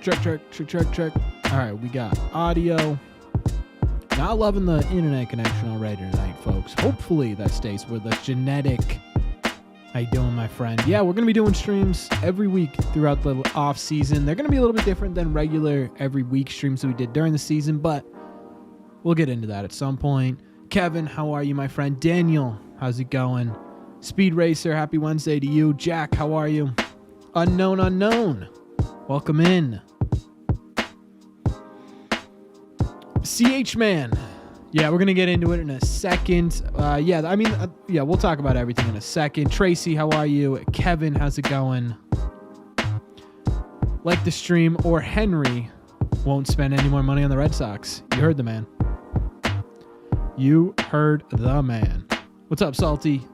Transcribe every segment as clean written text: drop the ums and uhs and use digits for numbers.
Check. All right, we got audio. Not loving the internet connection already tonight, folks. Hopefully that stays with us. Genetic. How you doing, my friend? Yeah, we're going to be doing streams every week throughout the off season. They're going to be a little bit different than regular every week streams that we did during the season, but we'll get into that at some point. Kevin, how are you, my friend? Daniel, how's it going? Speed Racer, happy Wednesday to you. Jack, how are you? Unknown. Welcome in. CH Man. Yeah, we're going to get into it in a second. We'll talk about everything in a second. Tracy, how are you? Kevin, how's it going? Like the stream, or Henry won't spend any more money on the Red Sox. You heard the man. What's up, Salty?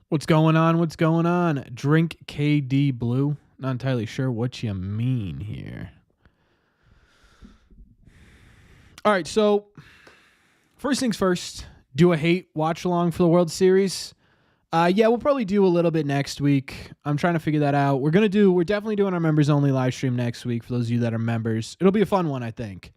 What's going on? Drink KD Blue. Not entirely sure what you mean here. All right, so first things first, do a hate watch along for the World Series. We'll probably do a little bit next week. I'm trying to figure that out. We're definitely doing our members only live stream next week for those of you that are members. It'll be a fun one, I think.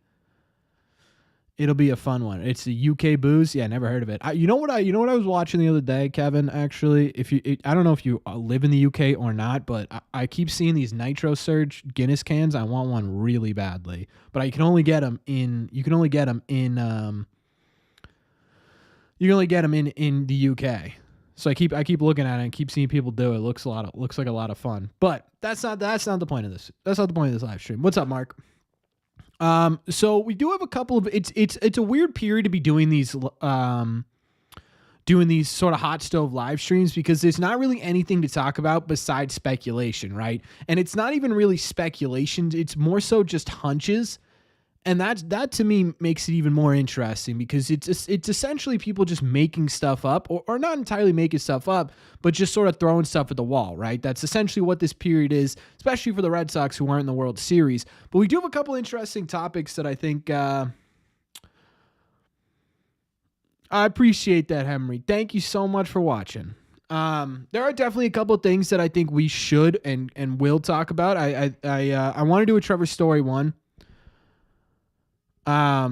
It's the UK booze. Yeah, never heard of it. You know what I was watching the other day, Kevin, actually? I don't know if you live in the UK or not, but I keep seeing these Nitro Surge Guinness cans. I want one really badly, but you can only get them in the UK. So I keep looking at it and keep seeing people do it. Looks like a lot of fun. But that's not the point of this. That's not the point of this live stream. What's up, Mark? So we do have a couple of it's a weird period to be doing these sort of hot stove live streams because there's not really anything to talk about besides speculation, right? And it's not even really speculation, it's more so just hunches. And that to me makes it even more interesting because it's essentially people just making stuff up or not entirely making stuff up, but just sort of throwing stuff at the wall, right? That's essentially what this period is, especially for the Red Sox who aren't in the World Series. But we do have a couple interesting topics that I think I appreciate that, Henry. Thank you so much for watching. There are definitely a couple of things that I think we should and will talk about. I want to do a Trevor Story one. I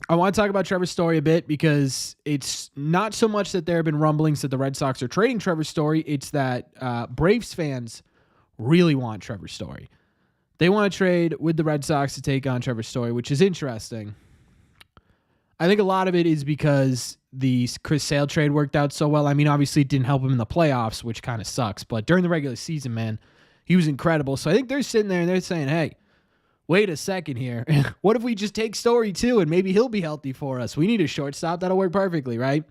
want to talk about Trevor Story a bit because it's not so much that there have been rumblings that the Red Sox are trading Trevor Story. It's that Braves fans really want Trevor Story. They want to trade with the Red Sox to take on Trevor Story, which is interesting. I think a lot of it is because the Chris Sale trade worked out so well. I mean, obviously it didn't help him in the playoffs, which kind of sucks. But during the regular season, man, he was incredible. So I think they're sitting there and they're saying, hey, wait a second here. What if we just take Story too and maybe he'll be healthy for us? We need a shortstop. That'll work perfectly, right?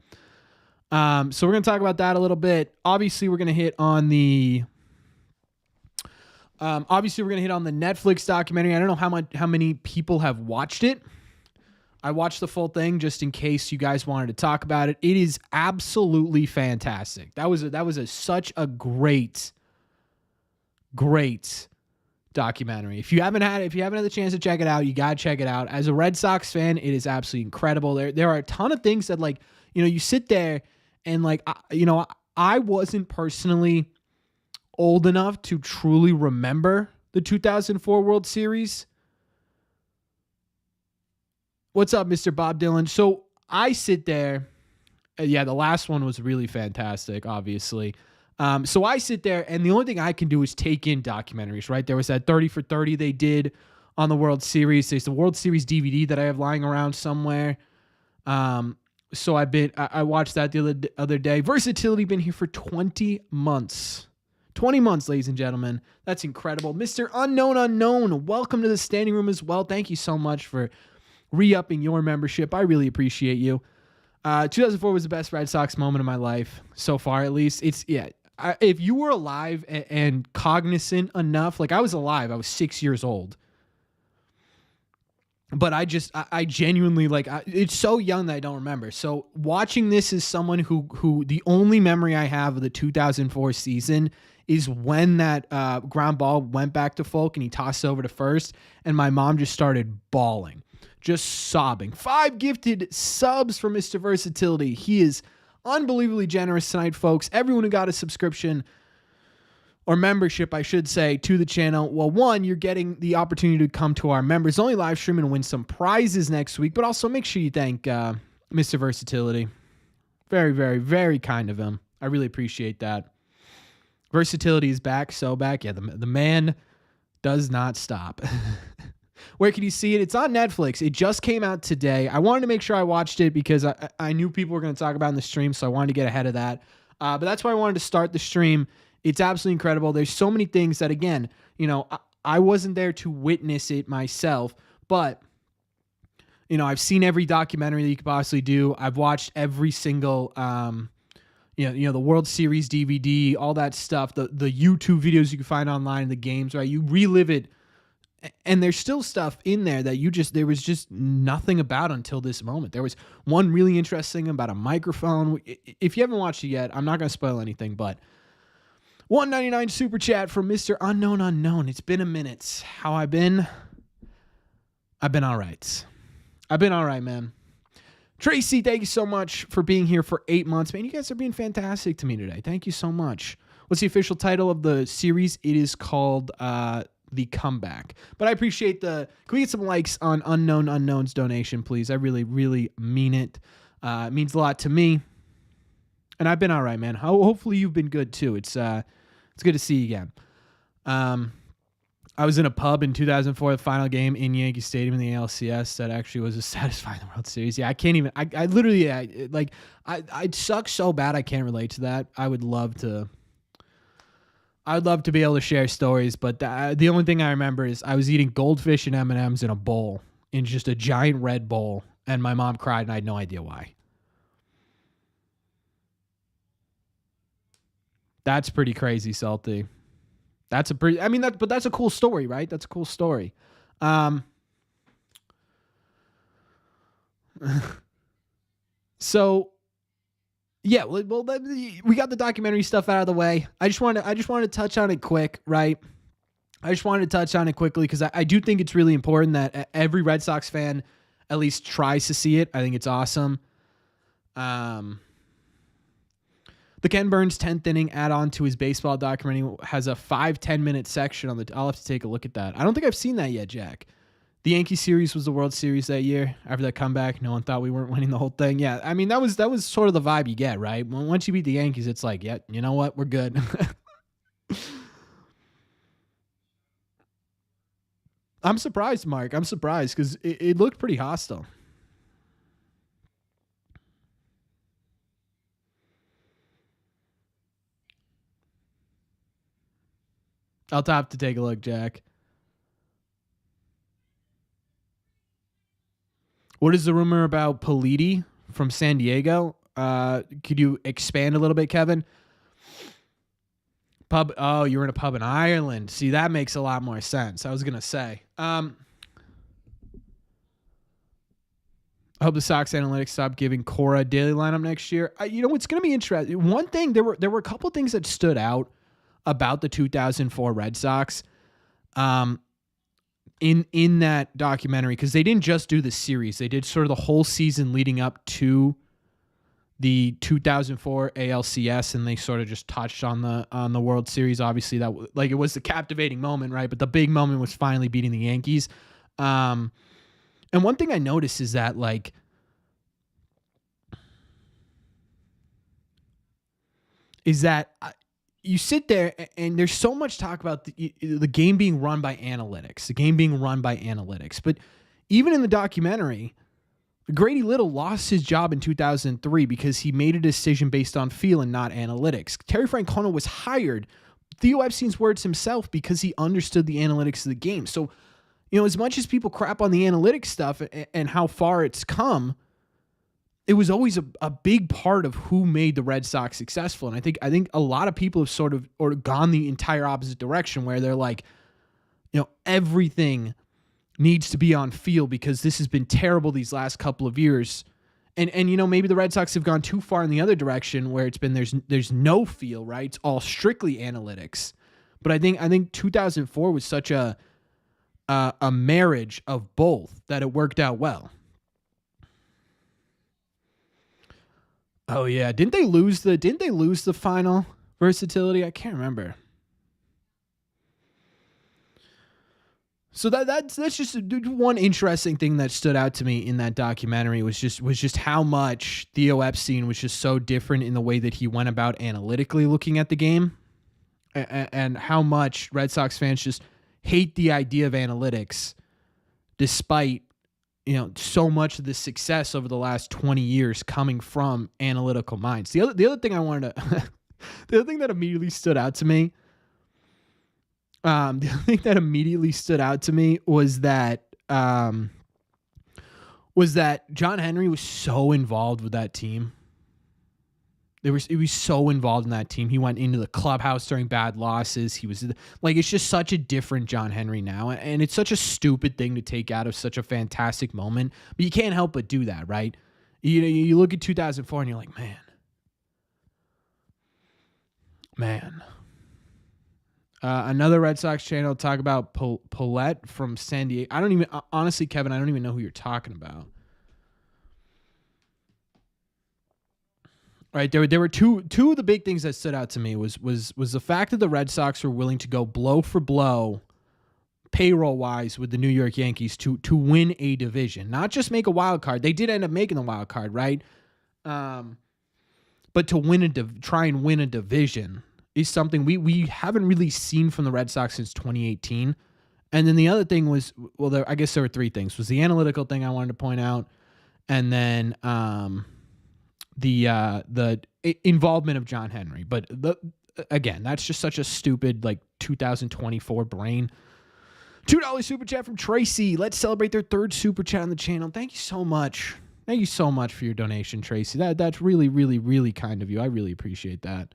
So we're going to talk about that a little bit. Obviously, we're going to hit on the Netflix documentary. I don't know how many people have watched it. I watched the full thing just in case you guys wanted to talk about it. It is absolutely fantastic. That was such a great documentary. If you haven't had the chance to check it out, you got to check it out. As a Red Sox fan, it is absolutely incredible. There are a ton of things that you sit there and I wasn't personally old enough to truly remember the 2004 World Series. What's up, Mr. Bob Dylan? So I sit there. The last one was really fantastic, obviously. So I sit there, and the only thing I can do is take in documentaries, right? There was that 30 for 30 they did on the World Series. There's the World Series DVD that I have lying around somewhere. So I watched that the other day. Versatility been here for 20 months. 20 months, ladies and gentlemen. That's incredible. Mr. Unknown, welcome to the standing room as well. Thank you so much for re-upping your membership. I really appreciate you. 2004 was the best Red Sox moment of my life so far, at least. If you were alive and cognizant enough, I was alive, I was 6 years old. But I genuinely, it's so young that I don't remember. So watching this as someone who the only memory I have of the 2004 season is when that ground ball went back to Folk and he tossed over to first, and my mom just started bawling, just sobbing. 5 gifted subs for Mr. Versatility. He is unbelievably generous tonight, folks. Everyone who got a subscription, or membership, I should say, to the channel. Well, one, you're getting the opportunity to come to our members only live stream and win some prizes next week, but also make sure you thank Mr. Versatility. Very, very, very kind of him. I really appreciate that. Versatility is back, so back. Yeah, the man does not stop. Where can you see it? It's on Netflix. It just came out today. I wanted to make sure I watched it because I knew people were going to talk about it in the stream, so I wanted to get ahead of that. But that's why I wanted to start the stream. It's absolutely incredible. There's so many things that, again, I wasn't there to witness it myself, but I've seen every documentary that you could possibly do. I've watched every single, the World Series DVD, all that stuff, the YouTube videos you can find online, the games, right? You relive it, and there's still stuff in there that there was just nothing about until this moment. There was one really interesting about a microphone. If you haven't watched it yet, I'm not going to spoil anything, but $1.99 super chat from Mr. Unknown Unknown. It's been a minute. How I've been all right. I've been all right, man. Tracy, thank you so much for being here for 8 months. Man, you guys are being fantastic to me today. Thank you so much. What's the official title of the series? It is called The Comeback. But I appreciate can we get some likes on Unknown Unknown's donation, please? I really, really mean it. It means a lot to me. And I've been all right, man. Hopefully you've been good too. It's good to see you again. I was in a pub in 2004, the final game in Yankee Stadium in the ALCS. That actually was as satisfying the World Series. Yeah, I can't even. I literally I'd suck so bad I can't relate to that. I would love to be able to share stories, but the only thing I remember is I was eating goldfish and M&Ms in a bowl, in just a giant red bowl, and my mom cried, and I had no idea why. That's pretty crazy, Salty. That's a cool story, right? That's a cool story. So yeah, well, we got the documentary stuff out of the way. I just wanted to touch on it quick, right? I just wanted to touch on it quickly because I do think it's really important that every Red Sox fan at least tries to see it. I think it's awesome. The Ken Burns 10th inning add-on to his baseball documentary has a 5-10 minute section on I'll have to take a look at that. I don't think I've seen that yet, Jack. The Yankee series was the World Series that year. After that comeback, no one thought we weren't winning the whole thing. Yeah, I mean, that was sort of the vibe you get, right? Once you beat the Yankees, it's like, yeah, you know what? We're good. I'm surprised, Mark. I'm surprised because it looked pretty hostile. I'll have to take a look, Jack. What is the rumor about Politi from San Diego? Could you expand a little bit, Kevin? Pub. Oh, you were in a pub in Ireland. See, that makes a lot more sense. I was going to say. I hope the Sox analytics stop giving Cora a daily lineup next year. It's going to be interesting. One thing, there were a couple things that stood out about the 2004 Red Sox in that documentary, because they didn't just do the series. They did sort of the whole season leading up to the 2004 ALCS, and they sort of just touched on the World Series. Obviously, that it was the captivating moment, right? But the big moment was finally beating the Yankees. And one thing I noticed is that you sit there and there's so much talk about the game being run by analytics, But even in the documentary, Grady Little lost his job in 2003 because he made a decision based on feel and not analytics. Terry Francona was hired, Theo Epstein's words himself, because he understood the analytics of the game. So, as much as people crap on the analytics stuff and how far it's come, it was always a big part of who made the Red Sox successful. And I think a lot of people have sort of gone the entire opposite direction, where they're like, everything needs to be on feel because this has been terrible these last couple of years. And maybe the Red Sox have gone too far in the other direction, where it's been there's no feel, right? It's all strictly analytics. But I think 2004 was such a marriage of both that it worked out well. Oh yeah, didn't they lose the final versatility? I can't remember. So that's just one interesting thing that stood out to me in that documentary was just how much Theo Epstein was just so different in the way that he went about analytically looking at the game, and how much Red Sox fans just hate the idea of analytics, despite so much of the success over the last 20 years coming from analytical minds. The other thing I wanted to the other thing that immediately stood out to me. The other thing that immediately stood out to me was that John Henry was so involved with that team. He was so involved in that team. He went into the clubhouse during bad losses. He was like, it's just such a different John Henry now, and it's such a stupid thing to take out of such a fantastic moment. But you can't help but do that, right? You look at 2004 and you're like, man. Another Red Sox channel talk about Paulette from San Diego. Honestly, Kevin, I don't even know who you're talking about. Right, there were two of the big things that stood out to me was the fact that the Red Sox were willing to go blow for blow, payroll wise, with the New York Yankees to win a division, not just make a wild card. They did end up making the wild card, right? But to try and win a division is something we haven't really seen from the Red Sox since 2018. And then the other thing was, I guess there were three things. Was the analytical thing I wanted to point out, and then the involvement of John Henry. But again, that's just such a stupid 2024 brain. $2 super chat from Tracy. Let's celebrate their third super chat on the channel. Thank you so much. Thank you so much for your donation, Tracy. That's really, really, really kind of you. I really appreciate that.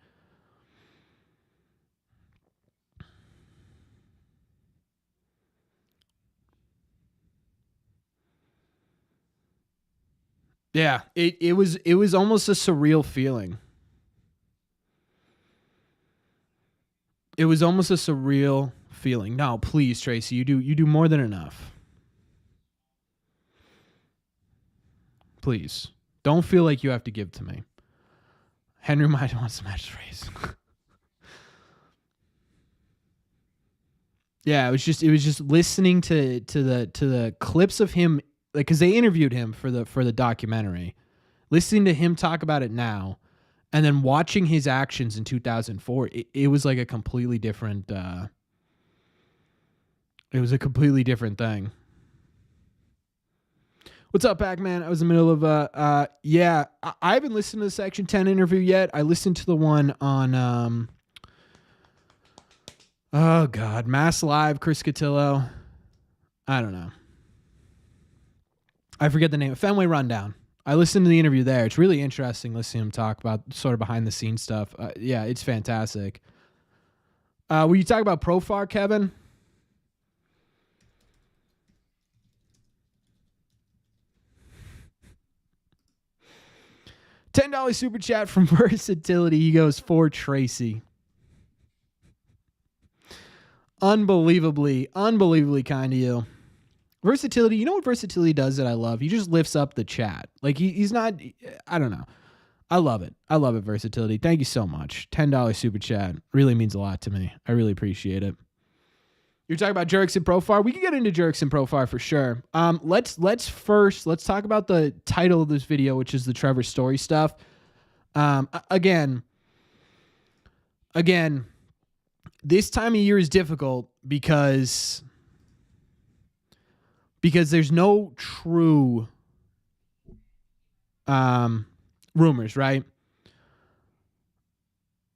Yeah, it was almost a surreal feeling. It was almost a surreal feeling. No, please, Tracy, you do more than enough. Please, don't feel like you have to give to me. Henry might want some match race. Yeah, it was just listening to the clips of him, because they interviewed him for the documentary, listening to him talk about it now, and then watching his actions in 2004. It was like a completely different. It was a completely different thing. What's up, Pac-Man? I was in the middle of I haven't listened to the Section 10 interview yet. I listened to the one on oh God, Mass Live, Chris Cotillo. I don't know. I forget the name. Fenway Rundown. I listened to the interview there. It's really interesting listening to him talk about sort of behind the scenes stuff. Yeah, it's fantastic. Will you talk about Profar, Kevin? $10 super chat from Versatility. He goes, for Tracy. Unbelievably kind of you. Versatility, you know what Versatility does that I love? He just lifts up the chat. Like he's not, I don't know. I love it. Versatility. Thank you so much. $10 super chat. Really means a lot to me. I really appreciate it. You're talking about Jurickson Profar. We can get into Jurickson Profar for sure. Let's talk about the title of this video, which is the Trevor Story stuff. Again, this time of year is difficult because there's no true rumors, right?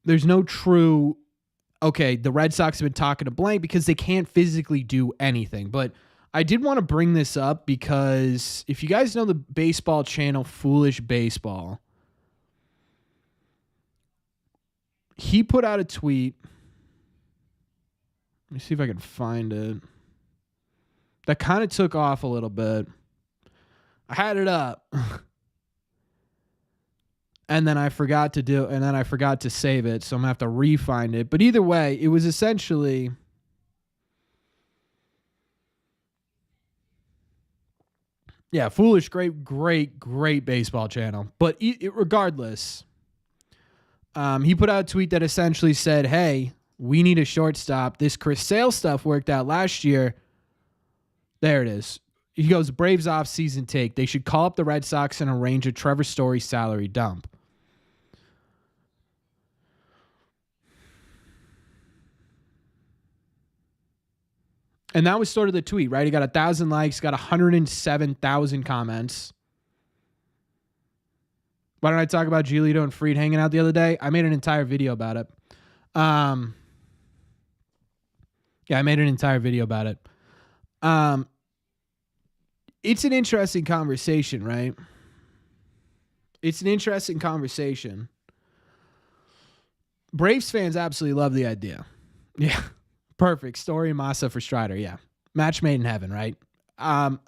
There's no true, okay, the Red Sox have been talking to blank because they can't physically do anything. But I did want to bring this up because if you guys know the baseball channel Foolish Baseball, he put out a tweet. Let me see if I can find it. That kind of took off a little bit. I had it up. And then I forgot to save it, so I'm going to have to re-find it. But either way, it was essentially Foolish, great baseball channel. But regardless, he put out a tweet that essentially said, hey, we need a shortstop. This Chris Sale stuff worked out last year. There it is. He goes, Braves offseason take. They should call up the Red Sox and arrange a Trevor Story salary dump. And that was sort of the tweet, right? He got 1,000 likes, got 107,000 comments. Why don't I talk about Giolito and Fried hanging out the other day? I made an entire video about it. Yeah, I made an entire video about it. It's an interesting conversation, right? It's an interesting conversation. Braves fans absolutely love the idea. Yeah. Perfect. Story Massa for Strider. Yeah. Match made in heaven, right? I'm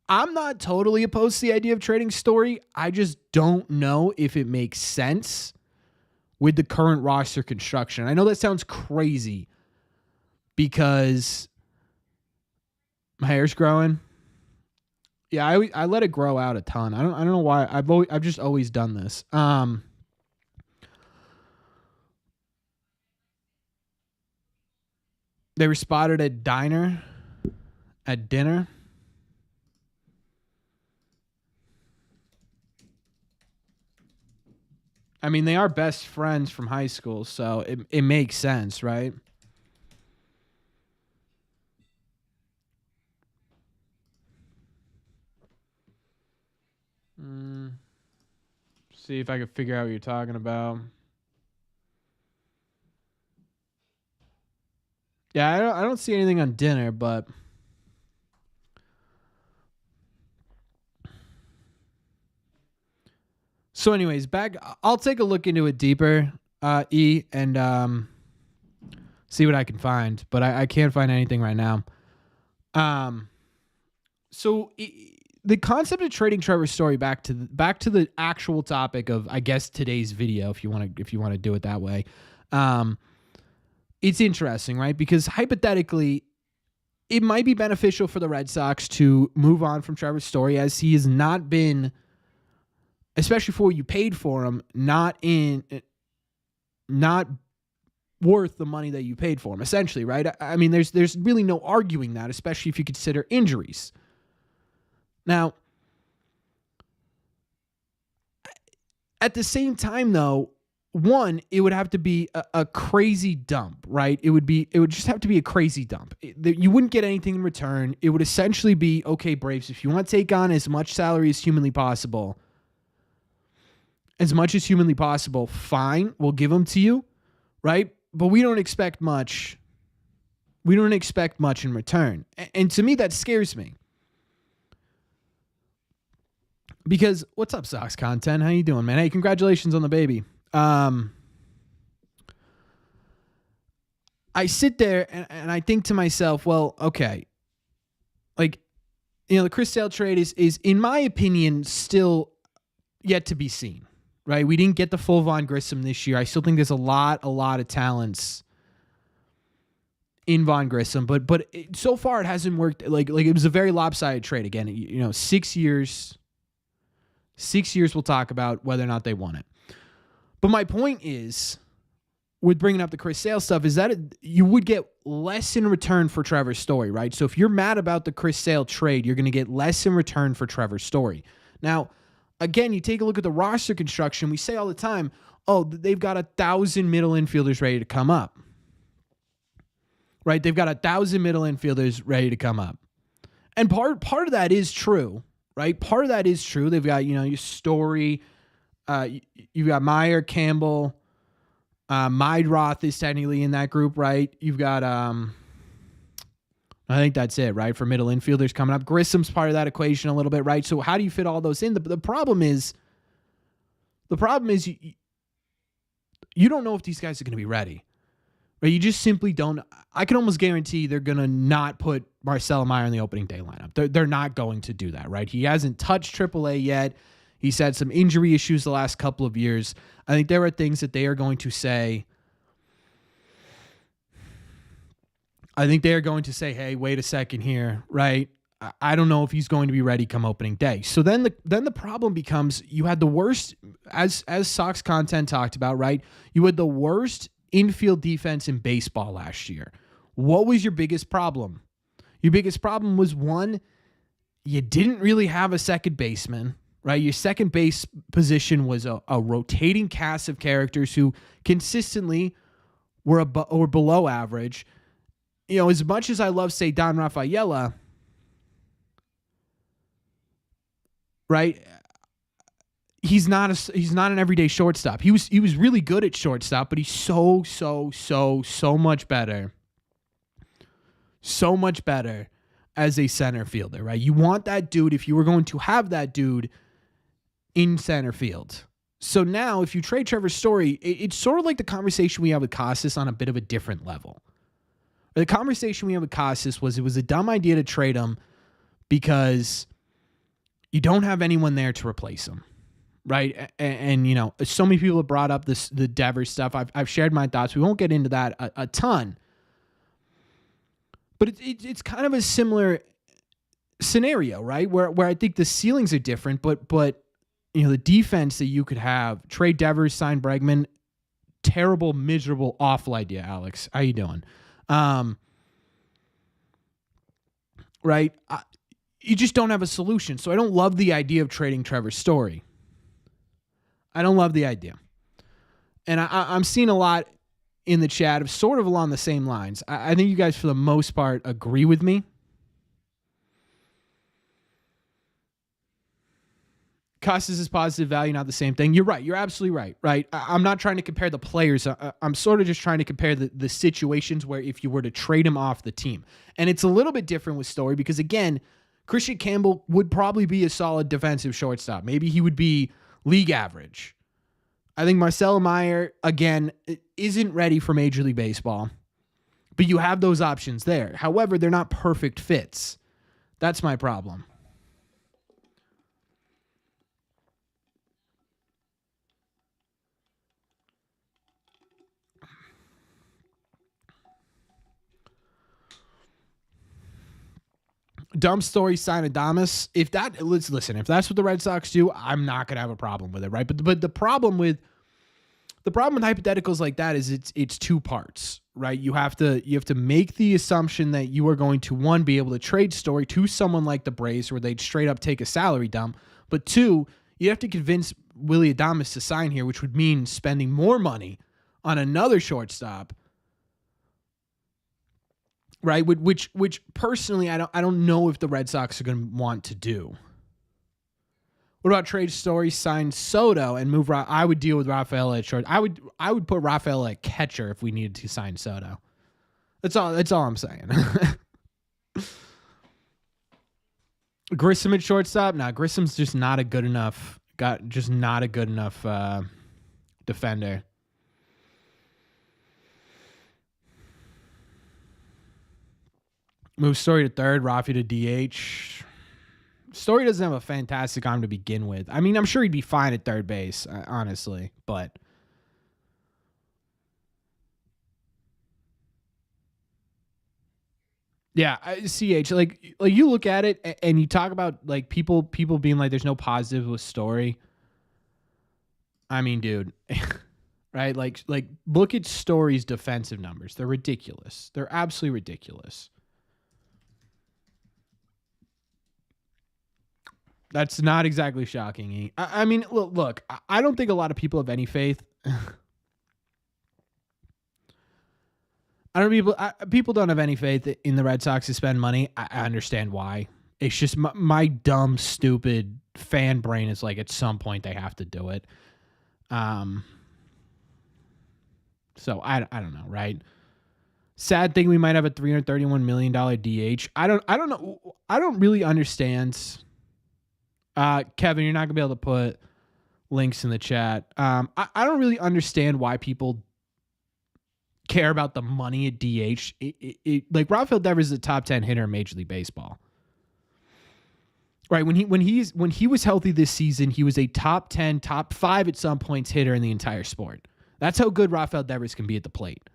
not totally opposed to the idea of trading Story. I just don't know if it makes sense with the current roster construction. I know that sounds crazy because my hair's growing. Yeah, I let it grow out a ton. I don't know why. I've just always done this. They were spotted at dinner. I mean, they are best friends from high school, so it makes sense, right? See if I can figure out what you're talking about. Yeah, I don't see anything on dinner, but so anyways, back I'll take a look into it deeper, and see what I can find, but I can't find anything right now. So the concept of trading Trevor Story back to the actual topic of, I guess, today's video, if you want to do it that way. It's interesting, right? Because hypothetically, it might be beneficial for the Red Sox to move on from Trevor Story, as he has not been, especially for what you paid for him, not worth the money that you paid for him, essentially, right? I mean, there's really no arguing that, especially if you consider injuries. Now, at the same time, though, one, it would have to be a crazy dump, right? It would just have to be a crazy dump. You wouldn't get anything in return. It would essentially be, okay, Braves, if you want to take on as much salary as humanly possible, fine, we'll give them to you, right? But we don't expect much. We don't expect much in return. And to me, that scares me. Because, what's up, Sox Content? How you doing, man? Hey, congratulations on the baby. I sit there and I think to myself, well, okay, like, the Chris Sale trade is in my opinion still yet to be seen, right? We didn't get the full Vaughn Grissom this year. I still think there's a lot of talents in Vaughn Grissom, but so far it hasn't worked. Like it was a very lopsided trade. Again, 6 years. 6 years we'll talk about whether or not they won it. But my point is, with bringing up the Chris Sale stuff, is that you would get less in return for Trevor Story, right? So if you're mad about the Chris Sale trade, you're going to get less in return for Trevor Story. Now, again, you take a look at the roster construction. We say all the time, oh, they've got 1,000 middle infielders ready to come up, right? They've got 1,000 middle infielders ready to come up. And part of that is true, right? Part of that is true. They've got, your Story. You've got Meyer, Campbell, Meidroth is technically in that group, right? You've got, I think that's it, right? For middle infielders coming up. Grissom's part of that equation a little bit, right? So how do you fit all those in? The problem is you don't know if these guys are going to be ready, right? You just simply don't. I can almost guarantee they're going to not put Marcelo Meyer in the opening day lineup. They're not going to do that, right? He hasn't touched AAA yet. He's had some injury issues the last couple of years. I think there are things that they are going to say. Hey, wait a second here, right? I don't know if he's going to be ready come opening day. So then the problem becomes, you had the worst, as Sox Content talked about, right? You had the worst infield defense in baseball last year. What was your biggest problem? Your biggest problem was, one, you didn't really have a second baseman, right? Your second base position was a rotating cast of characters who consistently were below average. You know, as much as I love, say, Don Rafaela, right? He's not an everyday shortstop. He was really good at shortstop, but he's so much better. So much better as a center fielder, right? You want that dude, if you were going to have that dude, in center field. So now if you trade Trevor Story, it's sort of like the conversation we have with Casas on a bit of a different level. The conversation we had with Casas was, it was a dumb idea to trade him because you don't have anyone there to replace him, right? And you know, so many people have brought up the Devers stuff. I've shared my thoughts. We won't get into that a ton. But it's kind of a similar scenario, right? Where I think the ceilings are different, but you know, the defense that you could have, trade Devers, sign Bregman, terrible, miserable, awful idea, Alex. How you doing? Right? You just don't have a solution. So I don't love the idea of trading Trevor Story. I don't love the idea. And I'm seeing a lot in the chat of sort of along the same lines. I think you guys, for the most part, agree with me. Costas is positive value, not the same thing. You're right. You're absolutely right. Right. I'm not trying to compare the players. I'm sort of just trying to compare the situations where if you were to trade him off the team. And it's a little bit different with Story because, again, Christian Campbell would probably be a solid defensive shortstop. Maybe he would be league average. I think Marcelo Meyer, again, isn't ready for Major League Baseball. But you have those options there. However, they're not perfect fits. That's my problem. Dumb Story, sign Adames. If that's what the Red Sox do, I'm not gonna have a problem with it, right? But the problem with hypotheticals like that is it's two parts, right? You have to make the assumption that you are going to, one, be able to trade Story to someone like the Braves where they'd straight up take a salary dump, but two, you have to convince Willy Adames to sign here, which would mean spending more money on another shortstop. Right, which personally I don't know if the Red Sox are going to want to do. What about trade Story, sign Soto, and move? I would deal with Rafael at short. I would put Rafael at catcher if we needed to sign Soto. That's all I'm saying. Grissom at shortstop. Nah, Grissom's just not a good enough. Defender. Move Story to third, Rafi to DH. Story doesn't have a fantastic arm to begin with. I mean, I'm sure he'd be fine at third base, honestly, but yeah, CH, like you look at it and you talk about like people being like, there's no positive with Story. I mean, dude, right? Like look at Story's defensive numbers. They're ridiculous. They're absolutely ridiculous. That's not exactly shocking. I mean, look, I don't think a lot of people have any faith. People don't have any faith in the Red Sox to spend money. I understand why. It's just my dumb, stupid fan brain is like, at some point they have to do it. So I don't know, right? Sad thing, we might have a $331 million DH. I don't know. I don't really understand. Kevin, you're not gonna be able to put links in the chat. I don't really understand why people care about the money at DH. Like Rafael Devers is a top 10 hitter in Major League Baseball. Right, when he was healthy this season, he was a top 10, top 5 at some points hitter in the entire sport. That's how good Rafael Devers can be at the plate.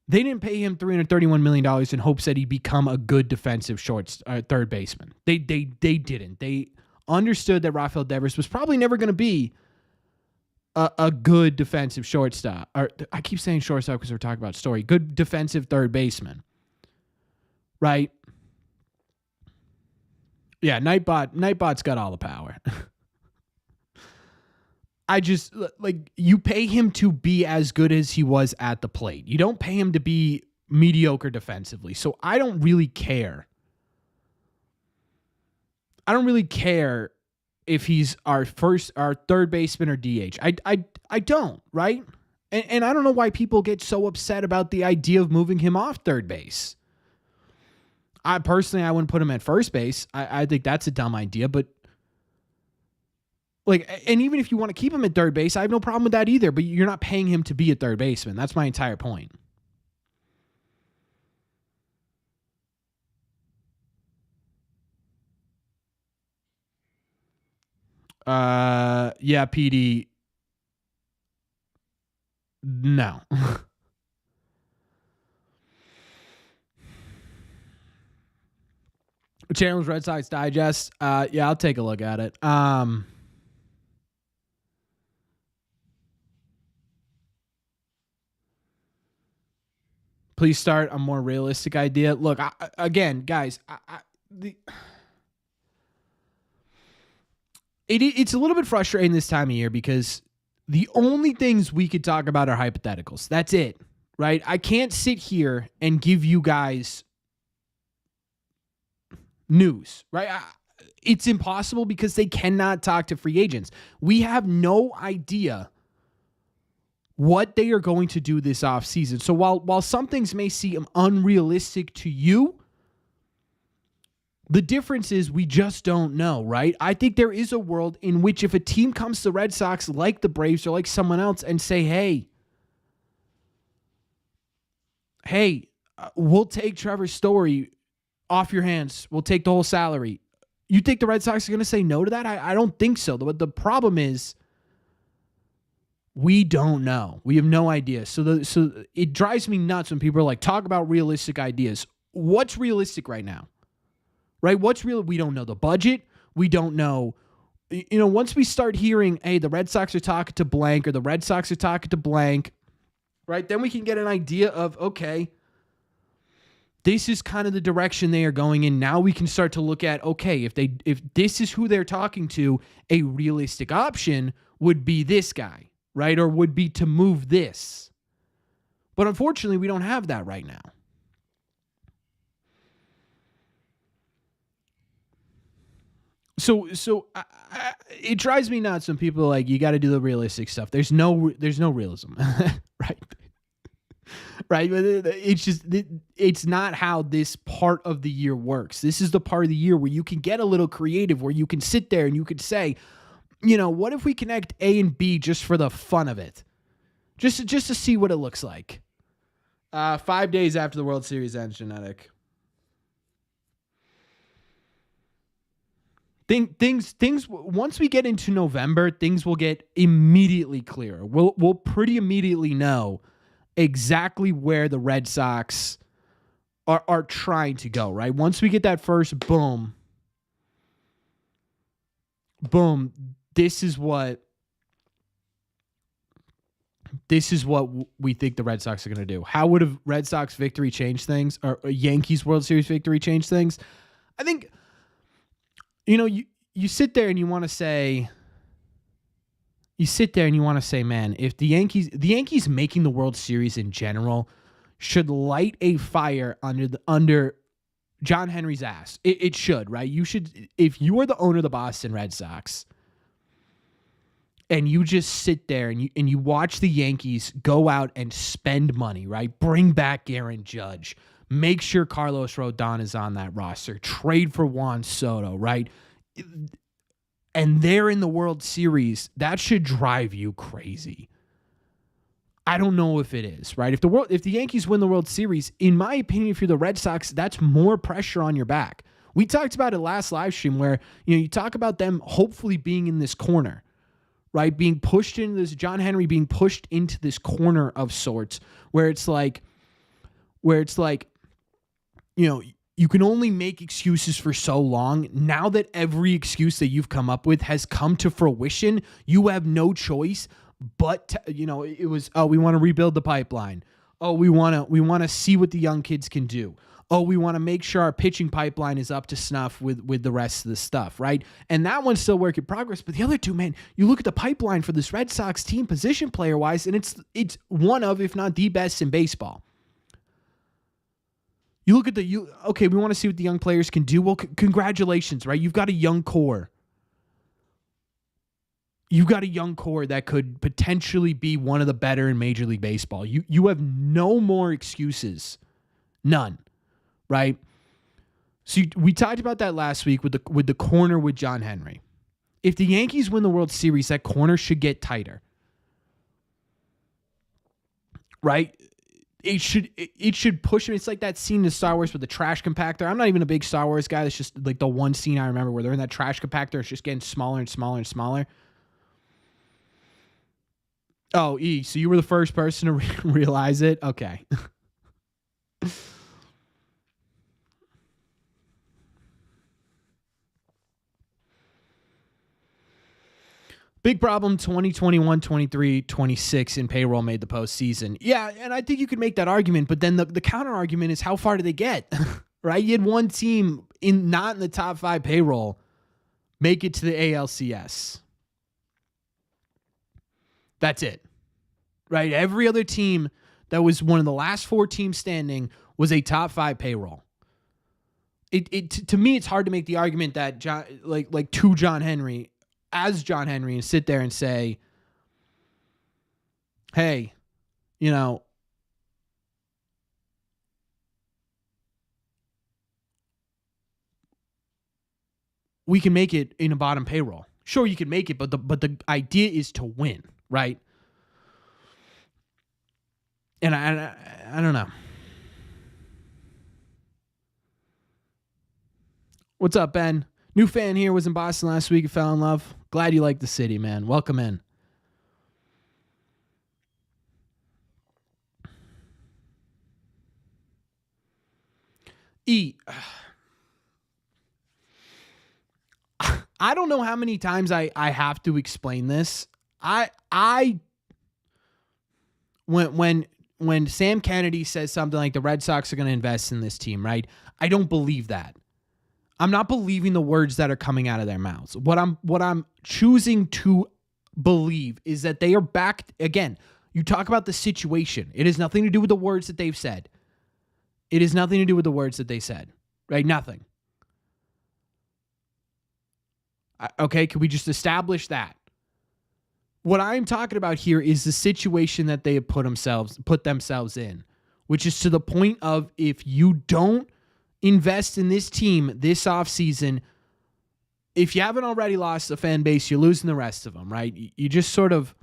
They didn't pay him $331 million in hopes that he'd become a good defensive third baseman. They didn't. They understood that Rafael Devers was probably never going to be a good defensive shortstop. Or I keep saying shortstop because we're talking about Story. Good defensive third baseman. Right? Yeah, Nightbot's got all the power. I just like you pay him to be as good as he was at the plate. You don't pay him to be mediocre defensively. So I don't really care. I don't really care if he's our third baseman or DH. I don't, right? And I don't know why people get so upset about the idea of moving him off third base. I wouldn't put him at first base. I think that's a dumb idea, but like, and even if you want to keep him at third base, I have no problem with that either, but you're not paying him to be a third baseman. That's my entire point. Yeah, PD. No. Channel's Red Sox Digest. Yeah, I'll take a look at it. Please start a more realistic idea. Look, again, guys, it's a little bit frustrating this time of year because the only things we could talk about are hypotheticals. That's it, right? I can't sit here and give you guys news, right? It's impossible because they cannot talk to free agents. We have no idea what they are going to do this offseason. So while some things may seem unrealistic to you, the difference is we just don't know, right? I think there is a world in which if a team comes to the Red Sox like the Braves or like someone else and say, hey, we'll take Trevor Story off your hands. We'll take the whole salary. You think the Red Sox are going to say no to that? I don't think so. But the problem is we don't know. We have no idea. So it drives me nuts when people are like, talk about realistic ideas. What's realistic right now? Right? What's real? We don't know the budget. We don't know. Once we start hearing, hey, the Red Sox are talking to blank or the Red Sox are talking to blank, right? Then we can get an idea of, okay, this is kind of the direction they are going in. Now we can start to look at, okay, if this is who they're talking to, a realistic option would be this guy, right? Or would be to move this. But unfortunately, we don't have that right now. So it drives me nuts when people are like, you got to do the realistic stuff. There's no realism, right? Right? It's not how this part of the year works. This is the part of the year where you can get a little creative, where you can sit there and you could say, what if we connect A and B just for the fun of it? Just to see what it looks like. 5 days after the World Series ends, Genetic. Things once we get into November, things will get immediately clearer. We'll pretty immediately know exactly where the Red Sox are trying to go, right? Once we get that first boom, this is what we think the Red Sox are going to do. How would a Red Sox victory change things, or a Yankees World Series victory change things? I think, you sit there and you want to say, man, if the Yankees making the World Series in general should light a fire under John Henry's ass. It should, right? You should, if you are the owner of the Boston Red Sox and you just sit there and you watch the Yankees go out and spend money, right? Bring back Aaron Judge. Make sure Carlos Rodon is on that roster. Trade for Juan Soto, right? And they're in the World Series. That should drive you crazy. I don't know if it is, right? If the Yankees win the World Series, in my opinion, if you're the Red Sox, that's more pressure on your back. We talked about it last live stream where, you talk about them hopefully being in this corner, right? Being pushed into this, John Henry being pushed into this corner of sorts where it's like, you can only make excuses for so long. Now that every excuse that you've come up with has come to fruition, you have no choice but it was, we want to rebuild the pipeline. We want to see what the young kids can do. oh, we want to make sure our pitching pipeline is up to snuff with the rest of the stuff, right? And that one's still work in progress. But the other two, man, you look at the pipeline for this Red Sox team position player wise, and it's one of, if not the best in baseball. You look at okay, we want to see what the young players can do. Well, congratulations, right? You've got a young core. You've got a young core that could potentially be one of the better in Major League Baseball. You have no more excuses. None. Right? So we talked about that last week with the corner with John Henry. If the Yankees win the World Series, that corner should get tighter. Right? It should push him. It's like that scene in Star Wars with the trash compactor. I'm not even a big Star Wars guy. That's just like the one scene I remember where they're in that trash compactor. It's just getting smaller and smaller and smaller. Oh, so you were the first person to realize it? Okay. Big problem, 2021, 23, 26 in payroll made the postseason. Yeah, and I think you could make that argument, but then the counter argument is how far did they get? Right? You had one team not in the top 5 payroll make it to the ALCS. That's it. Right? Every other team that was one of the last 4 teams standing was a top 5 payroll. To me, it's hard to make the argument that John Henry and sit there and say, hey, we can make it in a bottom payroll. Sure, you can make it, but the idea is to win, right? And I don't know. What's up, Ben? New fan here, was in Boston last week and fell in love. Glad you like the city, man. Welcome in. I don't know how many times I have to explain this. When Sam Kennedy says something like the Red Sox are going to invest in this team, right? I don't believe that. I'm not believing the words that are coming out of their mouths. What I'm choosing to believe is that they are back again. You talk about the situation. It has nothing to do with the words that they've said. It has nothing to do with the words that they said, right? Nothing. Okay, can we just establish that? What I'm talking about here is the situation that they have put themselves in, which is to the point of if you don't invest in this team this offseason, if you haven't already lost the fan base, you're losing the rest of them, right? You just sort of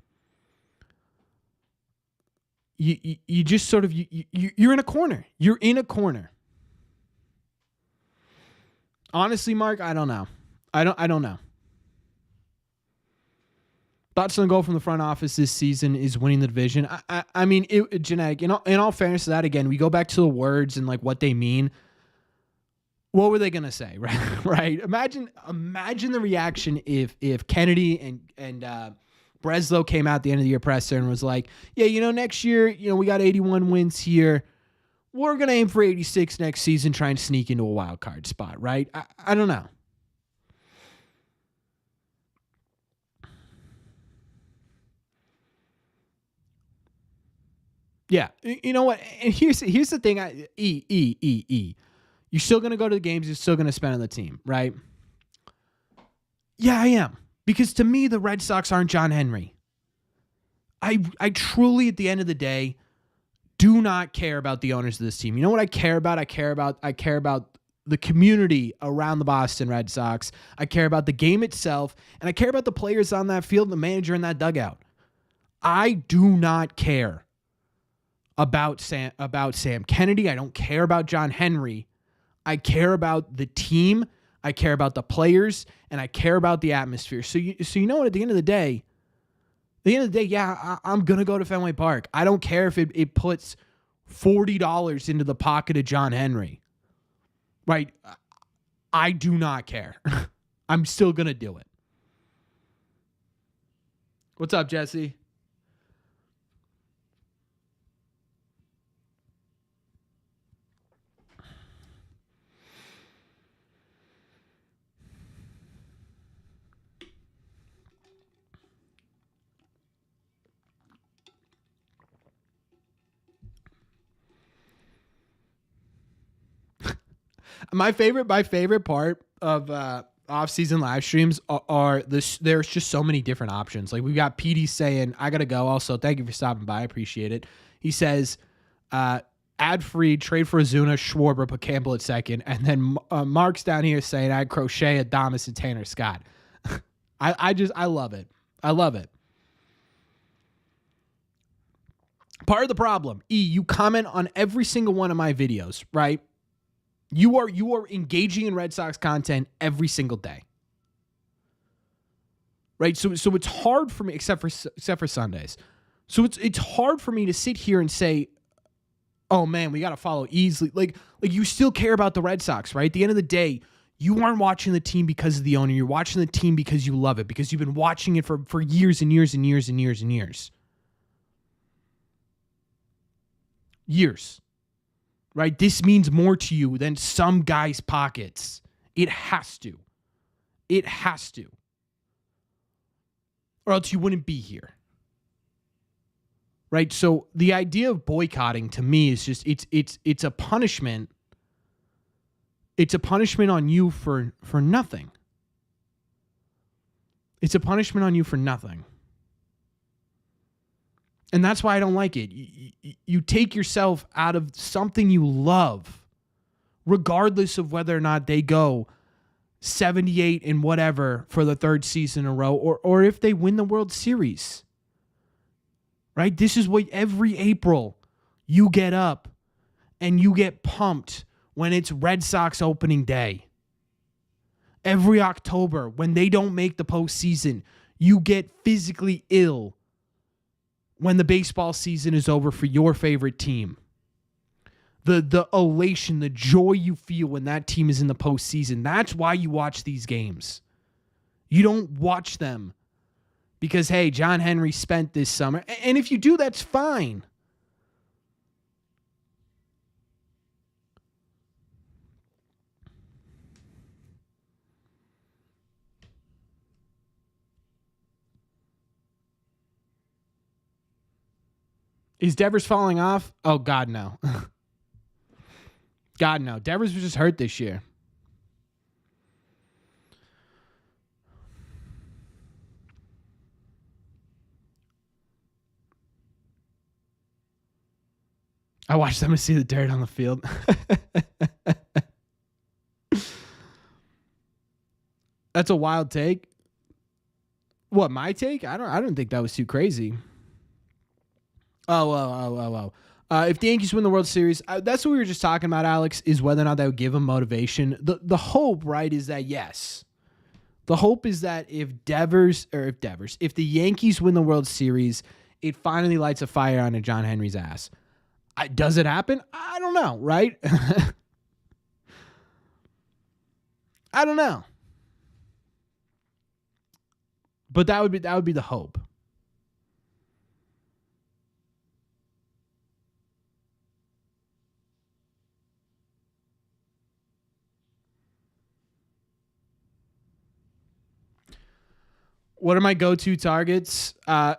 you're in a corner. You're in a corner. Honestly, Mark, I don't know. I don't know. Thoughts on the goal from the front office this season is winning the division. I mean, genetic. In all fairness to that, again, we go back to the words and like what they mean. What were they gonna say, right? Right? Imagine the reaction if Kennedy and Breslow came out at the end of the year presser and was like, yeah, next year, we got 81 wins here. We're gonna aim for 86 next season, try and sneak into a wild card spot, right? I don't know. Yeah, you know what? And here's the thing. You're still going to go to the games. You're still going to spend on the team, right? Yeah, I am. Because to me, the Red Sox aren't John Henry. I truly, at the end of the day, do not care about the owners of this team. You know what I care about? I care about the community around the Boston Red Sox. I care about the game itself, and I care about the players on that field and the manager in that dugout. I do not care about Sam Kennedy. I don't care about John Henry. I care about the team. I care about the players, and I care about the atmosphere. So you know what? At the end of the day, yeah, I'm gonna go to Fenway Park. I don't care if it puts $40 into the pocket of John Henry. Right? I do not care. I'm still gonna do it. What's up, Jesse? My favorite part of off-season live streams are this. There's just so many different options. Like, we got PD saying, "I gotta go." Also, thank you for stopping by. I appreciate it. He says, "Ad-free, trade for Azuna, Schwarber, put Campbell at second." And then Mark's down here saying, "I'd crochet Adames and Tanner Scott." I love it. I love it. Part of the problem, you comment on every single one of my videos, right? You are engaging in Red Sox content every single day, right? So it's hard for me, except for Sundays. So it's hard for me to sit here and say, "Oh man, we got to follow easily." Like you still care about the Red Sox, right? At the end of the day, you aren't watching the team because of the owner. You're watching the team because you love it, because you've been watching it for years and years and years and years and years. Years. Right? This means more to you than some guy's pockets. It has to. It has to. Or else you wouldn't be here. Right? So the idea of boycotting to me is just it's a punishment. It's a punishment on you for nothing. It's a punishment on you for nothing. And that's why I don't like it. You take yourself out of something you love, regardless of whether or not they go 78 and whatever for the third season in a row, or if they win the World Series. Right? This is what every April you get up and you get pumped when it's Red Sox opening day. Every October, when they don't make the postseason, you get physically ill when the baseball season is over for your favorite team. The elation, the joy you feel when that team is in the postseason. That's why you watch these games. You don't watch them because, hey, John Henry spent this summer. And if you do, that's fine. Is Devers falling off? Oh, God, no. God, no. Devers was just hurt this year. I watched them to see the dirt on the field. That's a wild take. What, my take? I don't think that was too crazy. Oh. If the Yankees win the World Series, that's what we were just talking about, Alex, is whether or not that would give them motivation. The hope, right, is that yes. The hope is that if the Yankees win the World Series, it finally lights a fire under John Henry's ass. Does it happen? I don't know, right? I don't know. But that would be the hope. What are my go-to targets? I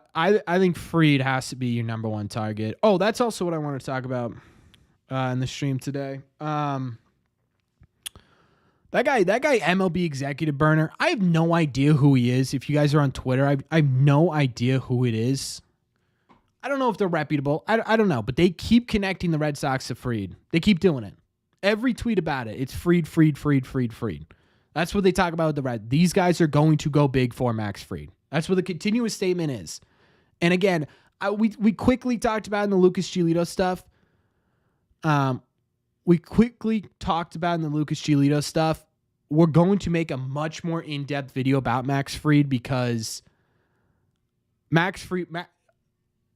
think Fried has to be your number one target. Oh, that's also what I want to talk about in the stream today. That guy, MLB executive burner. I have no idea who he is. If you guys are on Twitter, I have no idea who it is. I don't know if they're reputable. I don't know, but they keep connecting the Red Sox to Fried. They keep doing it. Every tweet about it, it's Fried. That's what they talk about with the Red. These guys are going to go big for Max Fried. That's what the continuous statement is. And again, we quickly talked about in the Lucas Giolito stuff. We're going to make a much more in-depth video about Max Fried because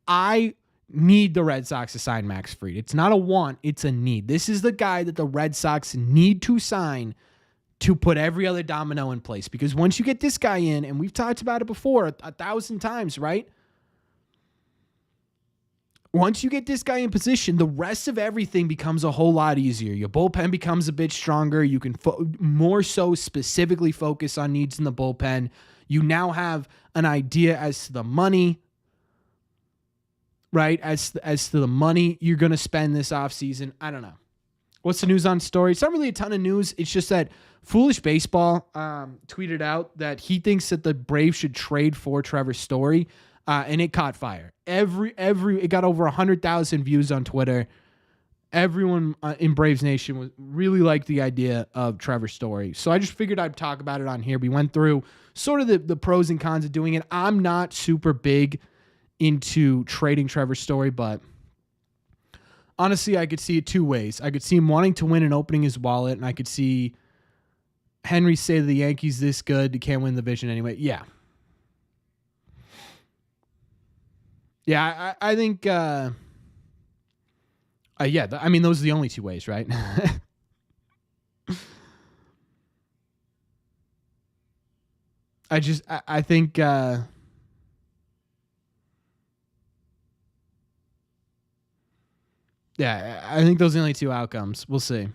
I need the Red Sox to sign Max Fried. It's not a want, it's a need. This is the guy that the Red Sox need to sign to put every other domino in place. Because once you get this guy in, and we've talked about it before 1,000 times, right? Once you get this guy in position, the rest of everything becomes a whole lot easier. Your bullpen becomes a bit stronger. You can more so specifically focus on needs in the bullpen. You now have an idea as to the money, right? As to the money you're going to spend this offseason. I don't know. What's the news on Story? It's not really a ton of news. It's just that Foolish Baseball tweeted out that he thinks that the Braves should trade for Trevor Story, and it caught fire. It got over 100,000 views on Twitter. Everyone in Braves Nation really liked the idea of Trevor Story. So I just figured I'd talk about it on here. We went through sort of the pros and cons of doing it. I'm not super big into trading Trevor Story, but honestly, I could see it two ways. I could see him wanting to win and opening his wallet, and I could see Henry say to the Yankees, this good, you can't win the division anyway. Yeah. Yeah, I think... those are the only two ways, right? I think... yeah, I think those are the only two outcomes. We'll see.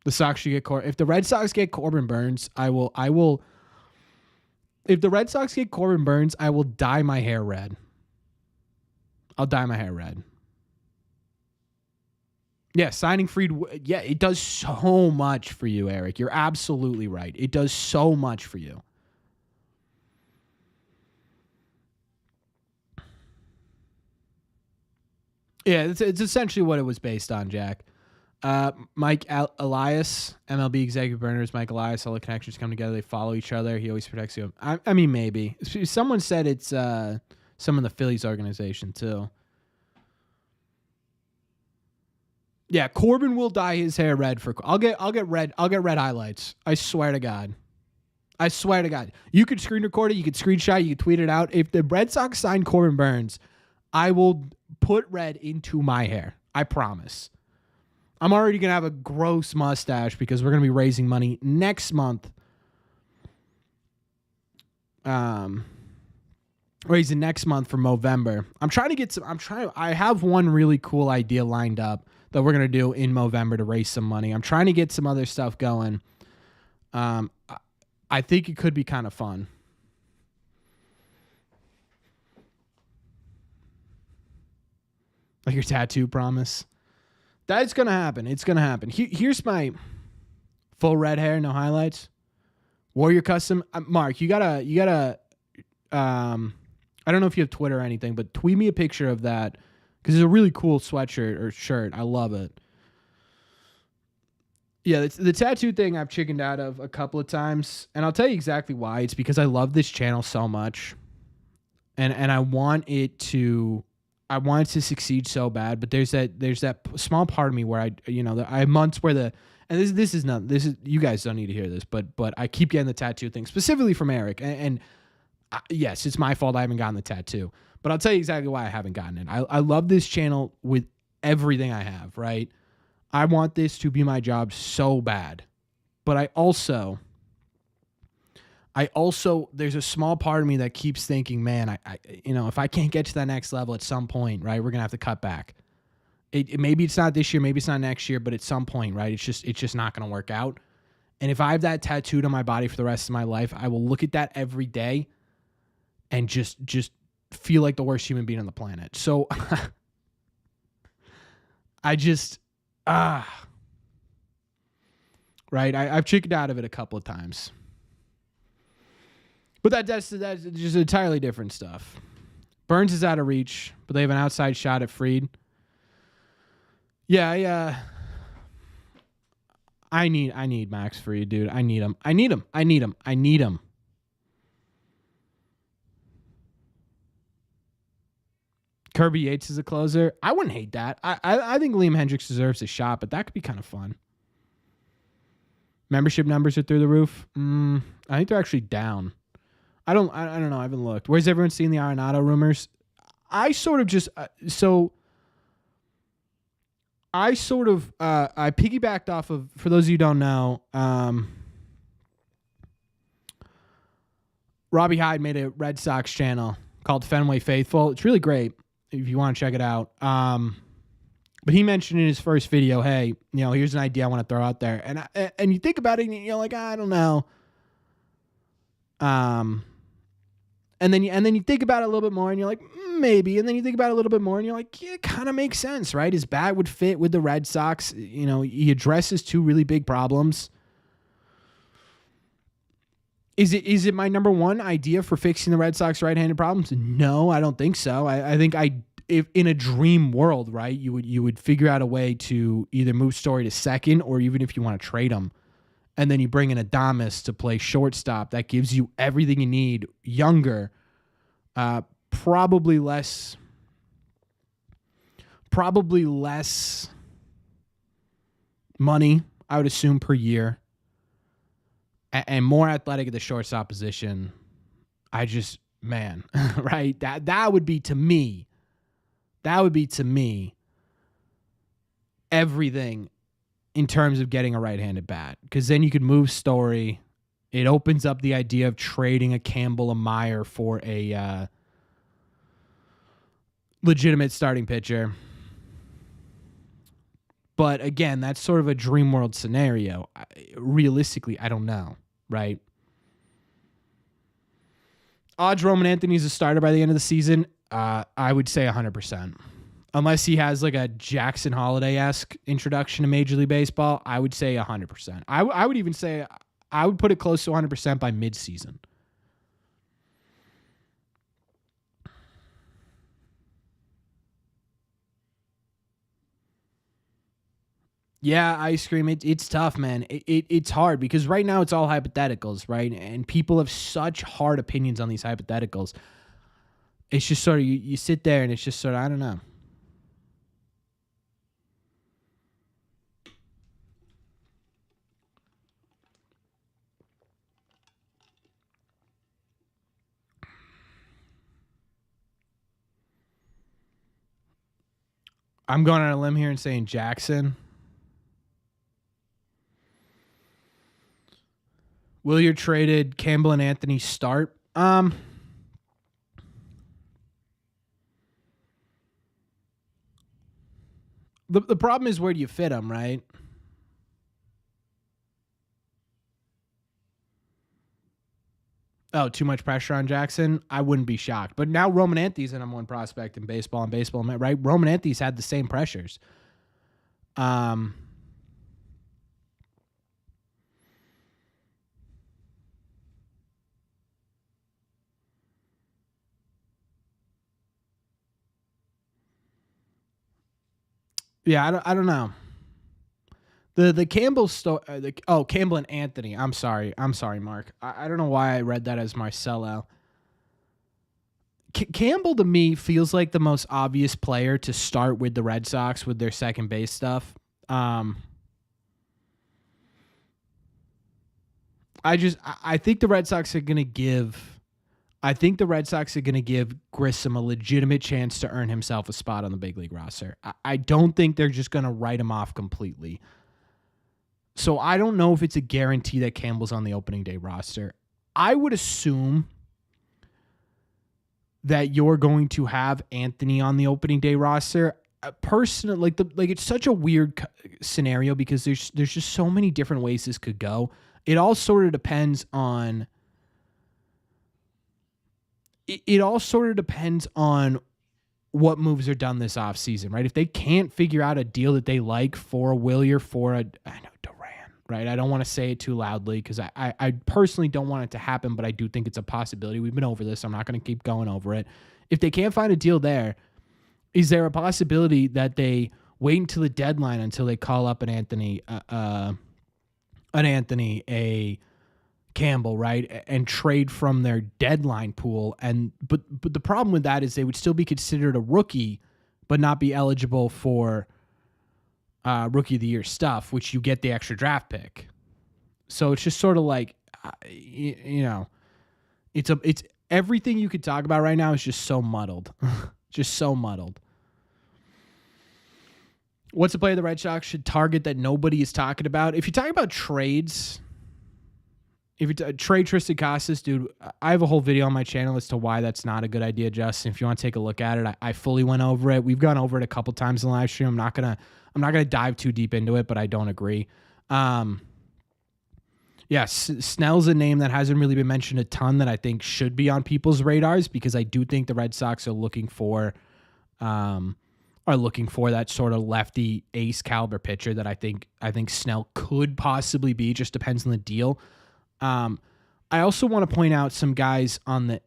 The Sox should get if the Red Sox get Corbin Burns, I will. If the Red Sox get Corbin Burns, I will dye my hair red. I'll dye my hair red. Yeah, signing Fried. Yeah, it does so much for you, Eric. You're absolutely right. It does so much for you. Yeah, it's essentially what it was based on, Jack. Mike Elias, MLB executive burners, Mike Elias, all the connections come together. They follow each other. He always protects you. I mean, maybe. Someone said it's some of the Phillies organization, too. Yeah, Corbin will dye his hair red for. I'll get red highlights. I swear to God. You could screen record it. You could screenshot. You could tweet it out. If the Red Sox sign Corbin Burns, I will put red into my hair. I promise. I'm already going to have a gross mustache because we're going to be raising money next month. Raising next month for Movember. I have one really cool idea lined up that we're going to do in Movember to raise some money. I'm trying to get some other stuff going. I think it could be kind of fun. Like your tattoo promise. That's going to happen. It's going to happen. Here's my full red hair, no highlights. Warrior Custom. Mark, you gotta, I don't know if you have Twitter or anything, but tweet me a picture of that because it's a really cool sweatshirt or shirt. I love it. Yeah, the tattoo thing I've chickened out of a couple of times, and I'll tell you exactly why. It's because I love this channel so much, and I want it to succeed so bad. But there's that small part of me where I have months where this is you guys don't need to hear this, but I keep getting the tattoo thing specifically from Eric, and yes, it's my fault I haven't gotten the tattoo. But I'll tell you exactly why I haven't gotten it. I love this channel with everything I have, right? I want this to be my job so bad. But I also, there's a small part of me that keeps thinking, man, if I can't get to that next level at some point, right, we're going to have to cut back. Maybe it's not this year, maybe it's not next year, but at some point, right, it's just not going to work out. And if I have that tattooed on my body for the rest of my life, I will look at that every day and just feel like the worst human being on the planet. So I just, right, I've chickened out of it a couple of times. But that's just entirely different stuff. Burns is out of reach, but they have an outside shot at Fried. Yeah, I need Max Fried, dude. I need him. Kirby Yates is a closer. I wouldn't hate that. I think Liam Hendricks deserves a shot, but that could be kind of fun. Membership numbers are through the roof. I think they're actually down. I don't know. I haven't looked. Where's everyone seeing the Arenado rumors? I piggybacked off of, for those of you who don't know, Robbie Hyde made a Red Sox channel called Fenway Faithful. It's really great if you want to check it out. But he mentioned in his first video, hey, here's an idea I want to throw out there. And you think about it and you're like, I don't know. And then you think about it a little bit more and you're like, maybe. And then you think about it a little bit more and you're like, yeah, it kind of makes sense, right? His bat would fit with the Red Sox. He addresses two really big problems. Is it my number one idea for fixing the Red Sox right-handed problems? No, I don't think so. I think if in a dream world, right, you would figure out a way to either move Story to second, or even if you want to trade him, and then you bring in Adames to play shortstop. That gives you everything you need. Younger, probably less money, I would assume, per year, and more athletic at the shortstop position. Right? That would be to me. That would be to me everything in terms of getting a right-handed bat, because then you could move Story. It opens up the idea of trading a Campbell, a Meyer for a legitimate starting pitcher. But again, that's sort of a dream world scenario. Realistically, I don't know, right? Odds Roman Anthony's a starter by the end of the season, I would say 100%. Unless he has like a Jackson Holiday-esque introduction to Major League Baseball, I would say 100%. I would even say I would put it close to 100% by midseason. Yeah, ice cream. It's tough, man. It's hard because right now it's all hypotheticals, right? And people have such hard opinions on these hypotheticals. It's just sort of, you sit there and it's just sort of, I don't know. I'm going on a limb here and saying Jackson. Williard traded, Campbell and Anthony start. The problem is, where do you fit them, right? Oh, too much pressure on Jackson? I wouldn't be shocked. But now Roman Anthony's the number one prospect in baseball, right? Roman Anthony's had the same pressures. Yeah, I don't know. The Campbell story. Campbell and Anthony. I'm sorry, Mark. I don't know why I read that as Marcelo. Campbell to me feels like the most obvious player to start with the Red Sox with their second base stuff. I think the Red Sox are gonna give. I think the Red Sox are going to give Grissom a legitimate chance to earn himself a spot on the big league roster. I don't think they're just going to write him off completely. So I don't know if it's a guarantee that Campbell's on the opening day roster. I would assume that you're going to have Anthony on the opening day roster. Personally, it's such a weird scenario because there's just so many different ways this could go. It all sort of depends on. It all sort of depends on what moves are done this offseason, right? If they can't figure out a deal that they like for a Willier, Duran, right? I don't want to say it too loudly because I personally don't want it to happen, but I do think it's a possibility. We've been over this. I'm not going to keep going over it. If they can't find a deal there, is there a possibility that they wait until the deadline until they call up a Campbell, right, and trade from their deadline pool? But the problem with that is they would still be considered a rookie, but not be eligible for rookie of the year stuff, which you get the extra draft pick. So it's just sort of like, it's everything you could talk about right now is just so muddled, just so muddled. What's a player the Red Sox should target that nobody is talking about? If you're talking about trades. If you trade Tristan Casas, dude, I have a whole video on my channel as to why that's not a good idea, Justin. If you want to take a look at it, I fully went over it. We've gone over it a couple times in the live stream. I'm not gonna dive too deep into it, but I don't agree. Yes, Snell's a name that hasn't really been mentioned a ton that I think should be on people's radars because I do think the Red Sox are looking for that sort of lefty ace caliber pitcher that I think Snell could possibly be. Just depends on the deal. I also want to point out some guys on the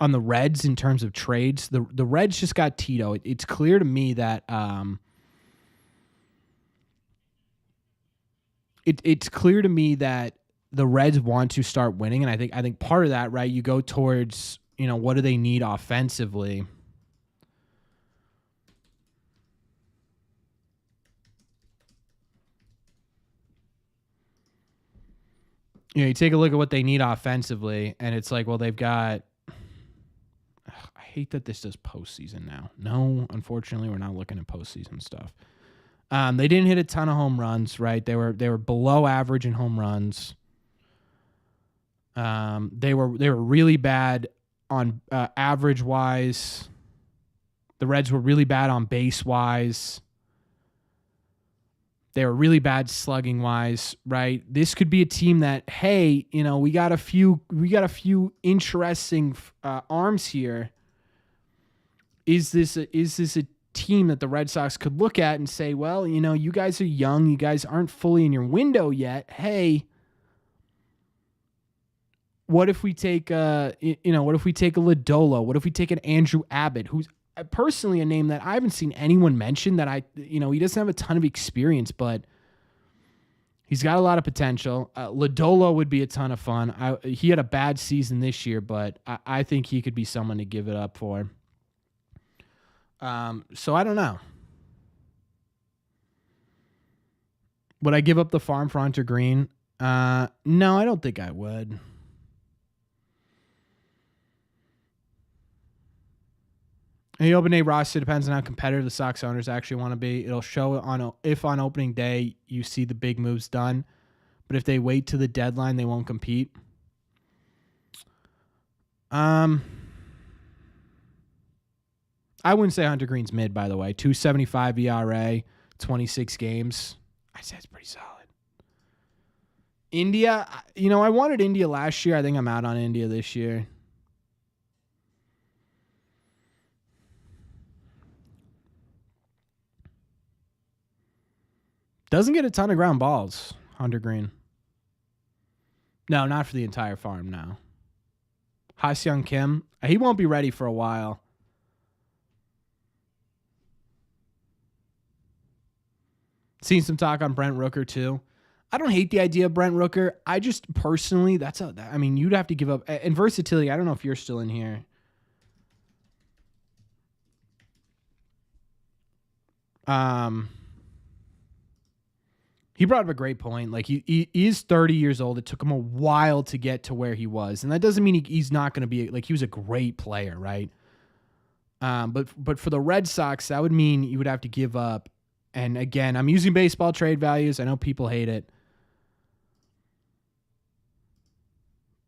Reds in terms of trades. The Reds just got Tito. It's clear to me that it's clear to me that the Reds want to start winning, and I think part of that, right, you go towards, what do they need offensively? You take a look at what they need offensively, and it's like, well, they've got. I hate that this does postseason now. No, unfortunately, we're not looking at postseason stuff. They didn't hit a ton of home runs, right? They were below average in home runs. They were really bad on average wise. The Reds were really bad on base wise. They were really bad slugging wise, right? This could be a team that, hey, we got a few interesting arms here. Is this a team that the Red Sox could look at and say, well, you guys are young, you guys aren't fully in your window yet. Hey, what if we take what if we take a Lodolo? What if we take an Andrew Abbott, who's personally a name that I haven't seen anyone mention that he doesn't have a ton of experience, but he's got a lot of potential. Lodolo would be a ton of fun. He had a bad season this year, but I think he could be someone to give it up for. So I don't know. Would I give up the farm for Hunter Green? No, I don't think I would. The open day roster depends on how competitive the Sox owners actually want to be. It'll show if on opening day you see the big moves done, but if they wait to the deadline, they won't compete. I wouldn't say Hunter Green's mid, by the way. 2.75 ERA, 26 games. I'd say it's pretty solid. India, I wanted India last year. I think I'm out on India this year. Doesn't get a ton of ground balls, Hunter Green. No, not for the entire farm, no. Ha-Seong Kim, he won't be ready for a while. Seen some talk on Brent Rooker, too. I don't hate the idea of Brent Rooker. I just personally, you'd have to give up. And versatility, I don't know if you're still in here. He brought up a great point. Like he is 30 years old. It took him a while to get to where he was, and that doesn't mean he's not going to be like he was a great player, right? But for the Red Sox, that would mean you would have to give up. And again, I'm using baseball trade values. I know people hate it,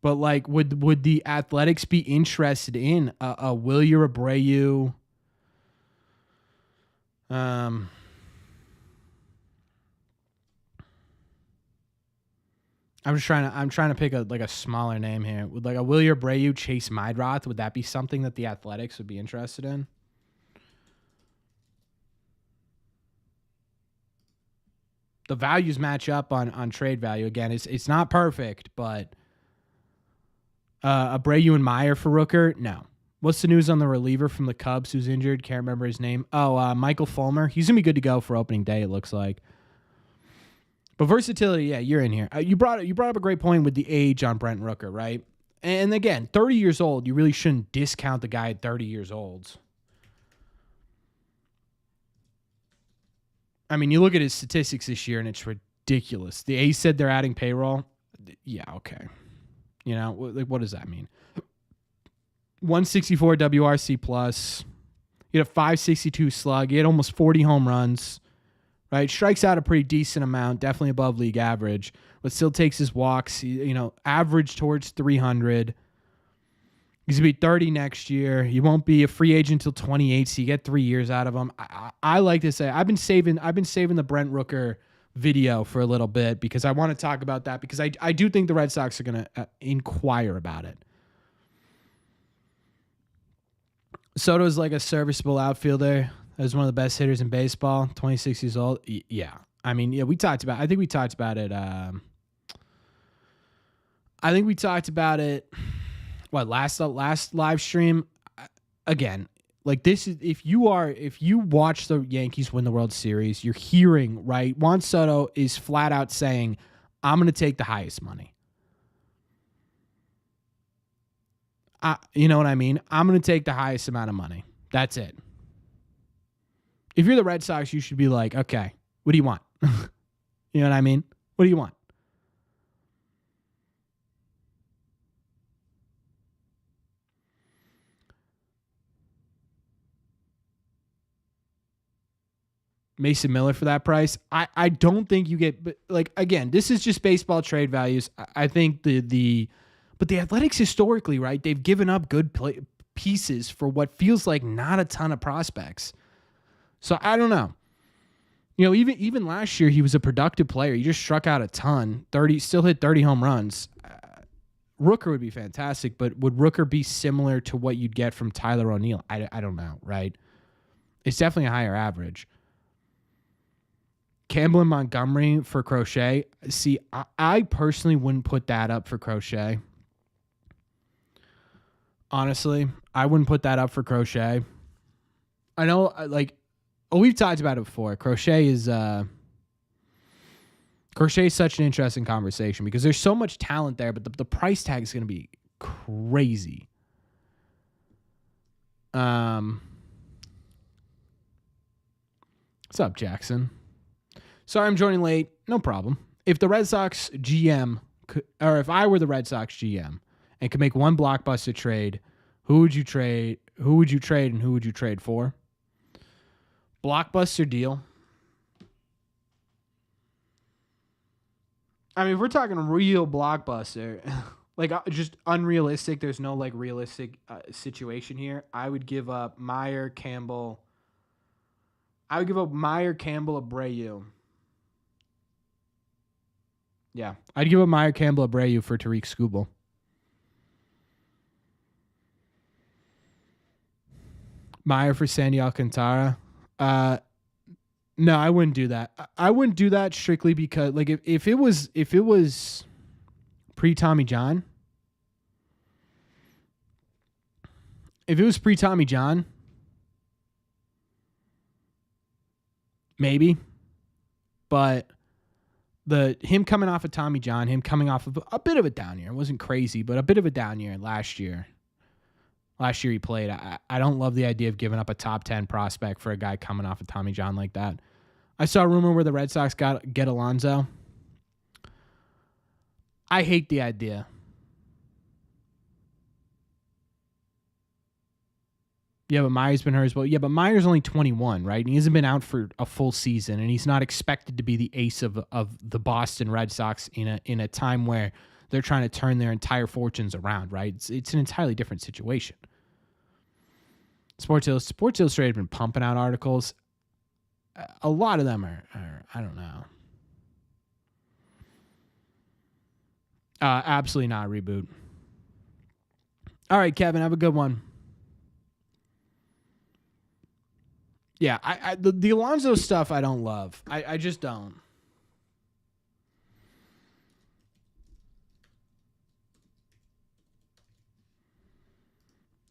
but like, would the Athletics be interested in a Wilyer Abreu? I'm trying to pick a smaller name here. Would like a Wilyer Abreu, Chase Meidroth, would that be something that the Athletics would be interested in? The values match up on trade value. Again, it's not perfect, but Abreu and Meyer for Rooker, no. What's the news on the reliever from the Cubs who's injured? Can't remember his name. Michael Fulmer. He's gonna be good to go for opening day, it looks like. But versatility, yeah, you're in here. You brought up a great point with the age on Brent Rooker, right? And again, 30 years old, you really shouldn't discount the guy at 30 years old. I mean, you look at his statistics this year, and it's ridiculous. The A's said they're adding payroll. Yeah, okay. What does that mean? 164 WRC plus. He had a 562 slug. He had almost 40 home runs. Right, strikes out a pretty decent amount, definitely above league average, but still takes his walks. Average towards 300. He's gonna be 30 next year. He won't be a free agent until 28, so you get 3 years out of him. I like to say I've been saving the Brent Rooker video for a little bit because I want to talk about that because I do think the Red Sox are going to inquire about it. Soto's like a serviceable outfielder. As one of the best hitters in baseball, 26 years old. Yeah. I mean, yeah, I think we talked about it. What, last live stream? Again, like this is, if you watch the Yankees win the World Series, you're hearing, right? Juan Soto is flat out saying, I'm going to take the highest money. You know what I mean? I'm going to take the highest amount of money. That's it. If you're the Red Sox, you should be like, okay, what do you want? You know what I mean? What do you want? Mason Miller for that price. I don't think you get, but like, again, this is just baseball trade values. I think but the Athletics historically, right? They've given up good pieces for what feels like not a ton of prospects. So I don't know. You know, even last year, he was a productive player. He just struck out a ton. Still hit 30 home runs. Rooker would be fantastic, but would Rooker be similar to what you'd get from Tyler O'Neill? I don't know, right? It's definitely a higher average. Campbell and Montgomery for Crochet. See, I personally wouldn't put that up for Crochet. Honestly, I wouldn't put that up for Crochet. I know, like, we've talked about it before. Crochet is such an interesting conversation because there's so much talent there, but the price tag is going to be crazy. What's up, Jackson? Sorry, I'm joining late. No problem. If the Red Sox GM or if I were the Red Sox GM and could make one blockbuster trade, who would you trade? Who would you trade and who would you trade for? Blockbuster deal. I mean, if we're talking real blockbuster, like just unrealistic, there's no like realistic situation here. I would give up Meyer, Campbell. Abreu. Yeah, I'd give up Meyer, Campbell, Abreu for Tariq Skubal. Meyer for Sandy Alcantara. No, I wouldn't do that. I wouldn't do that strictly because, like, if it was pre-Tommy John, maybe, but him coming off of Tommy John, him coming off of a bit of a down year. It wasn't crazy, but a bit of a down year last year. Last year he played. I don't love the idea of giving up a top 10 prospect for a guy coming off of Tommy John like that. I saw a rumor where the Red Sox get Alonso. I hate the idea. Yeah, but Meyer's been hurt as well. Yeah, but Meyer's only 21, right? And he hasn't been out for a full season, and he's not expected to be the ace of the Boston Red Sox in a time where they're trying to turn their entire fortunes around, right? It's an entirely different situation. Sports Illustrated have been pumping out articles. A lot of them are I don't know. Absolutely not a reboot. All right, Kevin, have a good one. Yeah, the Alonso stuff I don't love. I just don't.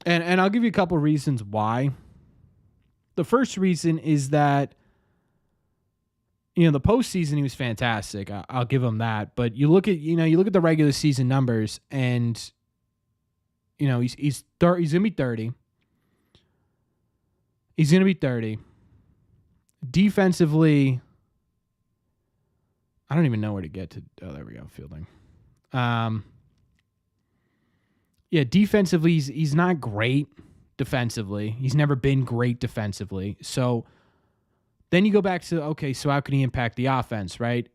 And I'll give you a couple reasons why. The first reason is that, you know, the postseason he was fantastic. I'll give him that. But you look at the regular season numbers, and you know he's gonna be 30. He's gonna be 30. Defensively, I don't even know where to get to. Oh, there we go. Fielding. Yeah, defensively, he's not great defensively. He's never been great defensively. So then you go back to, okay, so how can he impact the offense, right?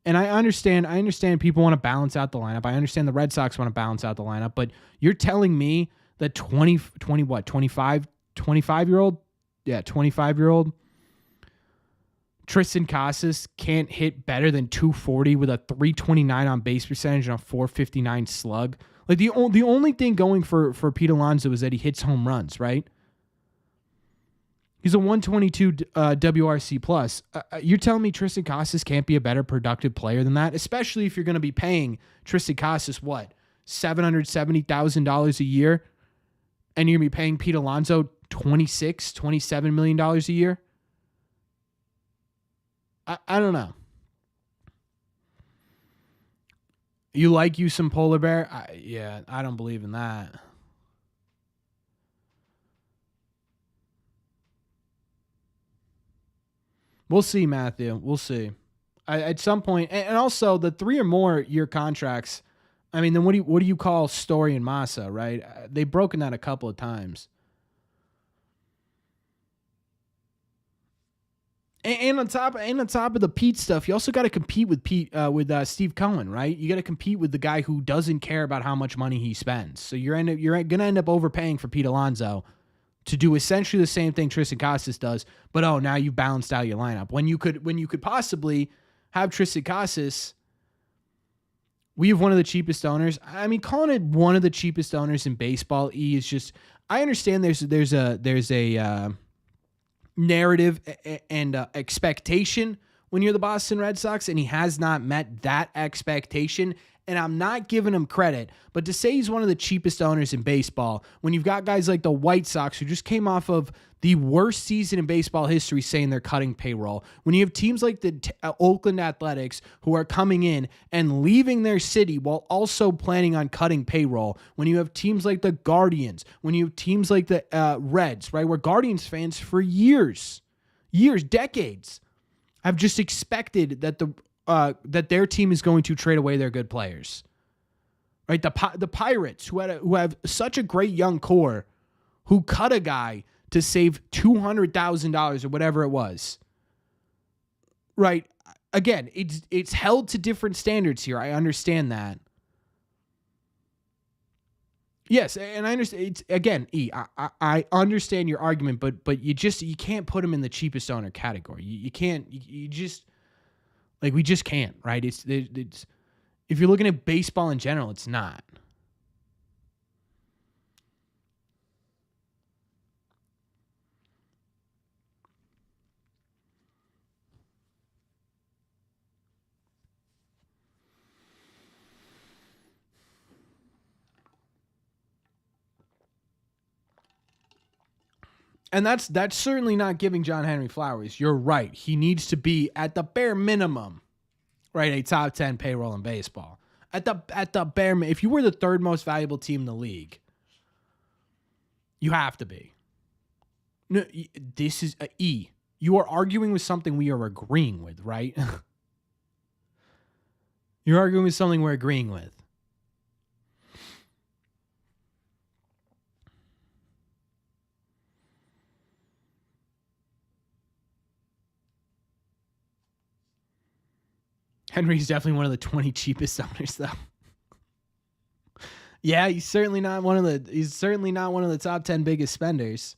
And I understand people want to balance out the lineup. I understand the Red Sox want to balance out the lineup, but you're telling me that 25-year-old Tristan Casas can't hit better than 240 with a 329 on base percentage and a 459 slug. Like the only thing going for Pete Alonso is that he hits home runs, right? He's a 122 WRC plus. You're telling me Tristan Casas can't be a better productive player than that, especially if you're going to be paying Tristan Casas what, $770,000 a year, and you're going to be paying Pete Alonso $27 million a year. I don't know. You like you some polar bear? I don't believe in that. We'll see, Matthew. We'll see. At some point, and also the 3 or more year contracts. I mean, then what do you call Story and Massa, right? They've broken that a couple of times. And on top of the Pete stuff, you also got to compete with Steve Cohen, right? You got to compete with the guy who doesn't care about how much money he spends. So you're going to end up overpaying for Pete Alonso to do essentially the same thing Tristan Casas does, but now you balanced out your lineup. When you could possibly have Tristan Casas, we have one of the cheapest owners. I mean, calling it one of the cheapest owners in baseball, is just, I understand there's a narrative and expectation when you're the Boston Red Sox, and he has not met that expectation. And I'm not giving him credit, but to say he's one of the cheapest owners in baseball, when you've got guys like the White Sox who just came off of the worst season in baseball history saying they're cutting payroll, when you have teams like the Oakland Athletics who are coming in and leaving their city while also planning on cutting payroll, when you have teams like the Guardians, when you have teams like the Reds, right, where Guardians fans for years, decades, have just expected that that their team is going to trade away their good players, right? The Pirates, who have such a great young core, who cut a guy to save $200,000 or whatever it was, right? Again, it's held to different standards here. I understand that. Yes, and I understand. It's, again, I understand your argument, but you can't put him in the cheapest owner category. You can't. You just. Like, we just can't, right? It's if you're looking at baseball in general, it's not. And that's certainly not giving John Henry flowers. You're right. He needs to be, at the bare minimum, right, a top 10 payroll in baseball. At the bare, if you were the 3rd most valuable team in the league, you have to be. No, this is a E. You are arguing with something we are agreeing with, right? You're arguing with something we're agreeing with. Henry's definitely one of the 20 cheapest owners, though. Yeah, he's certainly not one of the top 10 biggest spenders.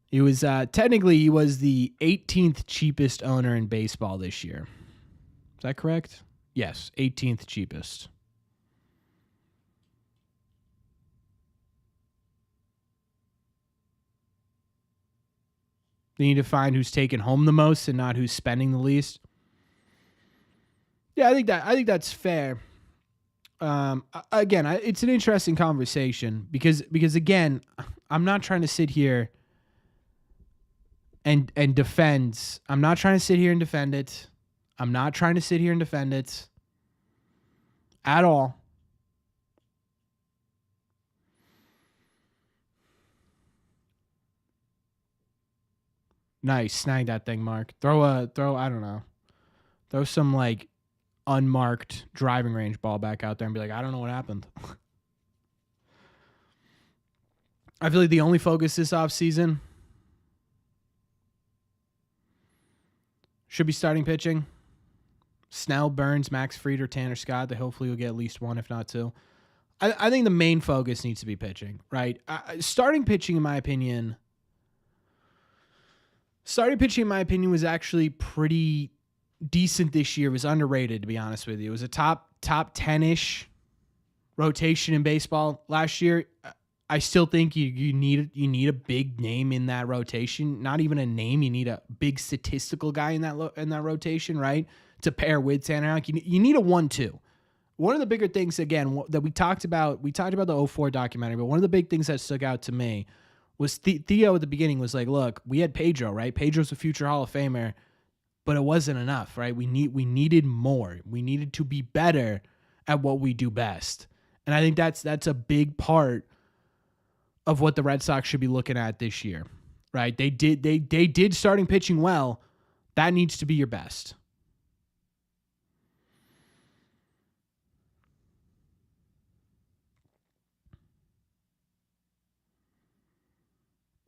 He was technically he was the 18th cheapest owner in baseball this year. Is that correct? Yes, 18th cheapest. They need to find who's taking home the most and not who's spending the least. Yeah, I think that's fair. Again, it's an interesting conversation because again, I'm not trying to sit here and defend. I'm not trying to sit here and defend it. I'm not trying to sit here and defend it at all. Nice, snag that thing, Mark. Throw. I don't know. Throw some like unmarked driving range ball back out there and be like, I don't know what happened. I feel like the only focus this offseason should be starting pitching. Snell, Burns, Max Fried, or Tanner Scott. They hopefully will get at least one, if not two. I think the main focus needs to be pitching, right? Starting pitching, in my opinion, Starting pitching, in my opinion, was actually pretty decent this year. It was underrated, to be honest with you. It was a top 10-ish rotation in baseball last year. I still think you need a big name in that rotation. Not even a name. You need a big statistical guy in that rotation, right? To pair with Tanner. You need a 1-2. One of the bigger things, again, that we talked about the '04 documentary, but one of the big things that stuck out to me was Theo at the beginning was like, look, we had Pedro, right? Pedro's a future Hall of Famer, but it wasn't enough, right? We needed more. We needed to be better at what we do best. And I think that's a big part of what the Red Sox should be looking at this year, right? They did starting pitching well. That needs to be your best.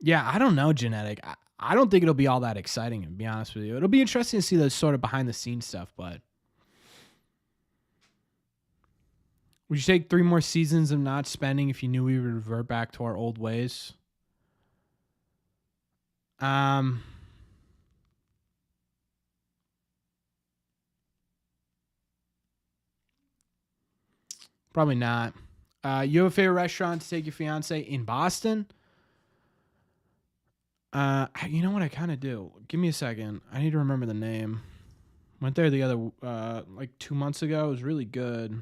Yeah, I don't know, Genetic. I don't think it'll be all that exciting, to be honest with you. It'll be interesting to see the sort of behind the scenes stuff, but would you take 3 more seasons of not spending if you knew we would revert back to our old ways? Probably not. You have a favorite restaurant to take your fiance in Boston? You know what I kind of do? Give me a second. I need to remember the name. Went there the other, like 2 months ago. It was really good.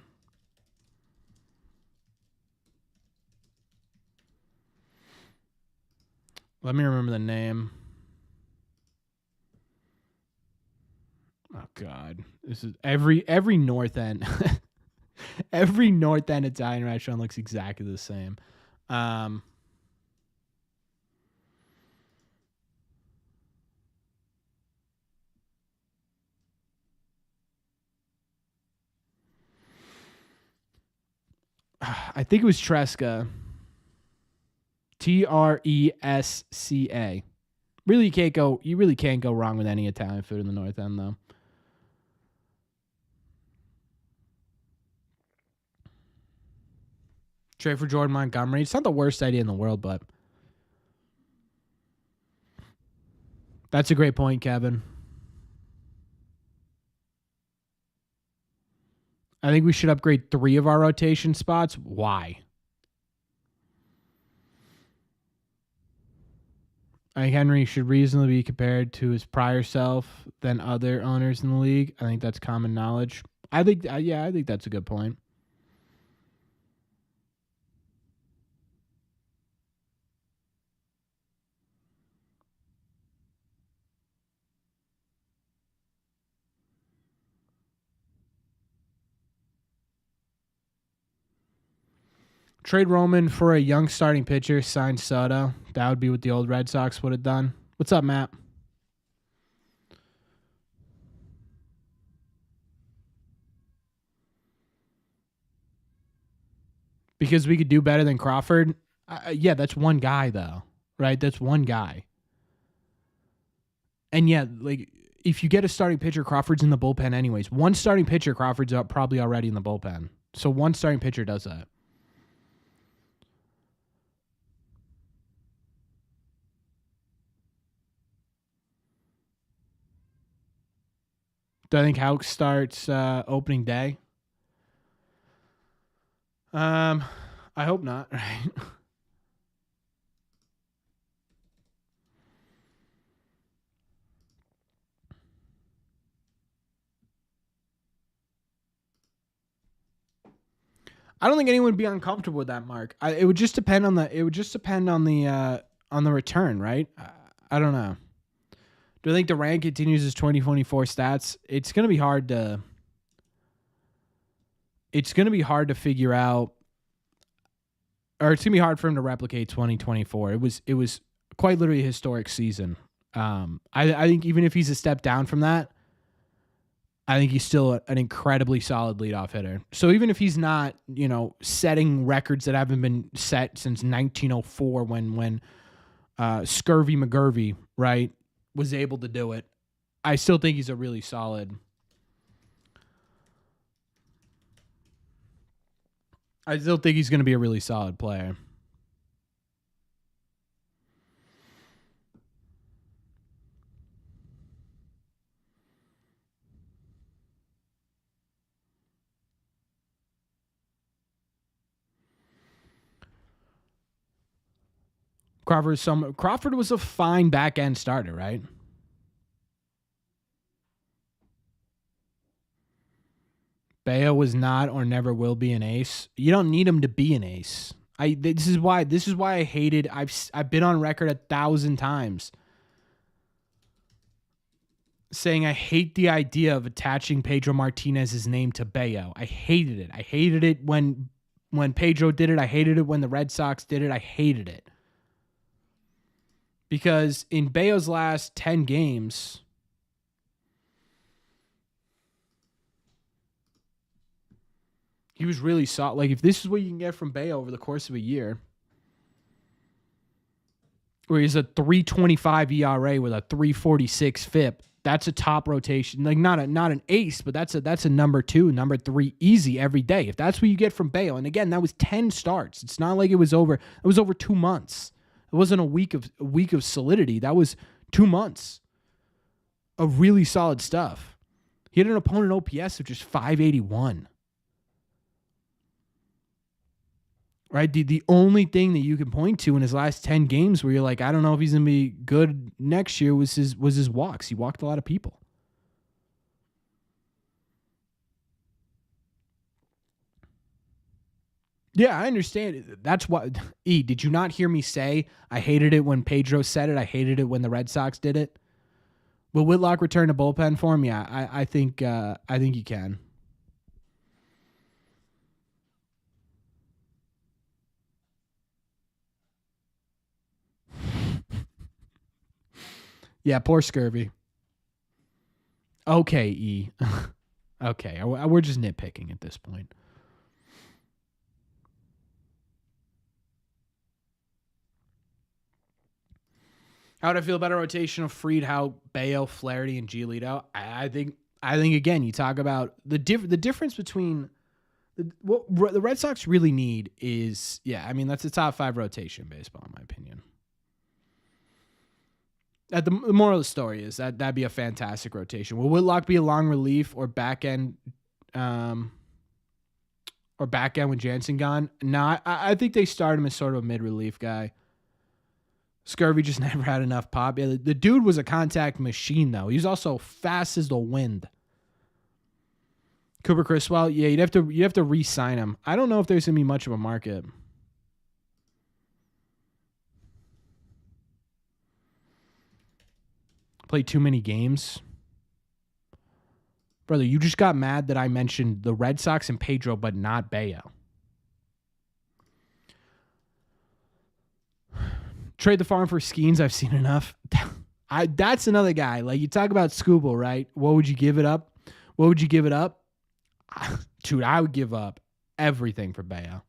Let me remember the name. Oh God, this is every North End, every North End Italian restaurant looks exactly the same. I think it was Tresca. Tresca. Really, you really can't go wrong with any Italian food in the North End, though. Trade for Jordan Montgomery. It's not the worst idea in the world, but that's a great point, Kevin. I think we should upgrade 3 of our rotation spots. Why? I think Henry should reasonably be compared to his prior self than other owners in the league. I think that's common knowledge. I think that's a good point. Trade Roman for a young starting pitcher, sign Soto. That would be what the old Red Sox would have done. What's up, Matt? Because we could do better than Crawford. Yeah, that's one guy though, right? That's one guy. And yeah, like if you get a starting pitcher, Crawford's in the bullpen anyways. One starting pitcher, Crawford's probably already in the bullpen. So one starting pitcher does that. Do I think Houck starts opening day? I hope not. Right. I don't think anyone would be uncomfortable with that, Mark. It would just depend on the. It would just depend on the return, right? I don't know. Do I think Durant continues his 2024 stats? It's gonna be hard to. It's gonna be hard to figure out, or it's gonna be hard for him to replicate 2024. It was quite literally a historic season. I think even if he's a step down from that, I think he's still an incredibly solid leadoff hitter. So even if he's not, setting records that haven't been set since 1904 when Scurvy McGurvey, right, was able to do it, I still think he's a really solid. I still think he's going to be a really solid player. Crawford was a fine back end starter, right? Bayo was not or never will be an ace. You don't need him to be an ace. This is why I hated. I've been on record 1,000 times saying I hate the idea of attaching Pedro Martinez's name to Bayo. I hated it. I hated it when Pedro did it. I hated it when the Red Sox did it. I hated it. Because in Bayo's last 10 games, he was really solid. Like, if this is what you can get from Bayo over the course of a year, where he's a 3.25 ERA with a 3.46 FIP, that's a top rotation. Like, not an ace, but that's a number 2, number 3 easy every day. If that's what you get from Bayo, and again, that was 10 starts. It's not like it was over 2 months. It wasn't a week of solidity. That was 2 months of really solid stuff. He had an opponent OPS of just 581. Right? The only thing that you can point to in his last 10 games where you're like, I don't know if he's going to be good next year was his walks. He walked a lot of people. Yeah, I understand. That's what. Did you not hear me say I hated it when Pedro said it? I hated it when the Red Sox did it. Will Whitlock return to bullpen for him? Yeah, I think he can. Yeah, poor Scurvy. Okay, E. Okay, we're just nitpicking at this point. How would I feel about a rotation of Fried, Howe, Bayo, Flaherty, and Giolito? I think again, you talk about the difference between what the Red Sox really need is, that's a top 5 rotation baseball, in my opinion. The moral of the story is that'd be a fantastic rotation. Will Whitlock be a long relief or back end, with Jansen gone? No, I think they start him as sort of a mid relief guy. Scurvy just never had enough pop. Yeah, the dude was a contact machine, though. He was also fast as the wind. Cooper Criswell, yeah, you'd have to re-sign him. I don't know if there's gonna be much of a market. Played too many games. Brother, you just got mad that I mentioned the Red Sox and Pedro, but not Bayo. Trade the farm for Skeens. I've seen enough. That's another guy. Like, you talk about Scooble, right? What would you give it up? Dude, I would give up everything for Bayo.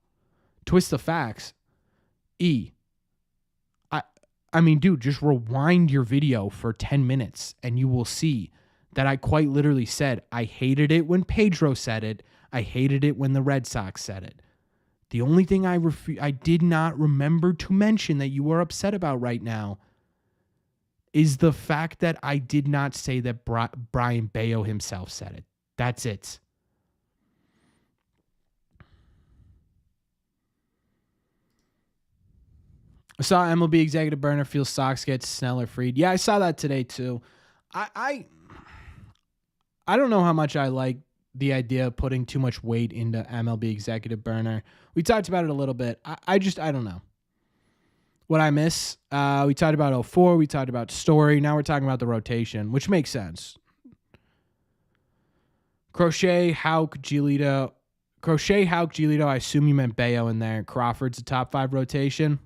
Twist the facts. I mean, dude, just rewind your video for 10 minutes and you will see that I quite literally said I hated it when Pedro said it. I hated it when the Red Sox said it. The only thing I did not remember to mention that you are upset about right now is the fact that I did not say that Brian Bayo himself said it. That's it. I saw MLB executive burner feels Sox gets Snell or Fried. Yeah, I saw that today too. I don't know how much I like the idea of putting too much weight into MLB executive burner. We talked about it a little bit. I don't know what I miss. We talked about 04. We talked about Story. Now we're talking about the rotation, which makes sense. Crochet, Houck, Giolito. I assume you meant Bayo in there. Crawford's a top 5 rotation.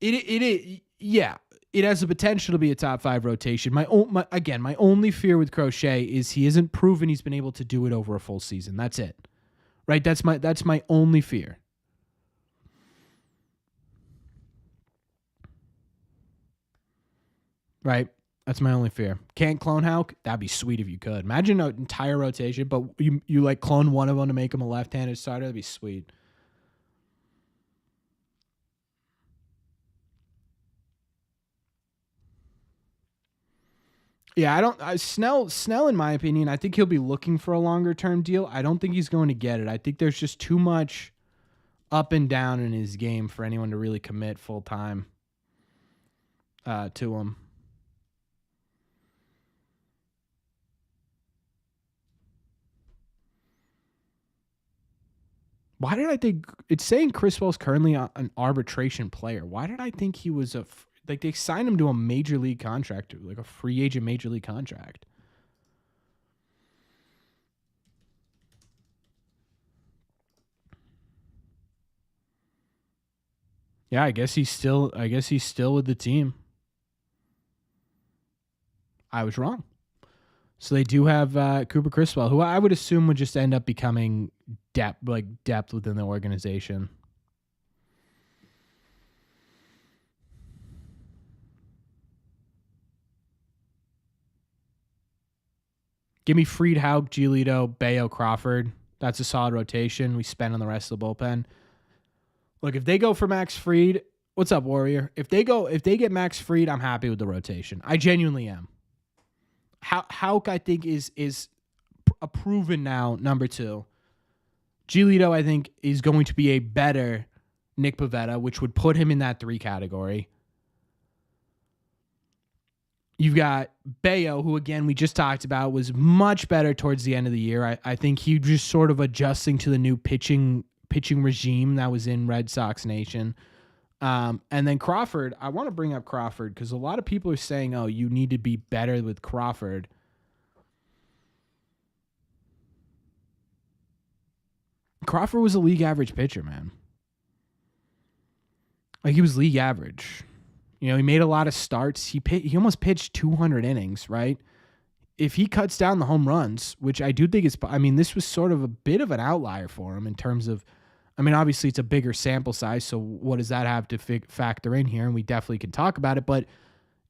Yeah. It has the potential to be a top 5 rotation. My only fear with Crochet is he isn't proven he's been able to do it over a full season. That's it. Right? That's my only fear. Right? That's my only fear. Can't clone Houck? That'd be sweet if you could. Imagine an entire rotation, but you like clone one of them to make him a left-handed starter. That'd be sweet. Yeah, Snell, in my opinion, I think he'll be looking for a longer term deal. I don't think he's going to get it. I think there's just too much up and down in his game for anyone to really commit full time to him. Why did I think it's saying Chris Well's currently an arbitration player? Why did I think he was like they signed him to a major league contract, like a free agent major league contract? Yeah, I guess he's still with the team. I was wrong. So they do have Cooper Criswell, who I would assume would just end up becoming depth within the organization. Give me Fried, Haug, Giolito, Bayo, Crawford. That's a solid rotation. We spend on the rest of the bullpen. Look, if they go for Max Fried, what's up, Warrior? If they get Max Fried, I'm happy with the rotation. I genuinely am. Hauk, I think, is a proven now number 2. Giolito, I think, is going to be a better Nick Pivetta, which would put him in that 3 category. You've got Bayo, who, again, we just talked about, was much better towards the end of the year. I think he just sort of adjusting to the new pitching regime that was in Red Sox Nation. And then Crawford, I want to bring up Crawford because a lot of people are saying, oh, you need to be better with Crawford. Crawford was a league average pitcher, man. Like, he was league average. You know, he made a lot of starts. He almost pitched 200 innings, right? If he cuts down the home runs, which I do think is, I mean, this was sort of a bit of an outlier for him in terms of, I mean, obviously it's a bigger sample size, so what does that have to factor in here? And we definitely can talk about it, but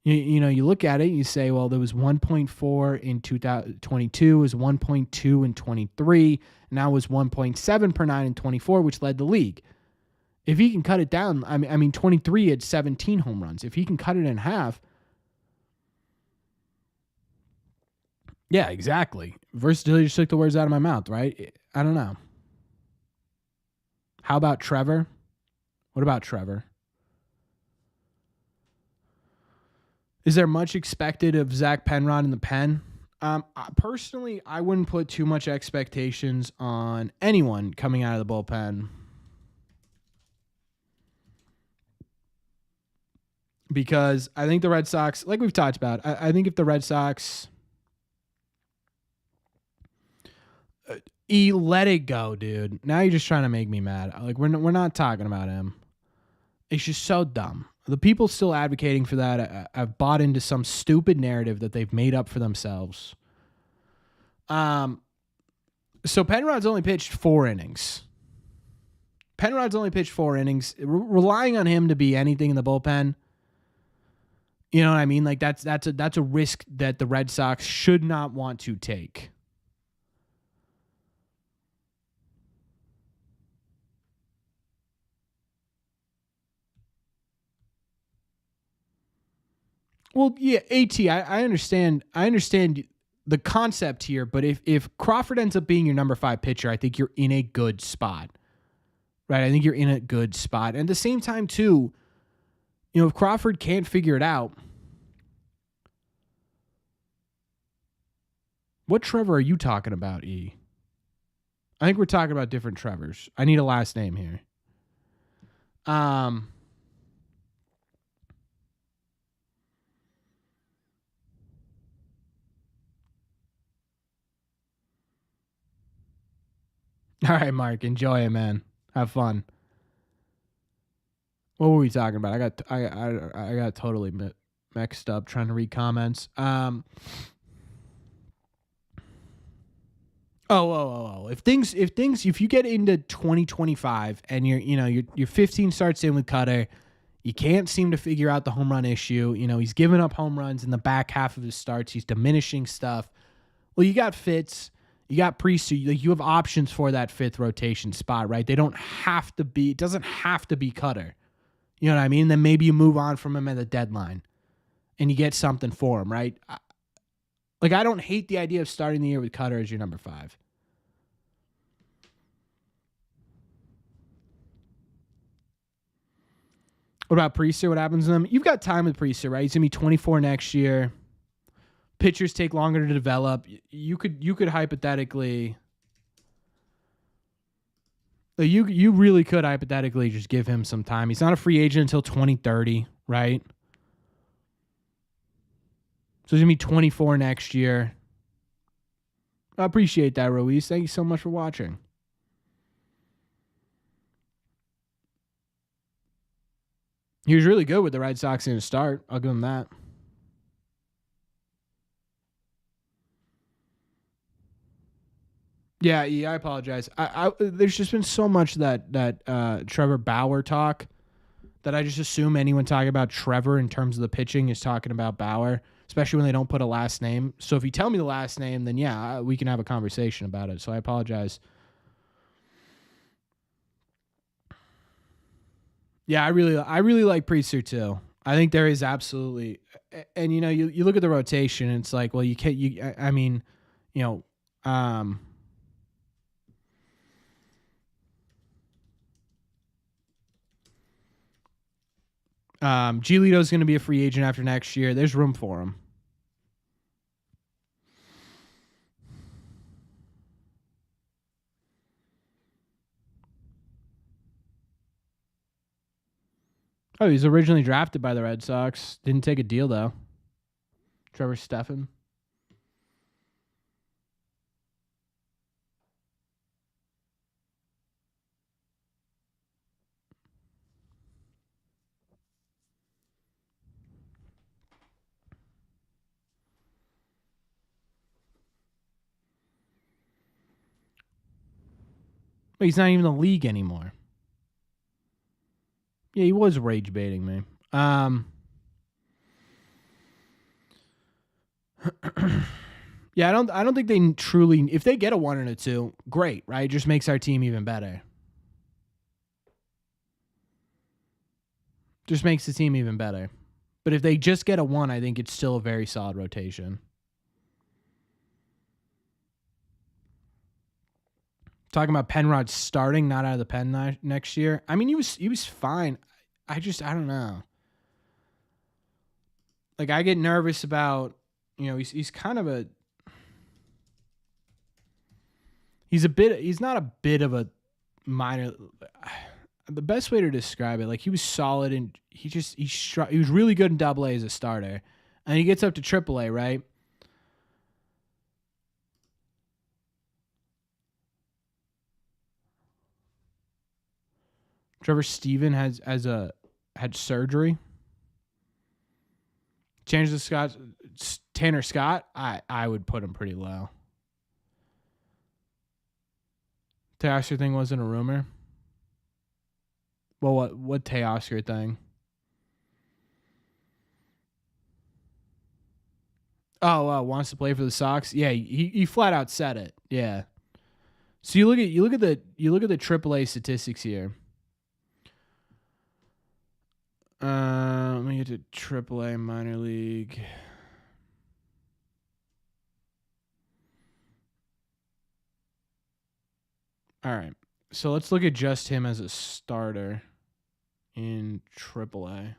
you know, you look at it and you say, well, there was 1.4 in 2022, it was 1.2 in 23, now it was 1.7 per 9 in 24, which led the league. If he can cut it down, I mean, 23 had 17 home runs. If he can cut it in half, yeah, exactly. Versatility just took the words out of my mouth, right? I don't know. How about Trevor? What about Trevor? Is there much expected of Zach Penrod in the pen? Personally, I wouldn't put too much expectations on anyone coming out of the bullpen. Because I think the Red Sox, like we've talked about, I think if the Red Sox let it go, dude. Now you're just trying to make me mad. Like, we're not talking about him. It's just so dumb. The people still advocating for that have bought into some stupid narrative that they've made up for themselves. So Penrod's only pitched 4 innings. Relying on him to be anything in the bullpen, you know what I mean? Like, that's a risk that the Red Sox should not want to take. Well, yeah, I understand the concept here, but if Crawford ends up being your number 5 pitcher, I think you're in a good spot. Right? I think you're in a good spot. And at the same time, too, you know, if Crawford can't figure it out, what Trevor are you talking about, E? I think we're talking about different Trevors. I need a last name here. All right, Mark, enjoy it, man. Have fun. What were we talking about? I got totally mixed up trying to read comments. If you get into 2025 and you're 15 starts in with Cutter, you can't seem to figure out the home run issue. You know, he's giving up home runs in the back half of his starts. He's diminishing stuff. Well, you got Fitz, you got Priest. You have options for that 5th rotation spot, right? It doesn't have to be Cutter. You know what I mean? Then maybe you move on from him at the deadline and you get something for him, right? Like, I don't hate the idea of starting the year with Cutter as your number 5. What about Priester? What happens to them? You've got time with Priester, right? He's gonna be 24 next year. Pitchers take longer to develop. You could hypothetically, you really could hypothetically just give him some time. He's not a free agent until 2030, right? So he's gonna be 24 next year. I appreciate that, Ruiz. Thank you so much for watching. He was really good with the Red Sox in the start. I'll give him that. Yeah, I apologize. There's just been so much that Trevor Bauer talk that I just assume anyone talking about Trevor in terms of the pitching is talking about Bauer, especially when they don't put a last name. So if you tell me the last name, then yeah, we can have a conversation about it. So I apologize. Yeah, I really like Priester too. I think there is absolutely, and you look at the rotation, and it's like, well, you can't. I mean, you know, Giolito's going to be a free agent after next year. There's room for him. Oh, he was originally drafted by the Red Sox. Didn't take a deal though. Trevor Stephan. But he's not even in the league anymore. Yeah, he was rage baiting me. Yeah, I don't think they truly. If they get a 1 and a 2, great, right? It just makes our team even better. Just makes the team even better. But if they just get a 1, I think it's still a very solid rotation. Talking about Penrod starting, not out of the pen next year. I mean, he was fine. I don't know. Like, I get nervous about, he's kind of a. He's not a bit of a minor. The best way to describe it, like, he was solid and he was really good in Double A as a starter, and he gets up to Triple A, right? Trevor Stephan had surgery. Tanner Scott, I would put him pretty low. Teoscar thing wasn't a rumor. Well, what Teoscar thing? Oh, wants to play for the Sox? Yeah, he flat out said it. Yeah. So you look at the AAA statistics here. Let me get to AAA minor league. All right. So let's look at just him as a starter in AAA.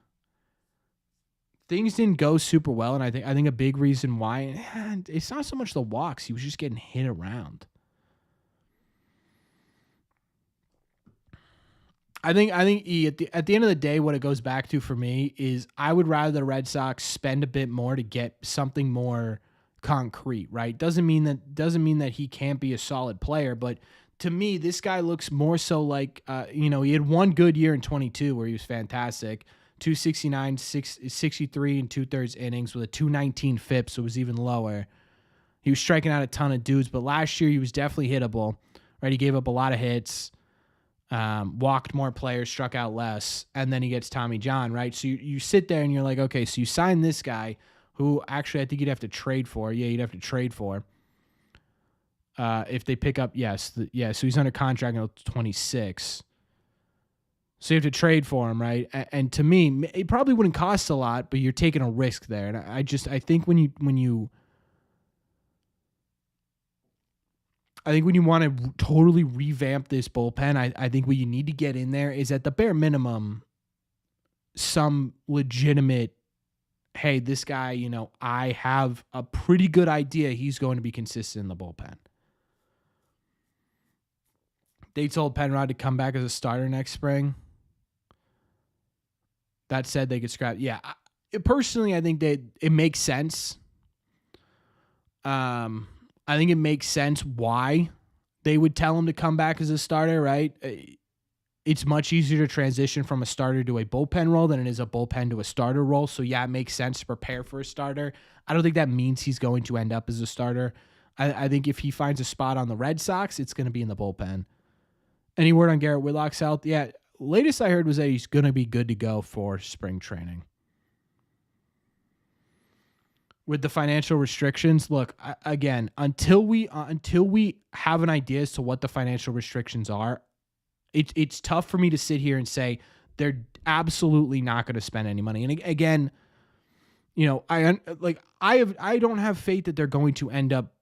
Things didn't go super well, and I think a big reason why, it's not so much the walks. He was just getting hit around. I think at the end of the day, what it goes back to for me is I would rather the Red Sox spend a bit more to get something more concrete, right? Doesn't mean that he can't be a solid player, but to me, this guy looks more so like he had one good year in 22 where he was fantastic. 269, 63 and 2/3 innings with a 219 FIP, so it was even lower. He was striking out a ton of dudes, but last year he was definitely hittable, right? He gave up a lot of hits. Walked more players, struck out less, and then he gets Tommy John, right? So you sit there and you're like, okay, so you sign this guy who actually I think you'd have to trade for. Yeah, you'd have to trade for. If they pick up, so he's under contract until 26. So you have to trade for him, right? And to me, it probably wouldn't cost a lot, but you're taking a risk there. And I think when you want to totally revamp this bullpen, I think what you need to get in there is at the bare minimum, some legitimate, hey, this guy, I have a pretty good idea he's going to be consistent in the bullpen. They told Penrod to come back as a starter next spring. That said, they could scrap. Yeah, personally, I think that it makes sense. I think it makes sense why they would tell him to come back as a starter, right? It's much easier to transition from a starter to a bullpen role than it is a bullpen to a starter role. So, yeah, it makes sense to prepare for a starter. I don't think that means he's going to end up as a starter. I think if he finds a spot on the Red Sox, it's going to be in the bullpen. Any word on Garrett Whitlock's health? Yeah, latest I heard was that he's going to be good to go for spring training. With the financial restrictions, look, again, until we have an idea as to what the financial restrictions are, it's tough for me to sit here and say they're absolutely not going to spend any money. And again, I don't have faith that they're going to end up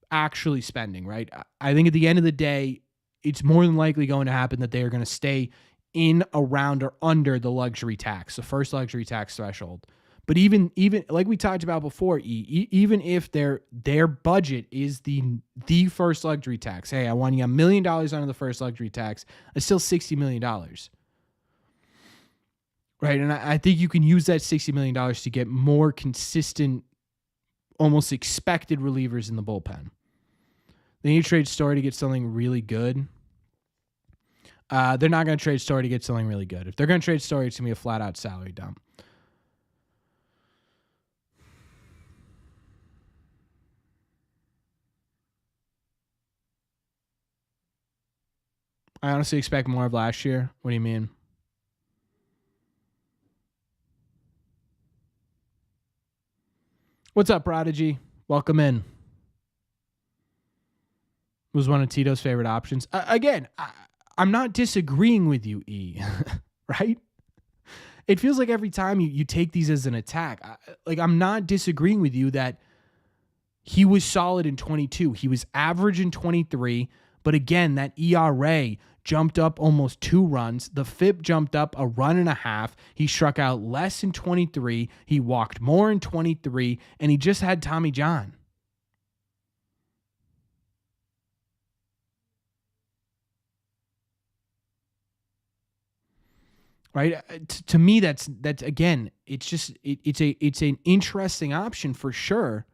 actually spending, right? I think at the end of the day, it's more than likely going to happen that they are going to stay in, around, or under the luxury tax, the first luxury tax threshold. But even like we talked about before, even if their budget is the first luxury tax, hey, I want you $1 million under the first luxury tax, it's still $60 million. Right? And I think you can use that $60 million to get more consistent, almost expected relievers in the bullpen. They need to trade Story to get something really good. They're not going to trade Story to get something really good. If they're going to trade Story, it's going to be a flat-out salary dump. I honestly expect more of last year. What do you mean? What's up, Prodigy? Welcome in. Was one of Tito's favorite options. Again, I'm not disagreeing with you, E. Right? It feels like every time you take these as an attack. I'm not disagreeing with you that he was solid in 22. He was average in 23. But again, that ERA jumped up almost 2 runs. The FIP jumped up 1.5 runs. He struck out less in 23. He walked more in 23. And he just had Tommy John. Right? To me, that's again, it's an interesting option for sure.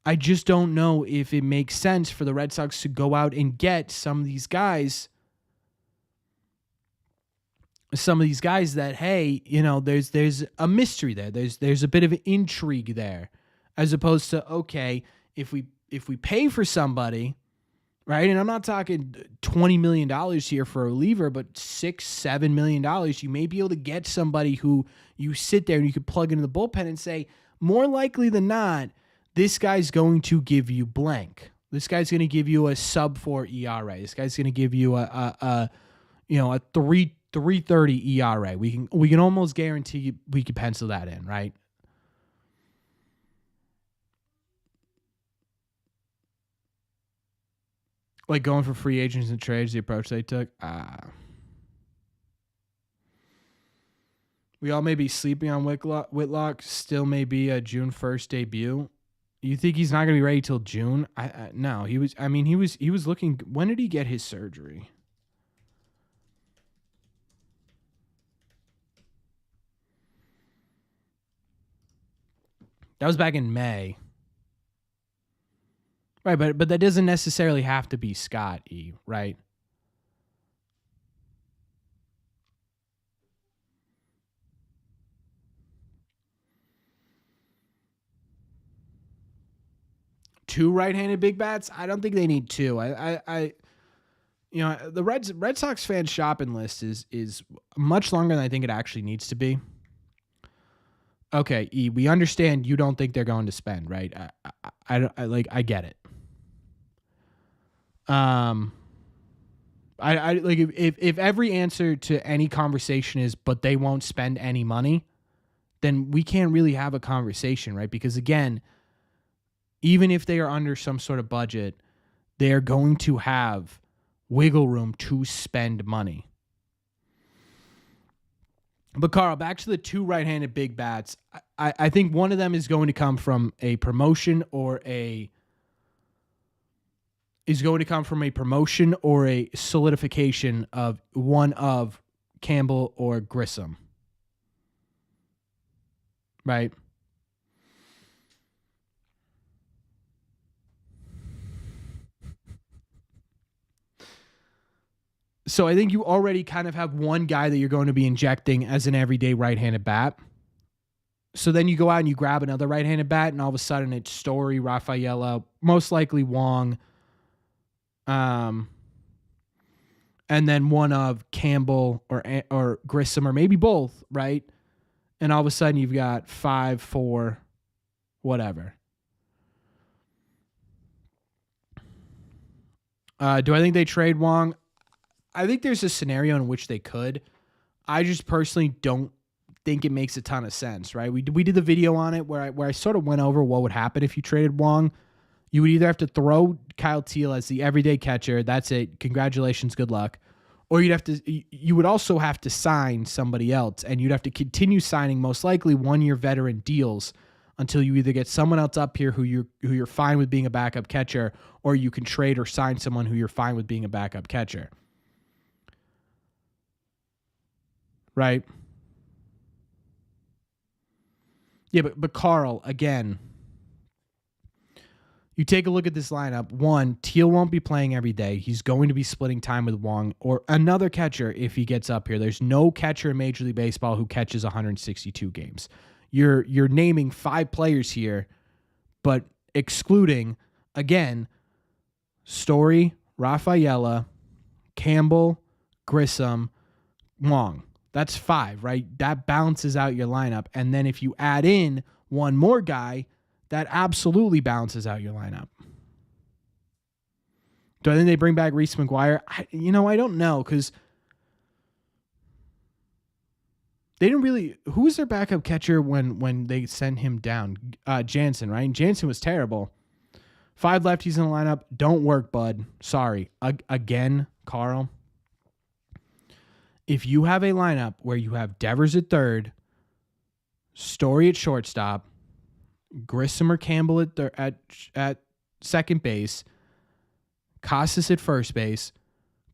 I just don't know if it makes sense for the Red Sox to go out and get some of these guys that, hey, there's a mystery there. There's a bit of intrigue there, as opposed to, okay, if we pay for somebody, right? And I'm not talking $20 million here for a reliever, but $6-7 million, you may be able to get somebody who you sit there and you could plug into the bullpen and say, more likely than not, this guy's going to give you blank. This guy's going to give you a sub-4 ERA. This guy's going to give you a 3.30 ERA. We can almost guarantee we can pencil that in, right? Like going for free agents and trades, the approach they took. We all may be sleeping on Whitlock. Still may be a June 1st debut. You think he's not going to be ready till June? No, he was. I mean, he was looking. When did he get his surgery? That was back in May. Right, but that doesn't necessarily have to be Scott E, right? Two right-handed big bats? I don't think they need two. The Red Sox fan shopping list is much longer than I think it actually needs to be. Okay, E, we understand you don't think they're going to spend, right? I get it. I like if every answer to any conversation is but they won't spend any money, then we can't really have a conversation, right? Because again, even if they are under some sort of budget, they are going to have wiggle room to spend money. But Carl, back to the two right-handed big bats. I think one of them is going to come from a promotion or a solidification of one of Campbell or Grissom. Right? So I think you already kind of have one guy that you're going to be injecting as an everyday right-handed bat. So then you go out and you grab another right-handed bat, and all of a sudden it's Story, Rafaela, most likely Wong, and then one of Campbell or Grissom, or maybe both, right? And all of a sudden you've got 5, 4, whatever. Do I think they trade Wong? I think there's a scenario in which they could. I just personally don't think it makes a ton of sense, right? We did the video on it where I sort of went over what would happen if you traded Wong. You would either have to throw Kyle Teal as the everyday catcher. That's it. Congratulations. Good luck. Or you would also have to sign somebody else, and you'd have to continue signing most likely 1-year veteran deals until you either get someone else up here who you're fine with being a backup catcher, or you can trade or sign someone who you're fine with being a backup catcher. Right? Yeah, but Carl, again, you take a look at this lineup. One, Teal won't be playing every day. He's going to be splitting time with Wong or another catcher if he gets up here. There's no catcher in Major League Baseball who catches 162 games. You're naming 5 players here, but excluding, again, Story, Rafaela, Campbell, Grissom, Wong. That's 5, right? That balances out your lineup. And then if you add in one more guy, that absolutely balances out your lineup. Do I think they bring back Reese McGuire? I don't know, because they didn't really. Who was their backup catcher when they sent him down? Jansen, right? Jansen was terrible. 5 lefties in the lineup. Don't work, bud. Sorry. Again, Carl. If you have a lineup where you have Devers at third, Story at shortstop, Grissom or Campbell at second base, Casas at first base,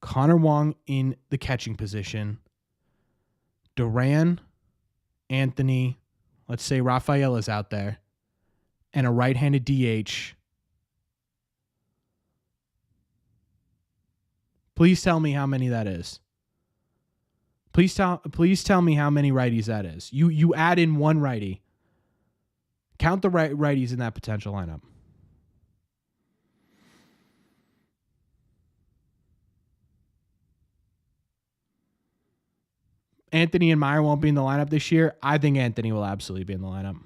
Connor Wong in the catching position, Duran, Anthony, let's say Rafaela's out there, and a right-handed DH. Please tell me how many that is. Please tell me how many righties that is. You add in one righty. Count the righties in that potential lineup. Anthony and Meyer won't be in the lineup this year. I think Anthony will absolutely be in the lineup.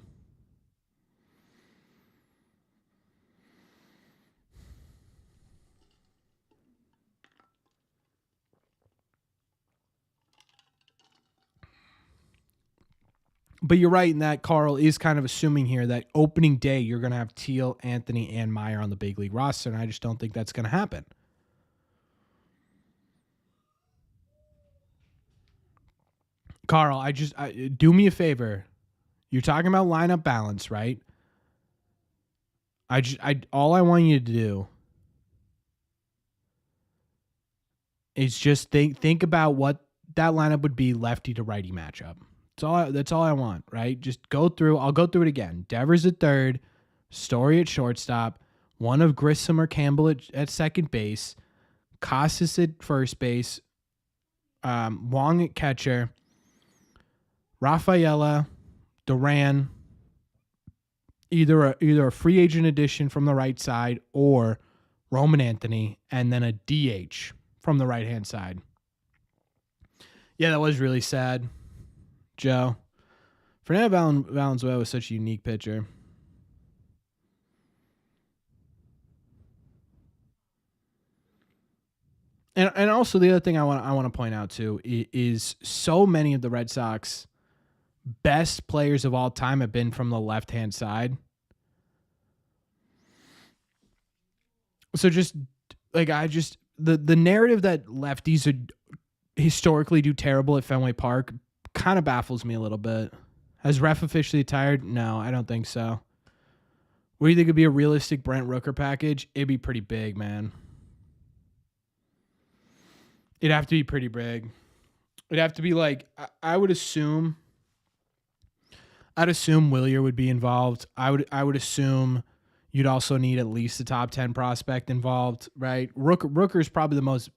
But you're right in that Carl is kind of assuming here that opening day you're going to have Teal, Anthony, and Meyer on the big league roster, and I just don't think that's going to happen. Carl, do me a favor. You're talking about lineup balance, right? All I want you to do is just think about what that lineup would be lefty to righty matchup. That's all I want, right? Just go through. I'll go through it again. Devers at third, Story at shortstop, one of Grissom or Campbell at second base, Casas at first base, Wong at catcher, Rafaela, Duran, either a free agent addition from the right side or Roman Anthony, and then a DH from the right-hand side. Yeah, that was really sad, Joe. Fernando Valenzuela was such a unique pitcher. And also the other thing I want to point out too is so many of the Red Sox best players of all time have been from the left-hand side. So just like the narrative that lefties historically do terrible at Fenway Park kind of baffles me a little bit. Has Ref officially retired? No, I don't think so. What do you think would be a realistic Brent Rooker package? It'd be pretty big, man. It'd have to be pretty big. It'd have to be like, I'd assume Willier would be involved. I would assume you'd also need at least a top 10 prospect involved, right? Rooker's probably the most,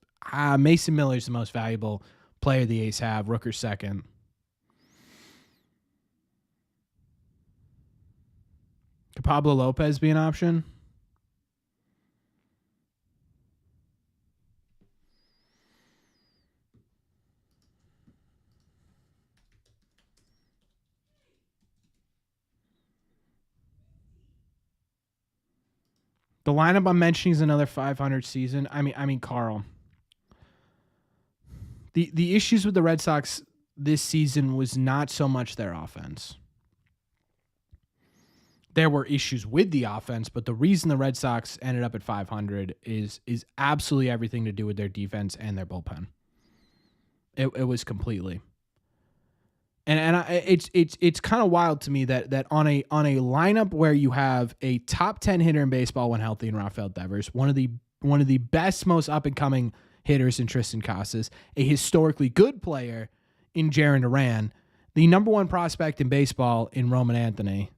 Mason Miller's the most valuable player the A's have. Rooker's second. Could Pablo Lopez be an option? The lineup I'm mentioning is another 500 season. I mean, Carl. The issues with the Red Sox this season was not so much their offense. There were issues with the offense, but the reason the Red Sox ended up at 500 is absolutely everything to do with their defense and their bullpen. It was completely. And it's kind of wild to me that on a lineup where you have a top 10 hitter in baseball when healthy in Rafael Devers, one of the best, most up and coming hitters in Tristan Casas, a historically good player in Jarren Duran, the number one prospect in baseball in Roman Anthony.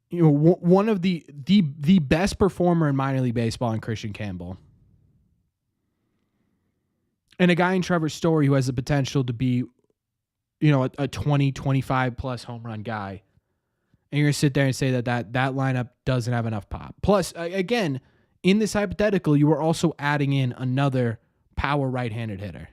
You know, one of the best performer in minor league baseball in Christian Campbell. And a guy in Trevor Story who has the potential to be, you know, a 20, 25 plus home run guy. And you're going to sit there and say that lineup doesn't have enough pop. Plus, again, in this hypothetical, you were also adding in another power right-handed hitter.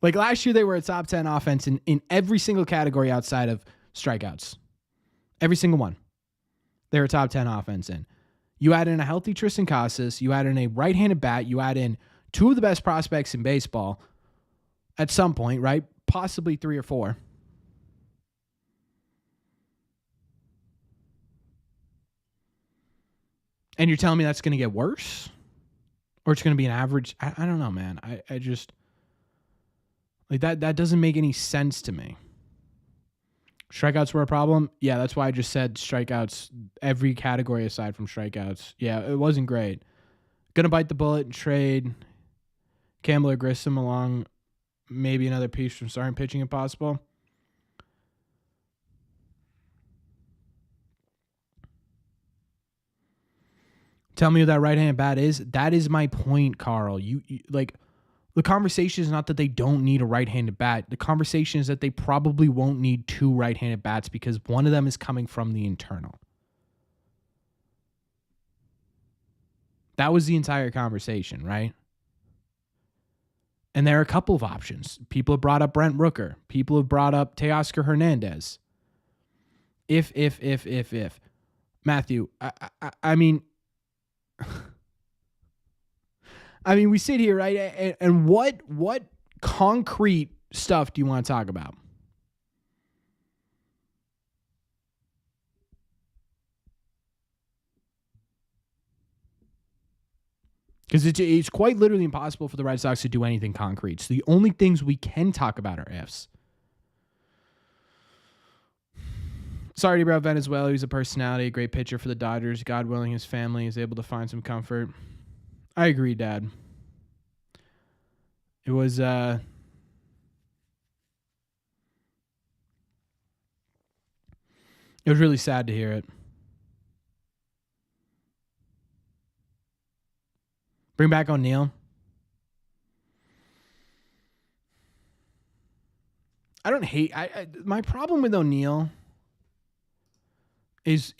Like last year, they were a top 10 offense in every single category outside of strikeouts. Every single one. They were a top 10 offense in. You add in a healthy Tristan Casas. You add in a right-handed bat. You add in two of the best prospects in baseball at some point, right? Possibly 3 or 4. And you're telling me that's going to get worse? Or it's going to be an average? I don't know, man. I just... Like that doesn't make any sense to me. Strikeouts were a problem. Yeah, that's why I just said strikeouts, every category aside from strikeouts. Yeah, it wasn't great. Gonna bite the bullet and trade Campbell or Grissom along maybe another piece from starting pitching if possible. Tell me who that right-handed bat is. That is my point, Carl. You like... The conversation is not that they don't need a right-handed bat. The conversation is that they probably won't need 2 right-handed bats because one of them is coming from the internal. That was the entire conversation, right? And there are a couple of options. People have brought up Brent Rooker. People have brought up Teoscar Hernandez. If. Matthew, I mean... I mean, we sit here, right? And what concrete stuff do you want to talk about? Because it's quite literally impossible for the Red Sox to do anything concrete. So the only things we can talk about are ifs. Sorry about Venezuela. He's a personality, a great pitcher for the Dodgers. God willing, his family is able to find some comfort. I agree, Dad. It was really sad to hear it. Bring back O'Neal. I don't hate. My problem with O'Neal is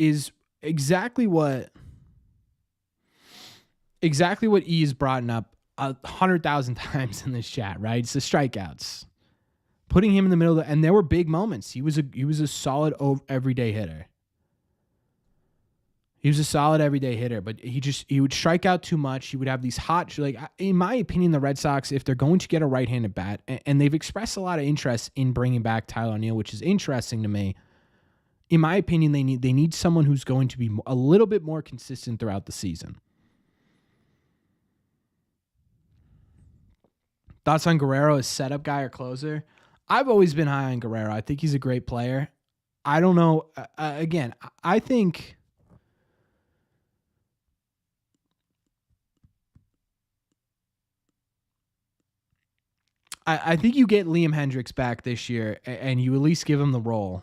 exactly what E is brought up 100,000 times in this chat, right? It's the strikeouts. Putting him in the middle, and there were big moments. He was a solid everyday hitter. He was a solid everyday hitter, but he would strike out too much. He would have these hot, like, in my opinion, the Red Sox, if they're going to get a right-handed bat, and they've expressed a lot of interest in bringing back Tyler O'Neill, which is interesting to me. In my opinion, they need someone who's going to be a little bit more consistent throughout the season. Thoughts on Guerrero as setup guy or closer? I've always been high on Guerrero. I think he's a great player. I don't know. Again, I think I think you get Liam Hendricks back this year, and you at least give him the role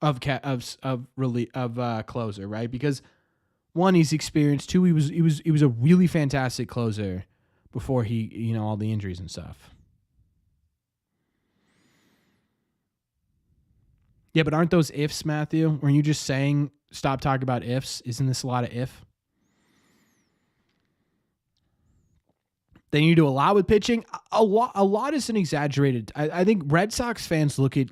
of closer, right? Because one, he's experienced. Two, he was a really fantastic closer before he all the injuries and stuff. Yeah, but aren't those ifs, Matthew? Weren't you just saying stop talking about ifs? Isn't this a lot of if? They need to allow with pitching. A lot isn't exaggerated. I think Red Sox fans look at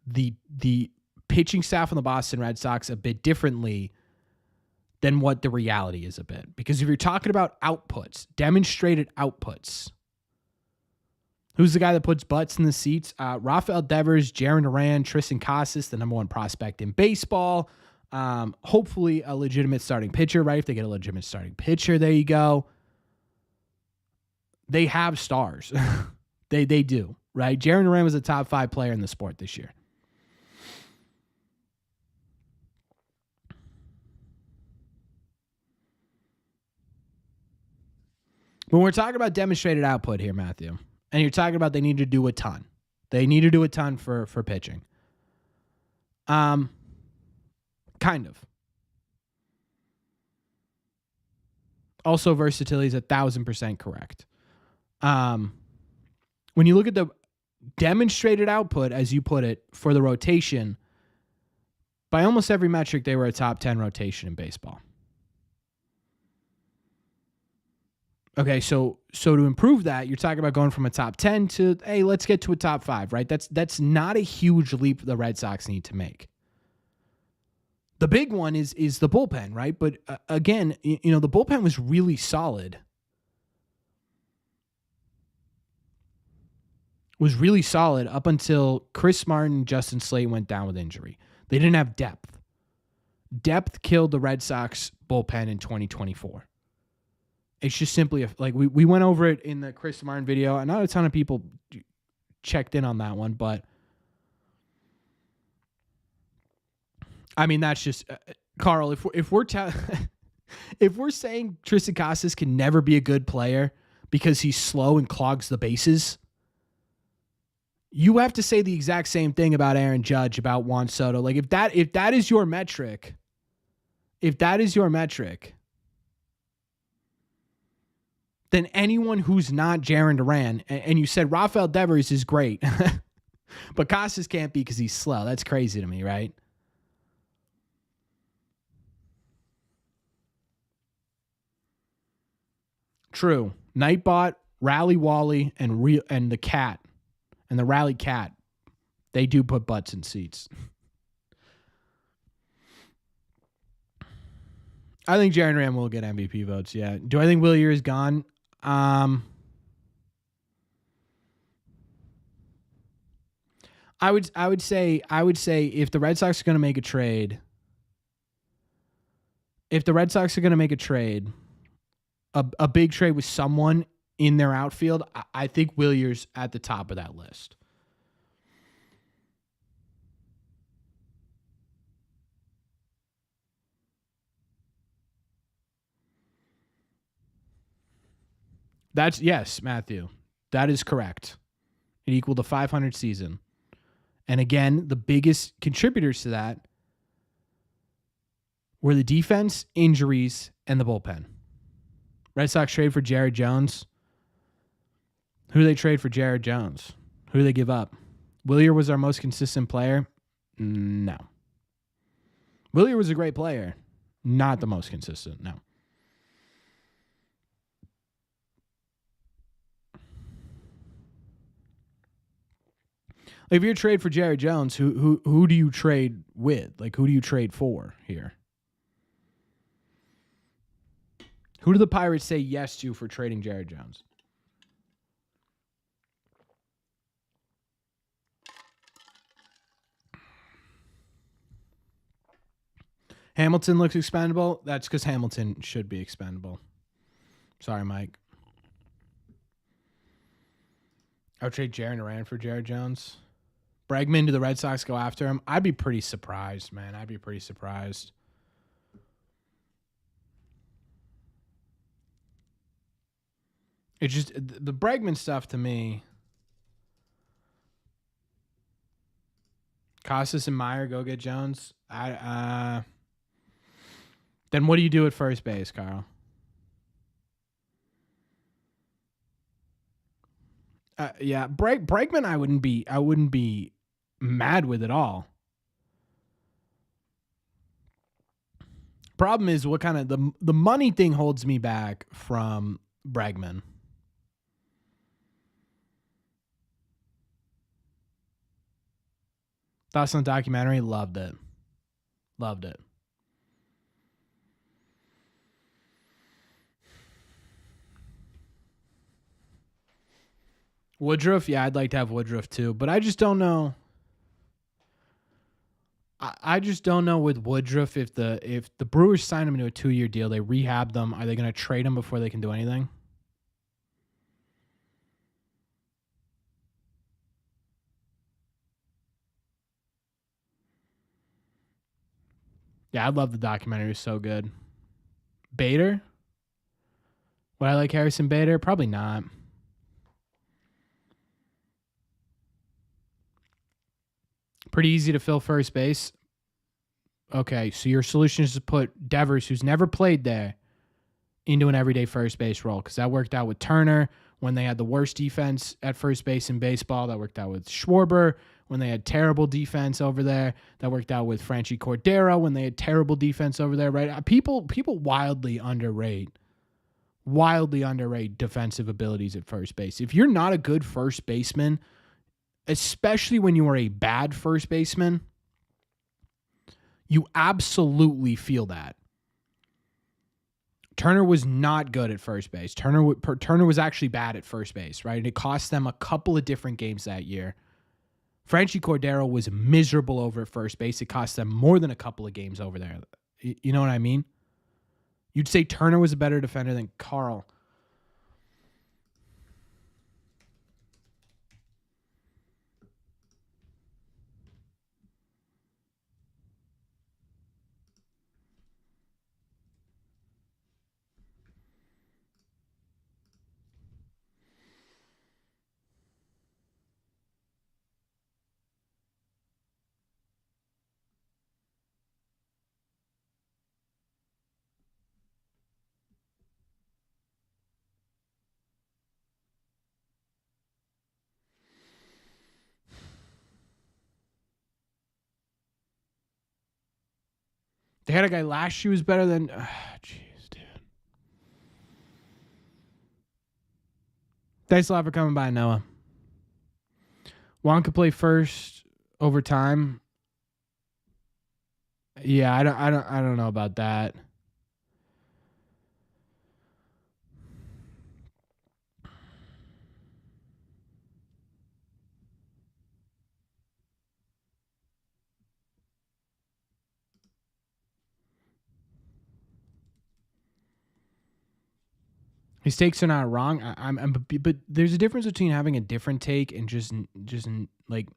the pitching staff on the Boston Red Sox a bit differently than what the reality is a bit. Because if you're talking about outputs, demonstrated outputs, who's the guy that puts butts in the seats? Rafael Devers, Jarren Duran, Tristan Casas, the number one prospect in baseball. Hopefully a legitimate starting pitcher, right? If they get a legitimate starting pitcher, there you go. They have stars. they do, right? Jarren Duran was a top 5 player in the sport this year. When we're talking about demonstrated output here, Matthew, and you're talking about they need to do a ton. They need to do a ton for pitching. Kind of. Also, versatility is 1,000% correct. When you look at the demonstrated output, as you put it, for the rotation, by almost every metric, they were a top 10 rotation in baseball. Okay, so to improve that, you're talking about going from a top 10 to, hey, let's get to a top 5, right? That's not a huge leap the Red Sox need to make. The big one is the bullpen, right? But again, the bullpen was really solid. Was really solid up until Chris Martin, Justin Slate went down with injury. They didn't have depth. Depth killed the Red Sox bullpen in 2024. It's just simply like we went over it in the Chris Martin video. And not a ton of people checked in on that one, but I mean that's just Carl. If we're saying Tristan Casas can never be a good player because he's slow and clogs the bases, you have to say the exact same thing about Aaron Judge, about Juan Soto. Like if that is your metric, then anyone who's not Jarren Duran, and you said Rafael Devers is great, but Casas can't be because he's slow. That's crazy to me, right? True. Nightbot, Rally Wally, and the cat, and the Rally Cat, they do put butts in seats. I think Jarren Duran will get MVP votes. Yeah. Do I think Willier is gone? I would say if the Red Sox are going to make a trade, a big trade with someone in their outfield, I think Willier's at the top of that list. Yes, Matthew. That is correct. It equaled a 500 season. And again, the biggest contributors to that were the defense, injuries, and the bullpen. Red Sox trade for Jared Jones. Who do they trade for Jared Jones? Who do they give up? Willier was our most consistent player? No. Willier was a great player. Not the most consistent, no. If you trade for Jared Jones, who do you trade with? Like, who do you trade for here? Who do the Pirates say yes to for trading Jared Jones? Hamilton looks expendable. That's because Hamilton should be expendable. Sorry, Mike. I would trade Jaron Duran for Jared Jones. Bregman, do the Red Sox go after him? I'd be pretty surprised, man. I'd be pretty surprised. It's just the Bregman stuff to me. Casas and Meyer go get Jones. Then what do you do at first base, Carl? Yeah, Bregman, I wouldn't be mad with at all. Problem is, what kind of the money thing holds me back from Bregman. Thoughts on the documentary? Loved it. Loved it. Woodruff, yeah, I'd like to have Woodruff too, but I just don't know. I just don't know with Woodruff if the Brewers sign him into a 2-year deal, they rehab them. Are they going to trade him before they can do anything? Yeah, I love the documentary. It's so good. Bader? Would I like Harrison Bader? Probably not. Pretty easy to fill first base. Okay, so your solution is to put Devers, who's never played there, into an everyday first base role, because that worked out with Turner when they had the worst defense at first base in baseball. That worked out with Schwarber when they had terrible defense over there. That worked out with Franchy Cordero when they had terrible defense over there, right? People wildly underrate defensive abilities at first base. If you're not a good first baseman, especially when you are a bad first baseman, you absolutely feel that. Turner was not good at first base. Turner was actually bad at first base, right? And it cost them a couple of different games that year. Franchy Cordero was miserable over at first base. It cost them more than a couple of games over there. You know what I mean? You'd say Turner was a better defender than Carl. They had a guy last year who was better than... Jeez, dude. Thanks a lot for coming by, Noah. Juan could play first over time. Yeah, I don't know about that. His takes are not wrong. But there's a difference between having a different take and just like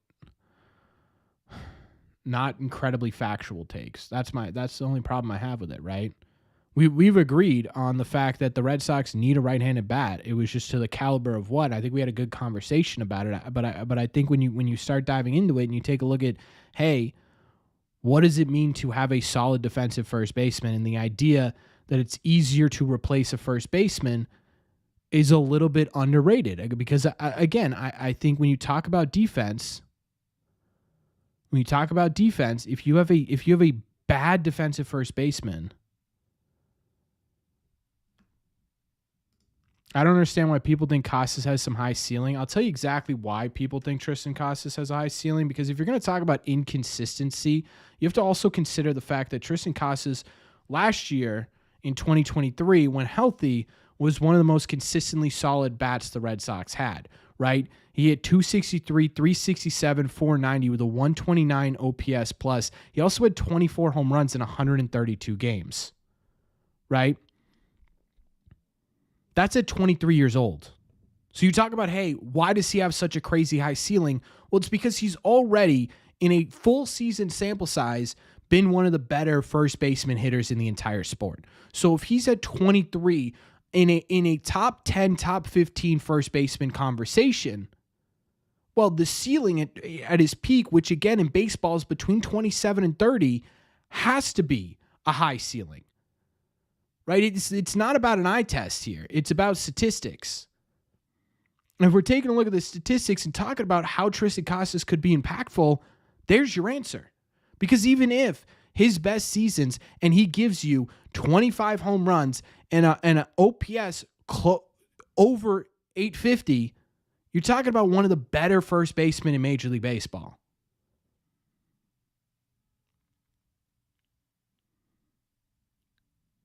not incredibly factual takes. That's the only problem I have with it, right? We've agreed on the fact that the Red Sox need a right-handed bat. It was just to the caliber of what. I think we had a good conversation about it. But I think when you start diving into it and you take a look at, hey, what does it mean to have a solid defensive first baseman, and the idea that it's easier to replace a first baseman is a little bit underrated, because again, I think when you talk about defense, if you have a bad defensive first baseman, I don't understand why people think Casas has some high ceiling. I'll tell you exactly why people think Tristan Casas has a high ceiling, because if you're going to talk about inconsistency, you have to also consider the fact that Tristan Casas last year in 2023, when healthy, was one of the most consistently solid bats the Red Sox had. right? He had 263, 367, 490 with a 129 OPS plus. He also had 24 home runs in 132 games, right? That's at 23 years old. So you talk about, hey, why does he have such a crazy high ceiling? Well, it's because he's already, in a full season sample size, been one of the better first baseman hitters in the entire sport. So if he's at 23 in a top 10, top 15 first baseman conversation, well, the ceiling at his peak, which again in baseball is between 27 and 30, has to be a high ceiling, right? It's not about an eye test here. It's about statistics. And if we're taking a look at the statistics and talking about how Tristan Casas could be impactful, there's your answer. Because even if his best seasons and he gives you 25 home runs and an OPS over 850, you're talking about one of the better first basemen in Major League Baseball.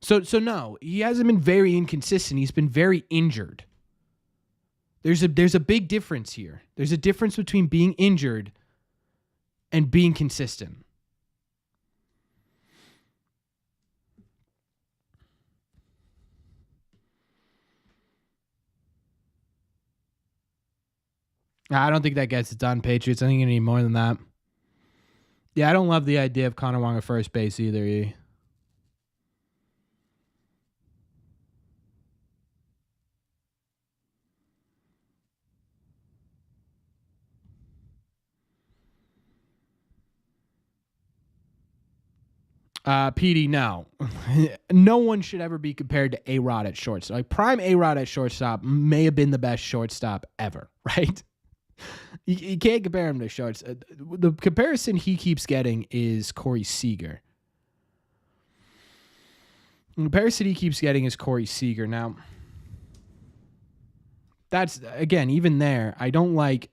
So no, he hasn't been very inconsistent. He's been very injured. There's a big difference here. There's a difference between being injured and being consistent. I don't think that gets it done, Patriots. I think you need more than that. Yeah, I don't love the idea of Connor Wong at first base either. PD, no. No one should ever be compared to A-Rod at shortstop. Like prime A-Rod at shortstop may have been the best shortstop ever, right? You can't compare him to shorts. The comparison he keeps getting is Corey Seager. The comparison he keeps getting is Corey Seager. Now, that's again, even there, I don't like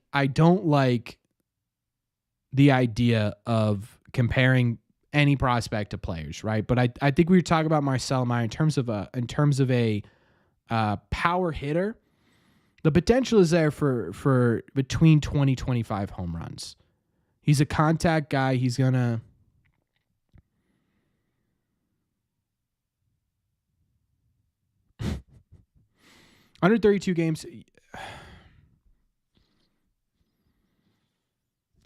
the idea of comparing any prospect to players, right? But I think we were talking about Marcelo Meyer in terms of a power hitter. The potential is there for between 20, 25 home runs. He's a contact guy. He's gonna under 32 games.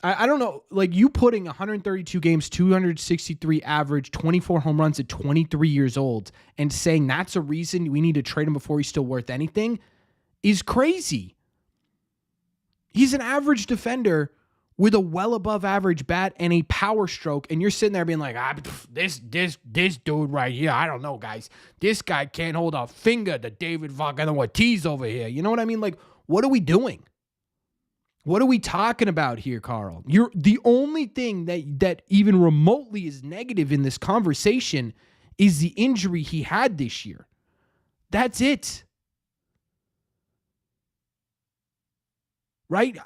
I don't know, like you putting 132 games, 263 average, 24 home runs at 23 years old and saying that's a reason we need to trade him before he's still worth anything is crazy. He's an average defender with a well above average bat and a power stroke, and you're sitting there being like, this dude right here, I don't know, guys. This guy can't hold a finger to David fucking Ortiz over here. You know what I mean? Like, what are we doing? What are we talking about here, Carl? You're the only thing that even remotely is negative in this conversation is the injury he had this year. That's it. Right?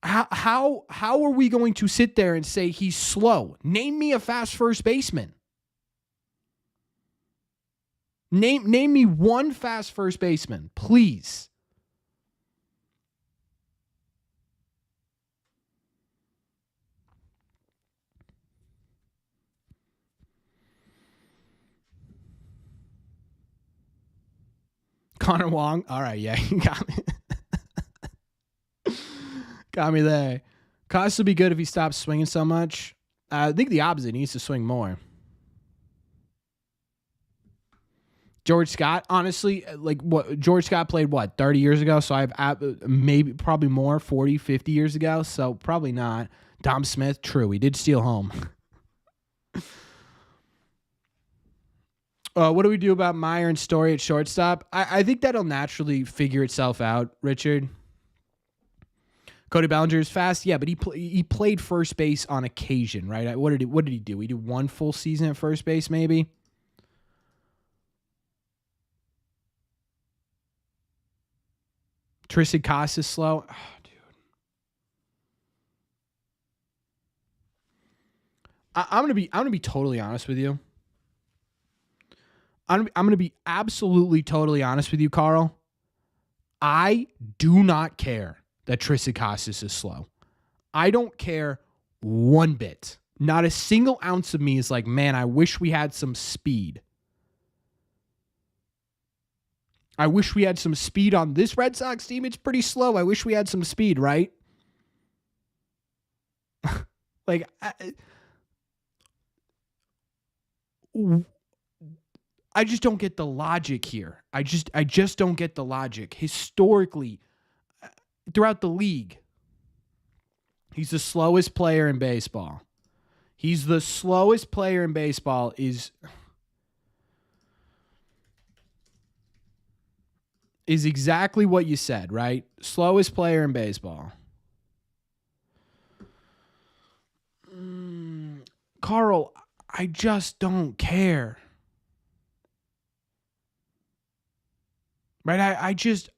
How are we going to sit there and say he's slow? Name me a fast first baseman. Name me one fast first baseman, please. Connor Wong. All right, yeah, you got me. Got me there. Cost would be good if he stops swinging so much. I think the opposite. He needs to swing more. George Scott, honestly, like what George Scott played, 30 years ago? So I've probably more, 40, 50 years ago. So probably not. Dom Smith, true. He did steal home. What do we do about Meyer and Story at shortstop? I think that'll naturally figure itself out, Richard. Cody Bellinger is fast, yeah, but he played first base on occasion, right? What did he do? He did one full season at first base, maybe. Tristan Casas slow, dude. I'm gonna be totally honest with you. I'm gonna be absolutely totally honest with you, Carl. I do not care that Tristan Casas is slow. I don't care one bit. Not a single ounce of me is like, man, I wish we had some speed. I wish we had some speed on this Red Sox team. It's pretty slow. I wish we had some speed, right? Like, I just don't get the logic here. I just don't get the logic. Historically, throughout the league, he's the slowest player in baseball. He's the slowest player in baseball is exactly what you said, right? Slowest player in baseball. Carl, I just don't care. Right? I just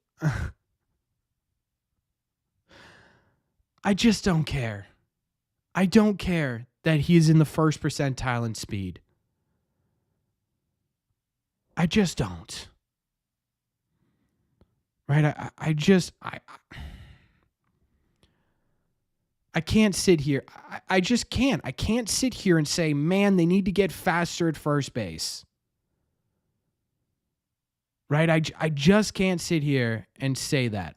I just don't care. I don't care that he is in the first percentile in speed. I just don't. Right? I can't sit here. I just can't. I can't sit here and say, man, they need to get faster at first base. Right? I just can't sit here and say that.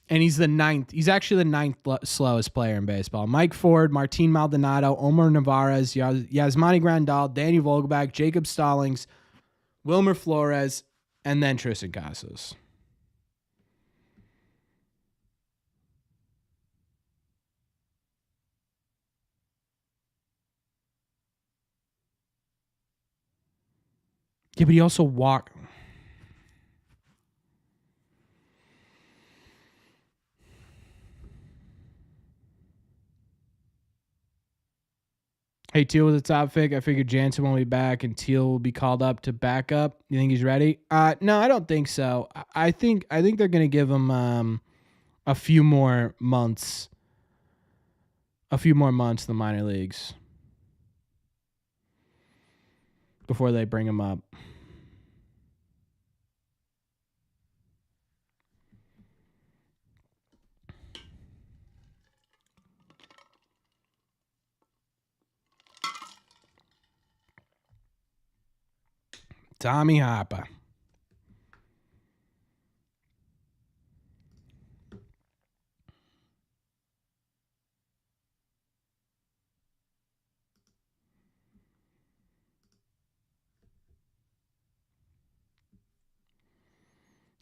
And he's the ninth. He's actually the ninth slowest player in baseball. Mike Ford, Martin Maldonado, Omar Narvaez, Yasmani Grandal, Danny Vogelbach, Jacob Stallings, Wilmer Flores, and then Tristan Casas. Yeah, but he also walked. Hey, Teal was a top pick. I figured Jansen won't be back and Teal will be called up to back up. You think he's ready? No, I don't think so. I think they're going to give him a few more months. A few more months in the minor leagues before they bring him up. Tommy Harper.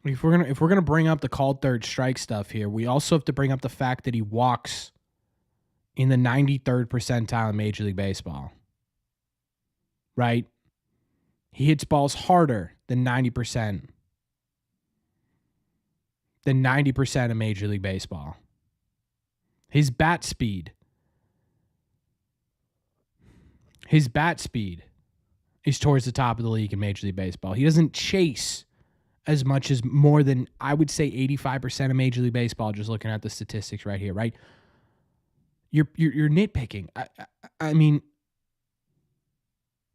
If we're gonna bring up the called third strike stuff here, we also have to bring up the fact that he walks in the 93rd percentile in Major League Baseball. Right? He hits balls harder than 90%. Than 90% of Major League Baseball. His bat speed is towards the top of the league in Major League Baseball. He doesn't chase as much as more than, I would say, 85% of Major League Baseball, just looking at the statistics right here, right? You're nitpicking. I mean,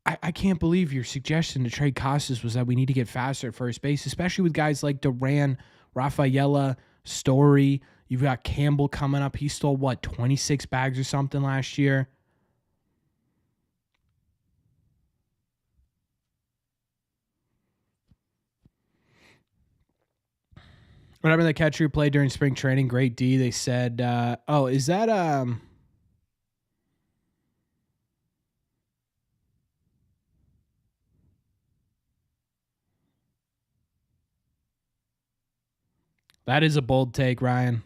I can't believe your suggestion to trade Casas was that we need to get faster at first base, especially with guys like Duran, Rafaela, Story. You've got Campbell coming up. He stole, 26 bags or something last year? Whatever the catcher who played during spring training, great D. They said, is that that is a bold take, Ryan.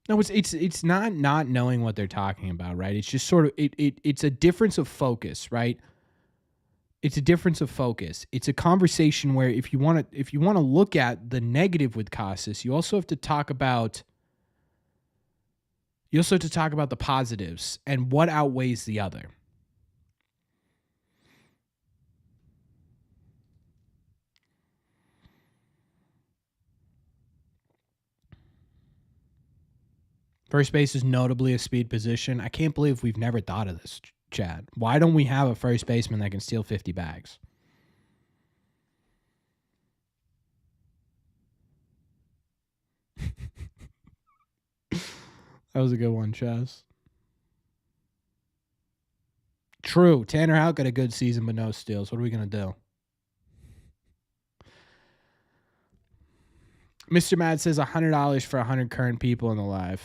No, it's not knowing what they're talking about, right? It's just sort of it's a difference of focus, right? It's a difference of focus. It's a conversation where if you want to look at the negative with Casas, you also have to talk about the positives and what outweighs the other. First base is notably a speed position. I can't believe we've never thought of this, Chad. Why don't we have a first baseman that can steal 50 bags? That was a good one, Chaz. True. Tanner Houck got a good season, but no steals. What are we going to do? Mr. Mad says $100 for 100 current people in the live.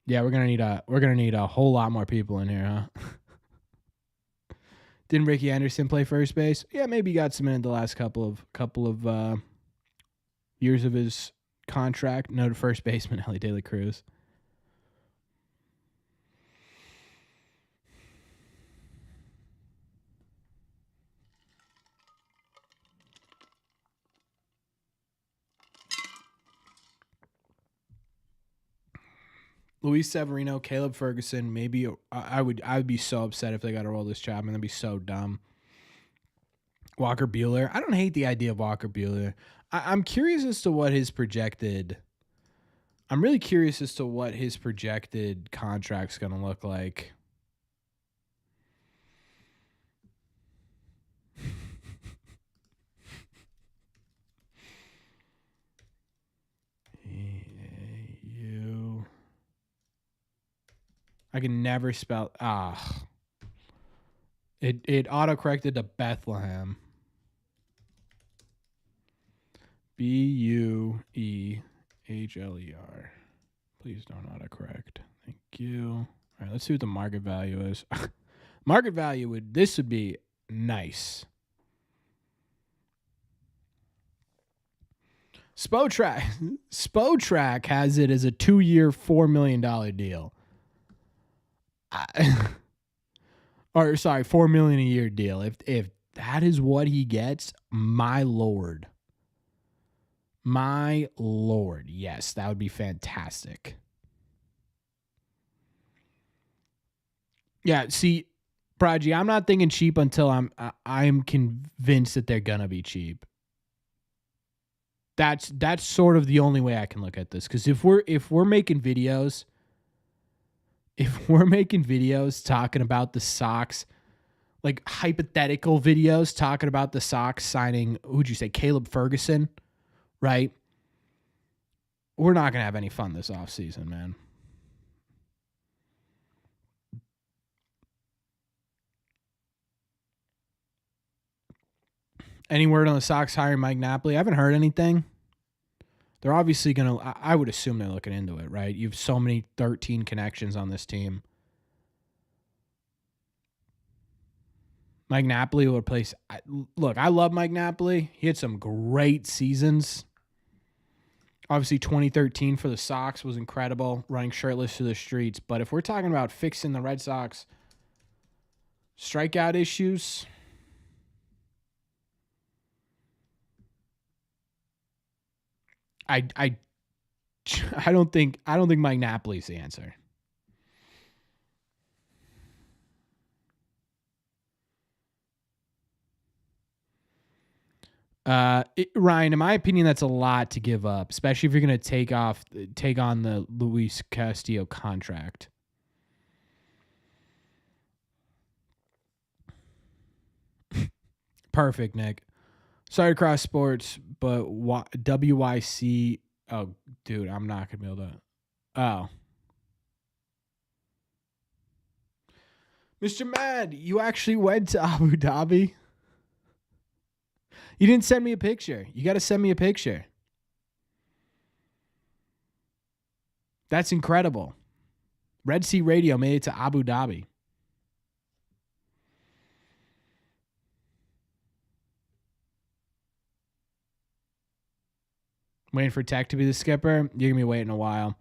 Yeah, we're gonna need a whole lot more people in here, huh? Didn't Ricky Anderson play first base? Yeah, maybe he got some in the last couple of years of his contract. No, to first baseman Ellie De La Cruz. Luis Severino, Caleb Ferguson, maybe I would be so upset if they got to roll this Chapman. That'd be so dumb. Walker Buehler. I don't hate the idea of Walker Buehler. I'm curious as to what his projected. I'm really curious as to what his projected contract's going to look like. I can never spell. It autocorrected to Bethlehem. Buehler. Please don't autocorrect. Thank you. All right, let's see what the market value is. Market value would be nice. Spotrac has it as a 2-year, $4 million deal. Or sorry, $4 million a year deal. If that is what he gets, my lord, yes, that would be fantastic. Yeah, see, Prodigy, I'm not thinking cheap until I'm convinced that they're gonna be cheap. That's sort of the only way I can look at this, because if we're making videos. If we're making videos talking about the Sox, like hypothetical videos talking about the Sox signing, who'd you say, Caleb Ferguson, right? We're not going to have any fun this offseason, man. Any word on the Sox hiring Mike Napoli? I haven't heard anything. They're obviously going to, I would assume they're looking into it, right? You have so many 13 connections on this team. Mike Napoli will replace. Look, I love Mike Napoli. He had some great seasons. Obviously, 2013 for the Sox was incredible, running shirtless through the streets. But if we're talking about fixing the Red Sox strikeout issues, I don't think Mike Napoli's the answer. Ryan, in my opinion, that's a lot to give up, especially if you're going to take on the Luis Castillo contract. Perfect, Nick. Sorry to cross sports, but WYC. Oh, dude, I'm not going to be able to. Oh. Mr. Mad, you actually went to Abu Dhabi? You didn't send me a picture. You got to send me a picture. That's incredible. Red Sea Radio made it to Abu Dhabi. Waiting for Tech to be the skipper. You're going to be waiting a while.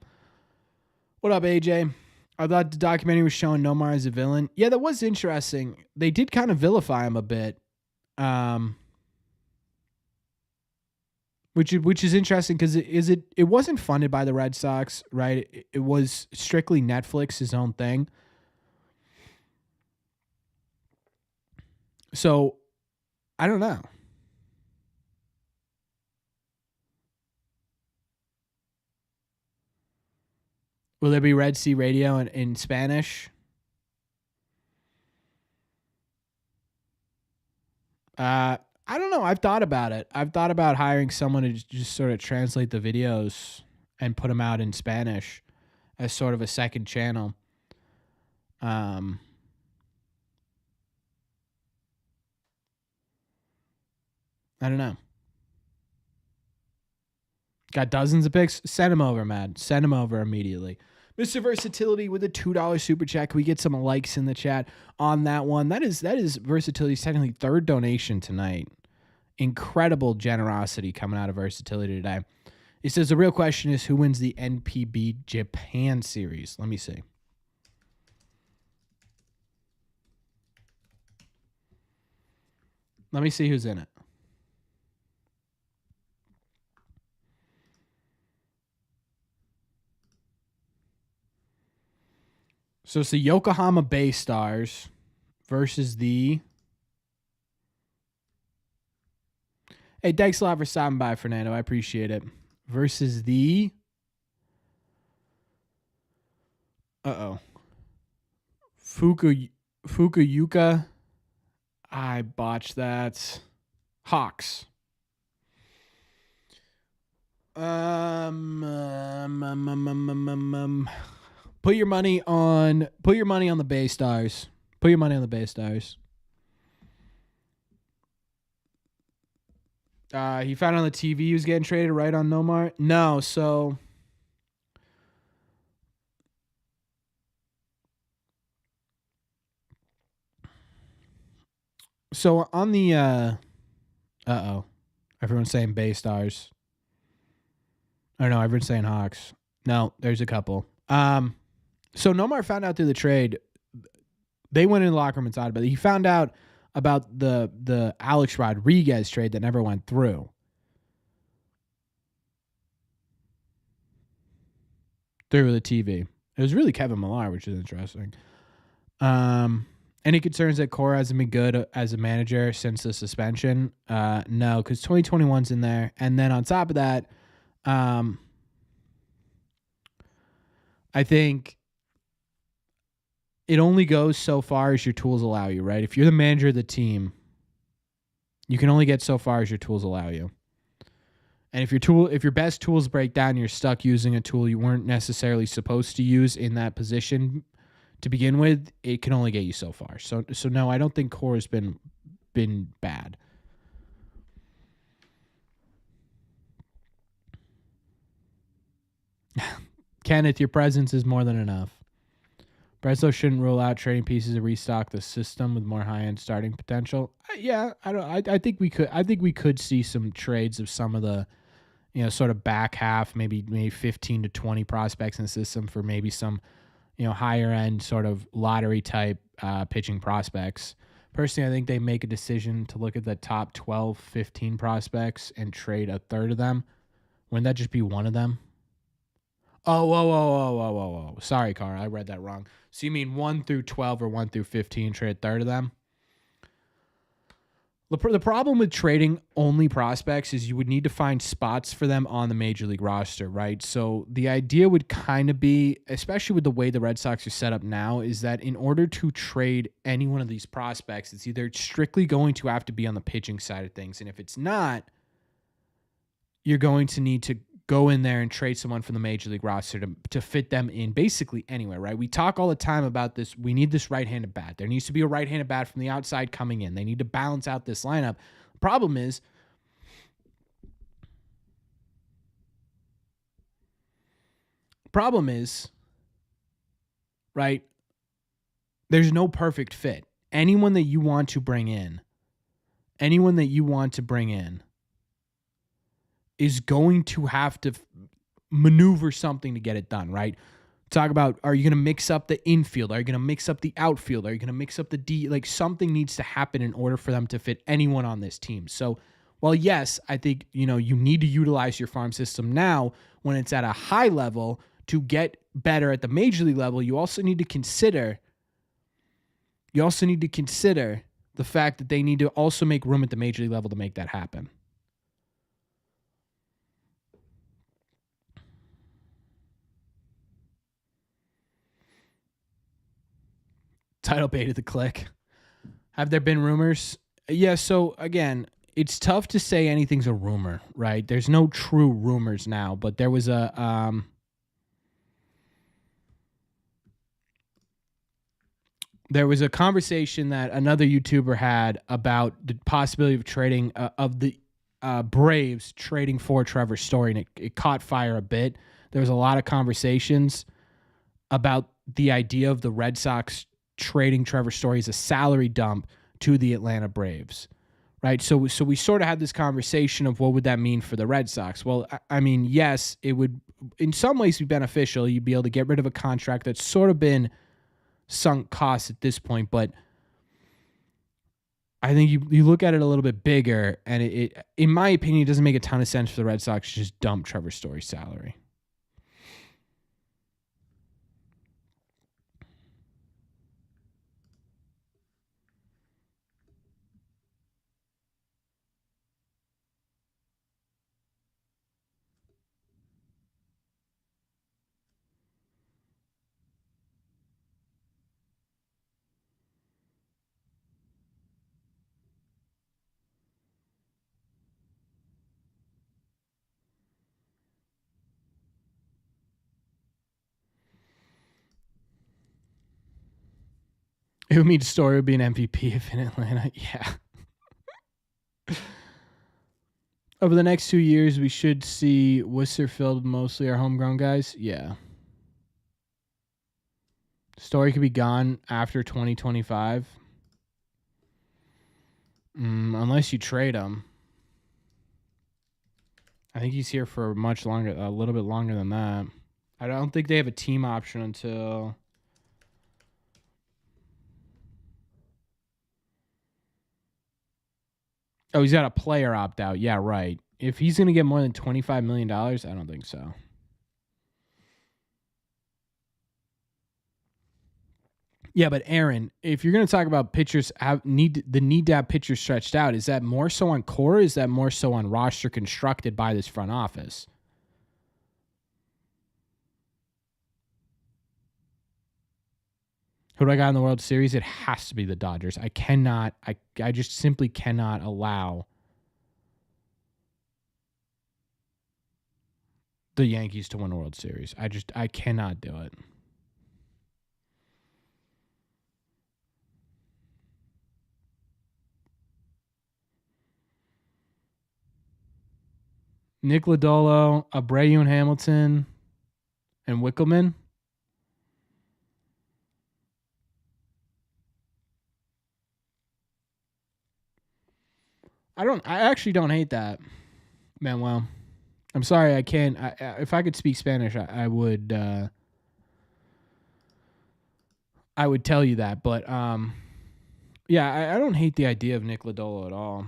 What up, AJ? I thought the documentary was showing Nomar as a villain. Yeah, that was interesting. They did kind of vilify him a bit. Which is interesting because it wasn't funded by the Red Sox, right? It was strictly Netflix, his own thing. So, I don't know. Will there be Red Sea Radio in Spanish? I don't know. I've thought about it. I've thought about hiring someone to just sort of translate the videos and put them out in Spanish as sort of a second channel. I don't know. Got dozens of picks. Send them over, man. Send them over immediately. Mr. Versatility with a $2 super chat. Can we get some likes in the chat on that one? That is Versatility's technically third donation tonight. Incredible generosity coming out of Versatility today. He says the real question is who wins the NPB Japan series. Let me see. Let me see who's in it. So it's the Yokohama Bay Stars versus the... Hey, thanks a lot for stopping by, Fernando. I appreciate it. Versus the... Fukuyuka. I botched that. Hawks. Put your money on the Bay Stars. Put your money on the Bay Stars. He found on the TV he was getting traded right on Nomar. No, so on the everyone's saying Bay Stars. Or no, everyone's saying Hawks. No, there's a couple. So Nomar found out through the trade. They went in the locker room and thought about it. He found out about the Alex Rodriguez trade that never went through. Through the TV. It was really Kevin Millar, which is interesting. Any concerns that Cora hasn't been good as a manager since the suspension? No, because 2021's in there. And then on top of that, I think it only goes so far as your tools allow you, right? If you're the manager of the team, you can only get so far as your tools allow you. And if your best tools break down, you're stuck using a tool you weren't necessarily supposed to use in that position to begin with, it can only get you so far. So no, I don't think Cora's been bad. Kenneth, your presence is more than enough. Breslow shouldn't rule out trading pieces to restock the system with more high-end starting potential. Yeah, I think we could. I think we could see some trades of some of the, sort of back half, maybe 15 to 20 prospects in the system for maybe some, higher end sort of lottery type pitching prospects. Personally, I think they make a decision to look at the top 12, 15 prospects and trade a third of them. Wouldn't that just be one of them? Oh, whoa. Sorry, Cara, I read that wrong. So you mean 1 through 12 or 1 through 15, trade a third of them? The problem with trading only prospects is you would need to find spots for them on the major league roster, right? So the idea would kind of be, especially with the way the Red Sox are set up now, is that in order to trade any one of these prospects, it's either strictly going to have to be on the pitching side of things. And if it's not, you're going to need to go in there and trade someone from the major league roster to fit them in basically anywhere, right? We talk all the time about this. We need this right-handed bat. There needs to be a right-handed bat from the outside coming in. They need to balance out this lineup. Problem is, right, there's no perfect fit. Anyone that you want to bring in is going to have to maneuver something to get it done, right? Talk about, are you going to mix up the infield? Are you going to mix up the outfield? Are you going to mix up the D? Like, something needs to happen in order for them to fit anyone on this team. So, while yes, I think, you need to utilize your farm system now when it's at a high level to get better at the major league level, you also need to consider the fact that they need to also make room at the major league level to make that happen. Title baited the click. Have there been rumors? Yeah, so again, it's tough to say anything's a rumor, right? There's no true rumors now, but there was a conversation that another YouTuber had about the possibility of trading of the Braves trading for Trevor Story, and it caught fire a bit. There was a lot of conversations about the idea of the Red Sox trading Trevor Story as a salary dump to the Atlanta Braves, right? So we sort of had this conversation of what would that mean for the Red Sox? Well, I mean, yes, it would in some ways be beneficial. You'd be able to get rid of a contract that's sort of been sunk costs at this point, but I think you look at it a little bit bigger, and it in my opinion, it doesn't make a ton of sense for the Red Sox to just dump Trevor Story's salary. It would mean Story would be an MVP if in Atlanta. Yeah. Over the next 2 years, we should see Worcester filled mostly our homegrown guys. Yeah. Story could be gone after 2025. Unless you trade him. I think he's here for much longer, a little bit longer than that. I don't think they have a team option until... Oh, he's got a player opt out. Yeah, right. If he's going to get more than $25 million, I don't think so. Yeah, but Aaron, if you're going to talk about pitchers need to have pitchers stretched out, is that more so on core? Or is that more so on roster constructed by this front office? Who do I got in the World Series? It has to be the Dodgers. I just simply cannot allow the Yankees to win a World Series. I cannot do it. Nick Lodolo, Abreu and Hamilton, and Wickelman. I actually don't hate that, Manuel. I'm sorry, I can't. If I could speak Spanish, I would tell you that. But yeah, I don't hate the idea of Nick Lodolo at all.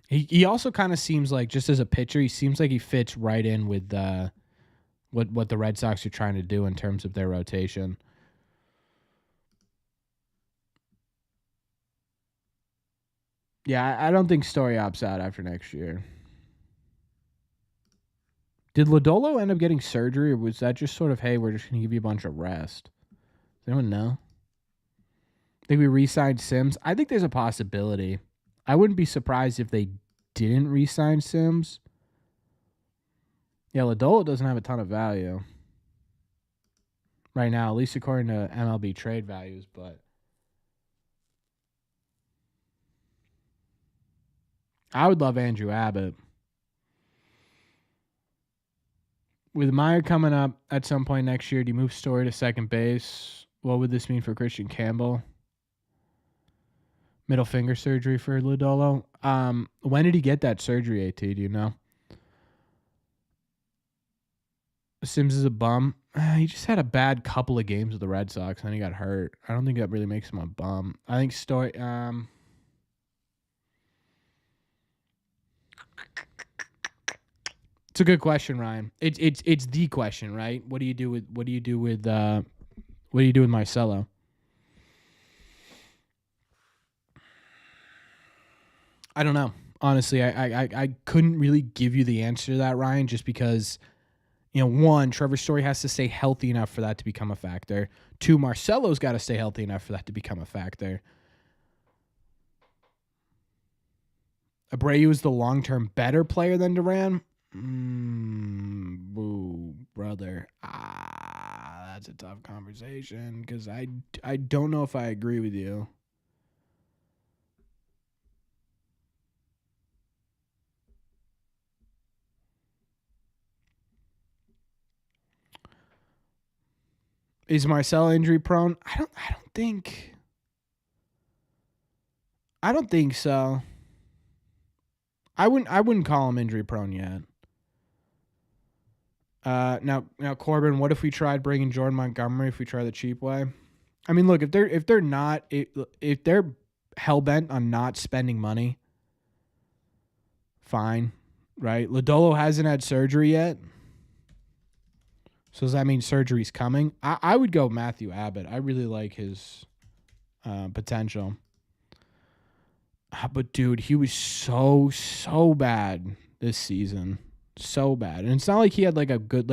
He also kind of seems like, just as a pitcher, he seems like he fits right in with what the Red Sox are trying to do in terms of their rotation. Yeah, I don't think Story opts out after next year. Did Lodolo end up getting surgery, or was that just sort of, hey, we're just going to give you a bunch of rest? Does anyone know? I think we re-signed Sims. I think there's a possibility. I wouldn't be surprised if they didn't re-sign Sims. Yeah, Lodolo doesn't have a ton of value right now, at least according to MLB trade values, but I would love Andrew Abbott. With Meyer coming up at some point next year, do you move Story to second base? What would this mean for Christian Campbell? Middle finger surgery for Lodolo. When did he get that surgery, AT? Do you know? Sims is a bum. He just had a bad couple of games with the Red Sox, and he got hurt. I don't think that really makes him a bum. I think Story... It's a good question, Ryan. It's the question, right? What do you do with Marcelo? I don't know. Honestly, I couldn't really give you the answer to that, Ryan, just because One, Trevor Story has to stay healthy enough for that to become a factor. Two, Marcelo's got to stay healthy enough for that to become a factor. Abreu is the long-term better player than Duran. Boo, brother. That's a tough conversation because I don't know if I agree with you. Is Marcelo injury prone? I don't think so. I wouldn't call him injury prone yet. Now Corbin, what if we tried bringing Jordan Montgomery if we try the cheap way? I mean, look, if they're hell bent on not spending money, fine, right? Lodolo hasn't had surgery yet. So does that mean surgery's coming? I would go Matthew Abbott. I really like his potential. But dude, he was so bad this season. So bad. And it's not like he had like a good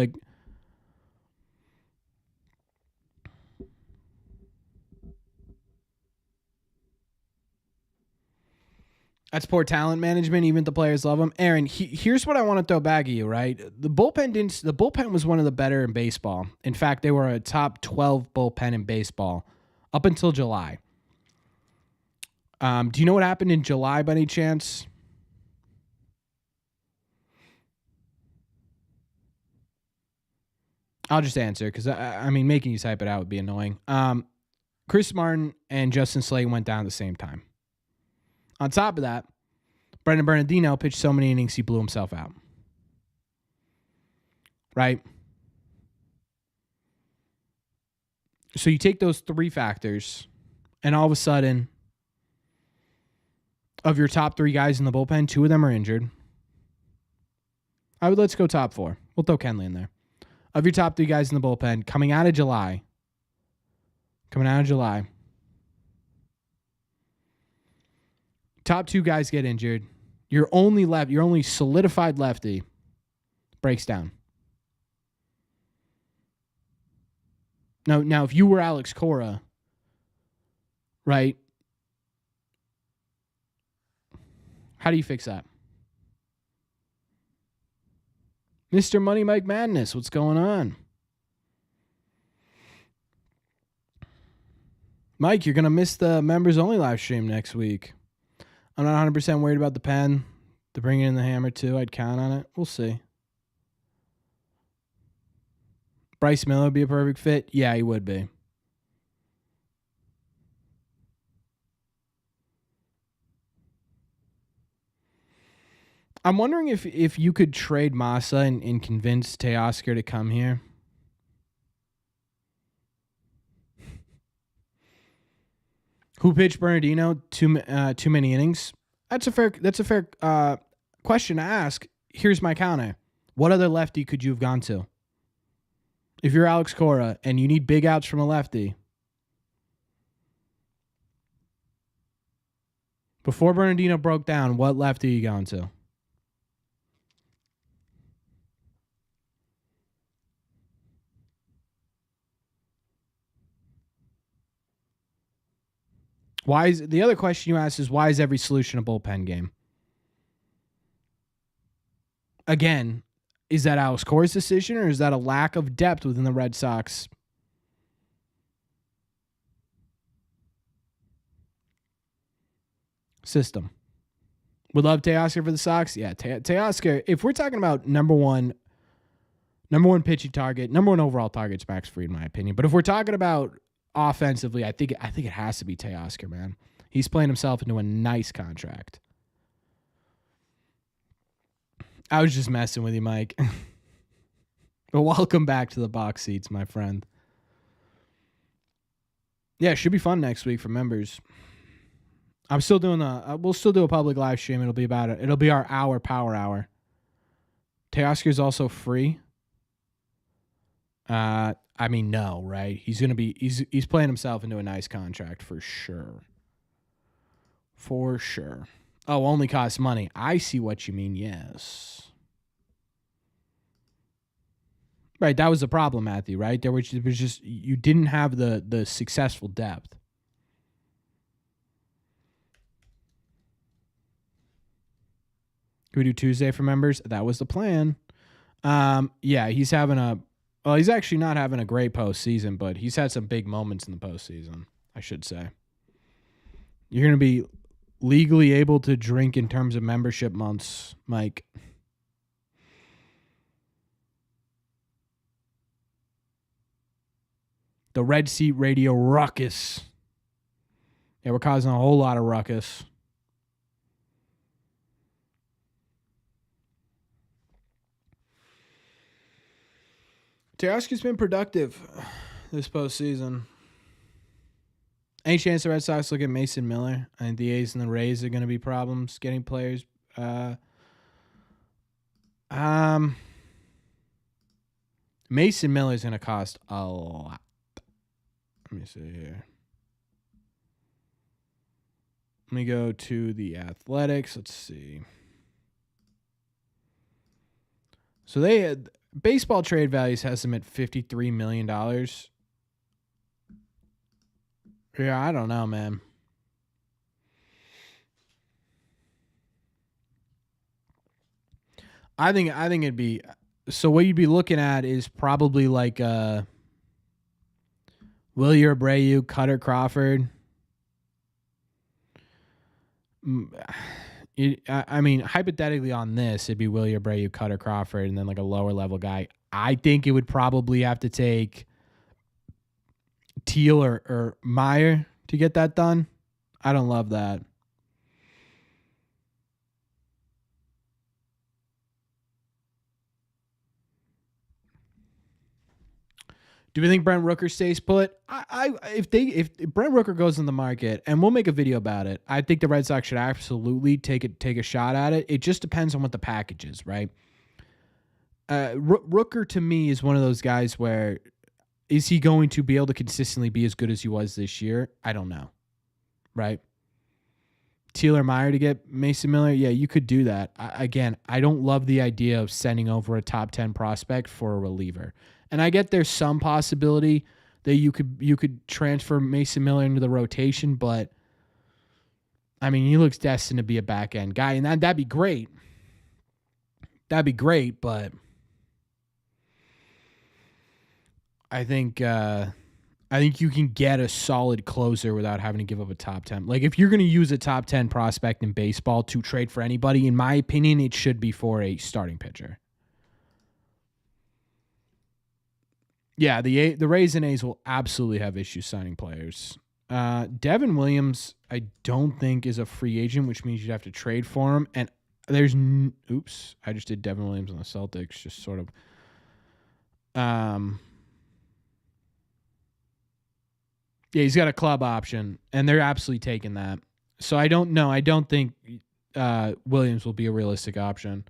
that's poor talent management. Even if the players love him. Aaron, here's what I want to throw back at you. Right, the bullpen was one of the better in baseball. In fact, they were a top 12 bullpen in baseball up until July. Do you know what happened in July by any chance? I'll just answer because I mean making you type it out would be annoying. Chris Martin and Justin Slade went down at the same time. On top of that, Brendan Bernardino pitched so many innings he blew himself out. Right? So you take those three factors, and all of a sudden, of your top three guys in the bullpen, two of them are injured. Let's go top four. We'll throw Kenley in there. Of your top three guys in the bullpen, coming out of July, top two guys get injured. Your only solidified lefty breaks down. Now, if you were Alex Cora, right? How do you fix that? Mr. Money Mike Madness, what's going on? Mike, you're going to miss the members only live stream next week. I'm not 100% worried about the pen. They're bringing in the hammer too. I'd count on it. We'll see. Bryce Miller would be a perfect fit. Yeah, he would be. I'm wondering if you could trade Massa and convince Teoscar to come here. Who pitched Bernardino too many innings? That's a fair question to ask. Here's my counter. What other lefty could you have gone to? If you're Alex Cora and you need big outs from a lefty. Before Bernardino broke down, what lefty are you going to? The other question you asked is why is every solution a bullpen game? Again, is that Alex Cora's decision or is that a lack of depth within the Red Sox? System. Would love Teoscar for the Sox. Yeah, Teoscar. If we're talking about number one pitching target, number one overall target is Max Fried, in my opinion. But if we're talking about offensively, I think it has to be Teoscar, man. He's playing himself into a nice contract. I was just messing with you, Mike. But welcome back to the box seats, my friend. Yeah, it should be fun next week for members. I'm still doing we'll still do a public live stream. It'll be our power hour. Teoscar's also free. I mean, no, right? He's playing himself into a nice contract for sure. For sure. Oh, only costs money. I see what you mean. Yes. Right, that was the problem, Matthew, right? There was just you didn't have the successful depth. Can we do Tuesday for members? That was the plan. Yeah, he's having he's actually not having a great postseason, but he's had some big moments in the postseason, I should say. You're going to be legally able to drink in terms of membership months, Mike. The Red Seat Radio ruckus. Yeah, we're causing a whole lot of ruckus. Teoscar's been productive this postseason. Any chance the Red Sox look at Mason Miller? I think the A's and the Rays are going to be problems getting players. Mason Miller is going to cost a lot. Let me see here. Let me go to the Athletics. Let's see. So they had baseball trade values has them at $53 million. Yeah, I don't know, man. I think it'd be so what you'd be looking at is probably like Willie Abreu, Cutter Crawford. I mean, hypothetically on this, it'd be Willie Abreu, Cutter Crawford, and then like a lower level guy. I think it would probably have to take Teal or Meyer to get that done. I don't love that. Do we think Brent Rooker stays put? If Brent Rooker goes in the market, and we'll make a video about it, I think the Red Sox should absolutely take a shot at it. It just depends on what the package is, right? Rooker to me is one of those guys where is he going to be able to consistently be as good as he was this year? I don't know, right? Teal or Meyer to get Mason Miller, yeah, you could do that. I don't love the idea of sending over a top 10 prospect for a reliever. And I get there's some possibility that you could transfer Mason Miller into the rotation, but I mean, he looks destined to be a back end guy, and that'd be great. That'd be great, but I think you can get a solid closer without having to give up a top 10. Like if you're going to use a top 10 prospect in baseball to trade for anybody, in my opinion, it should be for a starting pitcher. Yeah, the Rays and A's will absolutely have issues signing players. Devin Williams, I don't think is a free agent, which means you'd have to trade for him. And there's oops, I just did Devin Williams on the Celtics, just sort of. Yeah, he's got a club option, and they're absolutely taking that. So I don't know. I don't think Williams will be a realistic option.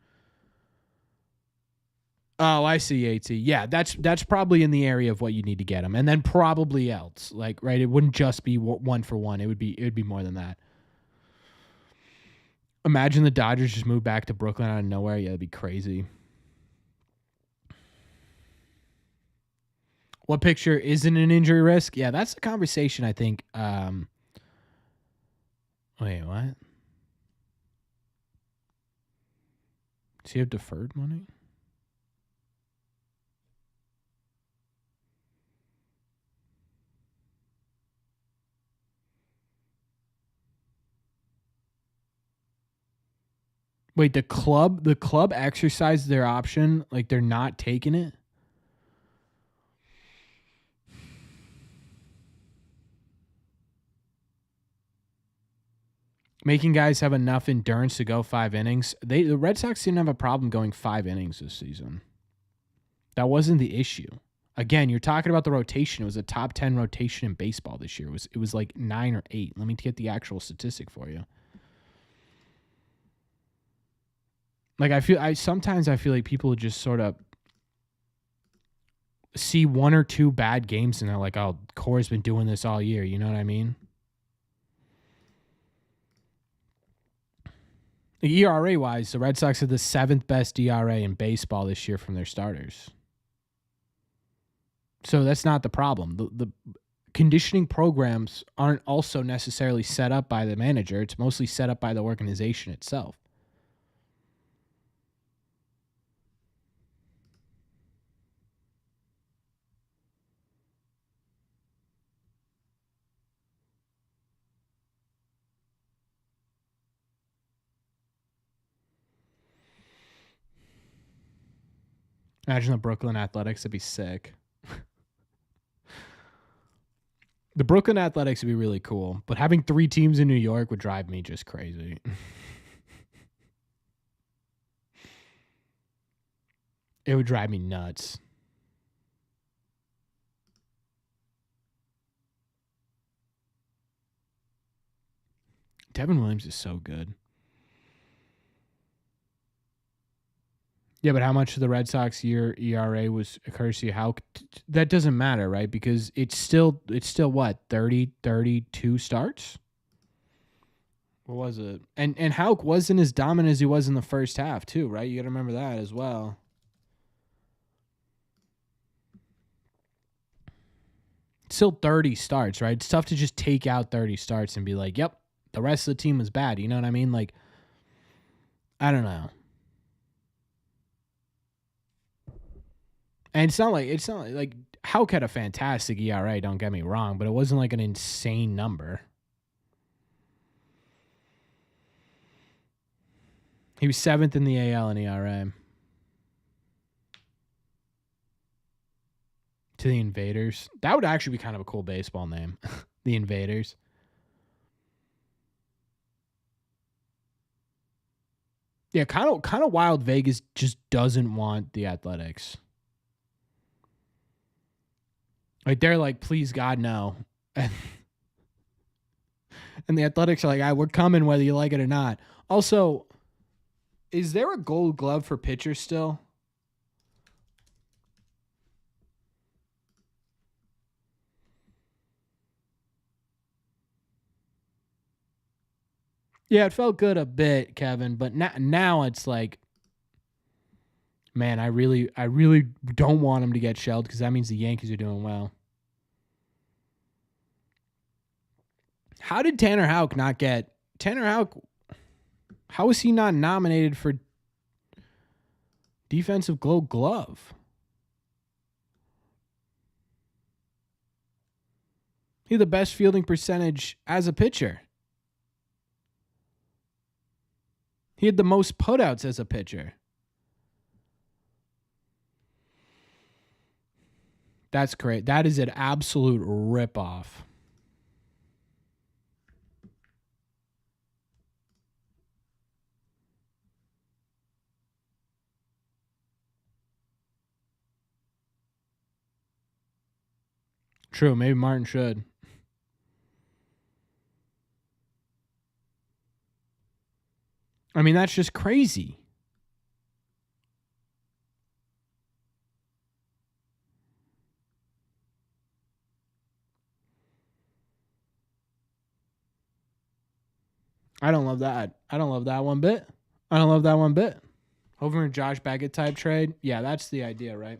Oh, I see, AT. Yeah, that's probably in the area of what you need to get him, and then probably else. Like, right, it wouldn't just be one for one. It would be more than that. Imagine the Dodgers just moved back to Brooklyn out of nowhere. Yeah, that'd be crazy. What picture isn't an injury risk? Yeah, that's the conversation, I think. Wait, what? Does he have deferred money? Wait, the club exercised their option, like they're not taking it? Making guys have enough endurance to go 5 innings. The Red Sox didn't have a problem going 5 innings this season. That wasn't the issue. Again, you're talking about the rotation. It was a top 10 rotation in baseball this year. It was like 9 or 8. Let me get the actual statistic for you. Like sometimes I feel like people just sort of see 1 or 2 bad games and they're like, "Oh, Core's been doing this all year." You know what I mean? ERA wise, the Red Sox had the 7th best ERA in baseball this year from their starters. So that's not the problem. The conditioning programs aren't also necessarily set up by the manager. It's mostly set up by the organization itself. Imagine the Brooklyn Athletics. It'd be sick. The Brooklyn Athletics would be really cool, but having 3 teams in New York would drive me just crazy. It would drive me nuts. Devin Williams is so good. Yeah, but how much of the Red Sox year ERA was courtesy? How that doesn't matter, right? Because it's still what 32 starts. What was it? And Houck wasn't as dominant as he was in the first half too, right? You got to remember that as well. Still 30 starts, right? It's tough to just take out 30 starts and be like, "Yep, the rest of the team was bad." You know what I mean? Like, I don't know. And it's not like Houck had a fantastic ERA, don't get me wrong, but it wasn't like an insane number. He was 7th in the AL in ERA. To the Invaders. That would actually be kind of a cool baseball name. The Invaders. Yeah, kind of wild. Vegas just doesn't want the Athletics. Like they're like, please God, no. And the Athletics are like, we're coming whether you like it or not. Also, is there a Gold Glove for pitchers still? Yeah, it felt good a bit, Kevin, but now it's like, man, I really don't want him to get shelled because that means the Yankees are doing well. How did Tanner Houck not get Tanner Houck? How was he not nominated for Defensive Gold Glove? He had the best fielding percentage as a pitcher. He had the most putouts as a pitcher. That's great. That is an absolute ripoff. True. Maybe Martin should. I mean, that's just crazy. I don't love that. I don't love that one bit. I don't love that one bit. Over a Josh Baggett type trade. Yeah, that's the idea, right?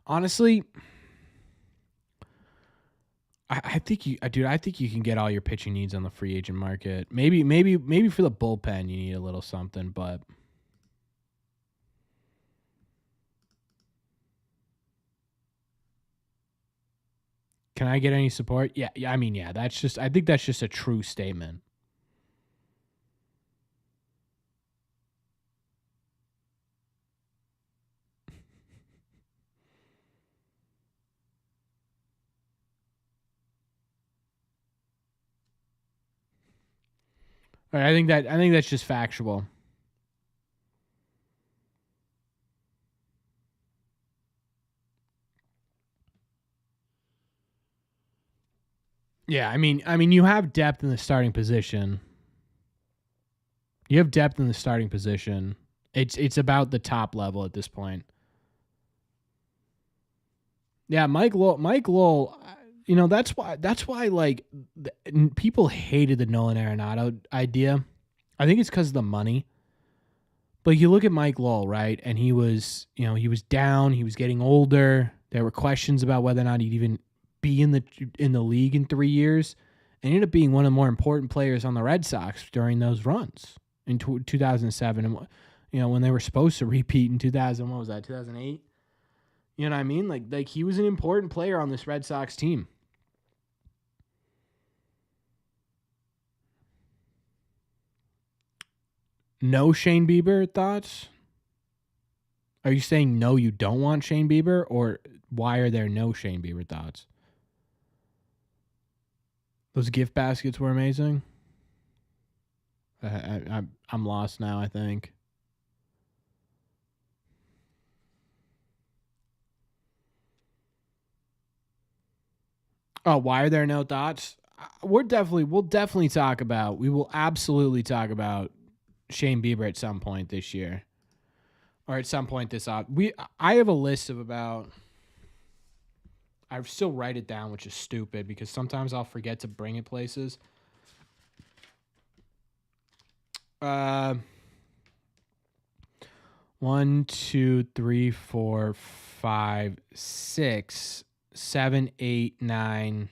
Honestly, I think I think you can get all your pitching needs on the free agent market. Maybe for the bullpen you need a little something, but can I get any support? Yeah. I mean, yeah. I think that's just a true statement. All right, I think that's just factual. Yeah, I mean, you have depth in the starting position. You have depth in the starting position. It's about the top level at this point. Yeah, Mike Lowell. You know, that's why like people hated the Nolan Arenado idea. I think it's because of the money. But you look at Mike Lowell, right? And he was, he was down. He was getting older. There were questions about whether or not he'd even be in the league in 3 years. And he ended up being one of the more important players on the Red Sox during those runs in 2007. And, when they were supposed to repeat in 2000, what was that, 2008? You know what I mean? Like he was an important player on this Red Sox team. No Shane Bieber thoughts? Are you saying no, you don't want Shane Bieber, or why are there no Shane Bieber thoughts? Those gift baskets were amazing. I'm lost now, I think. Oh, why are there no thoughts? We'll definitely talk about. We will absolutely talk about Shane Bieber at some point this year, or at some point this off. I have a list of about. I still write it down, which is stupid because sometimes I'll forget to bring it places. 1, 2, 3, 4, 5, 6, 7, 8, 9,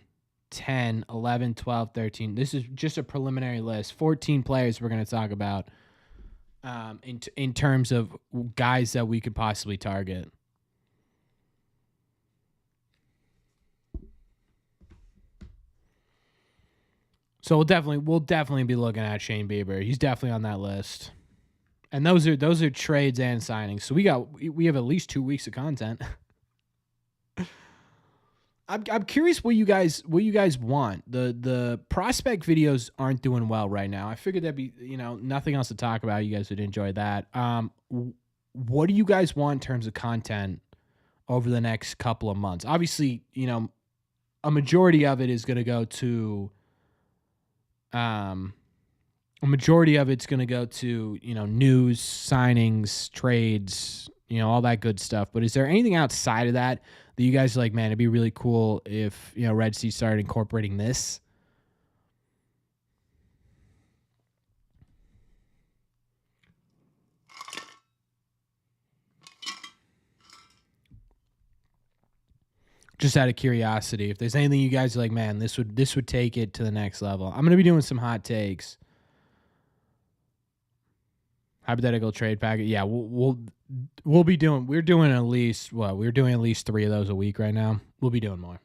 10, 11, 12, 13. This is just a preliminary list. 14 players we're going to talk about in terms of guys that we could possibly target. So we'll definitely be looking at Shane Bieber. He's definitely on that list. And those are trades and signings. So we have at least 2 weeks of content. I'm curious what you guys want. The prospect videos aren't doing well right now. I figured that'd be, nothing else to talk about. You guys would enjoy that. What do you guys want in terms of content over the next couple of months? Obviously, a majority of it is going to go to news, signings, trades, all that good stuff. But is there anything outside of that you guys are like, man, it'd be really cool if, Red Sea started incorporating this? Just out of curiosity, if there's anything you guys are like, man, this would take it to the next level. I'm going to be doing some hot takes. Hypothetical trade packet. Yeah, we'll be doing. We're doing at least 3 of those a week right now. We'll be doing more.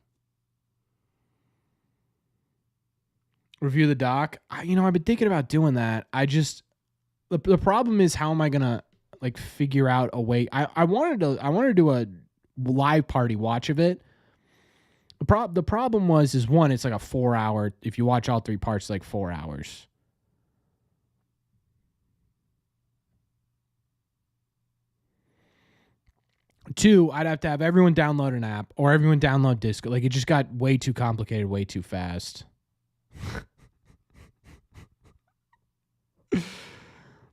Review the doc. I've been thinking about doing that. The problem is, how am I gonna figure out a way? I wanted to do a live party watch of it. The problem is one, it's like a 4 hour. If you watch all 3 parts, like 4 hours. Two, I'd have to have everyone download an app or everyone download Discord. It just got way too complicated, way too fast.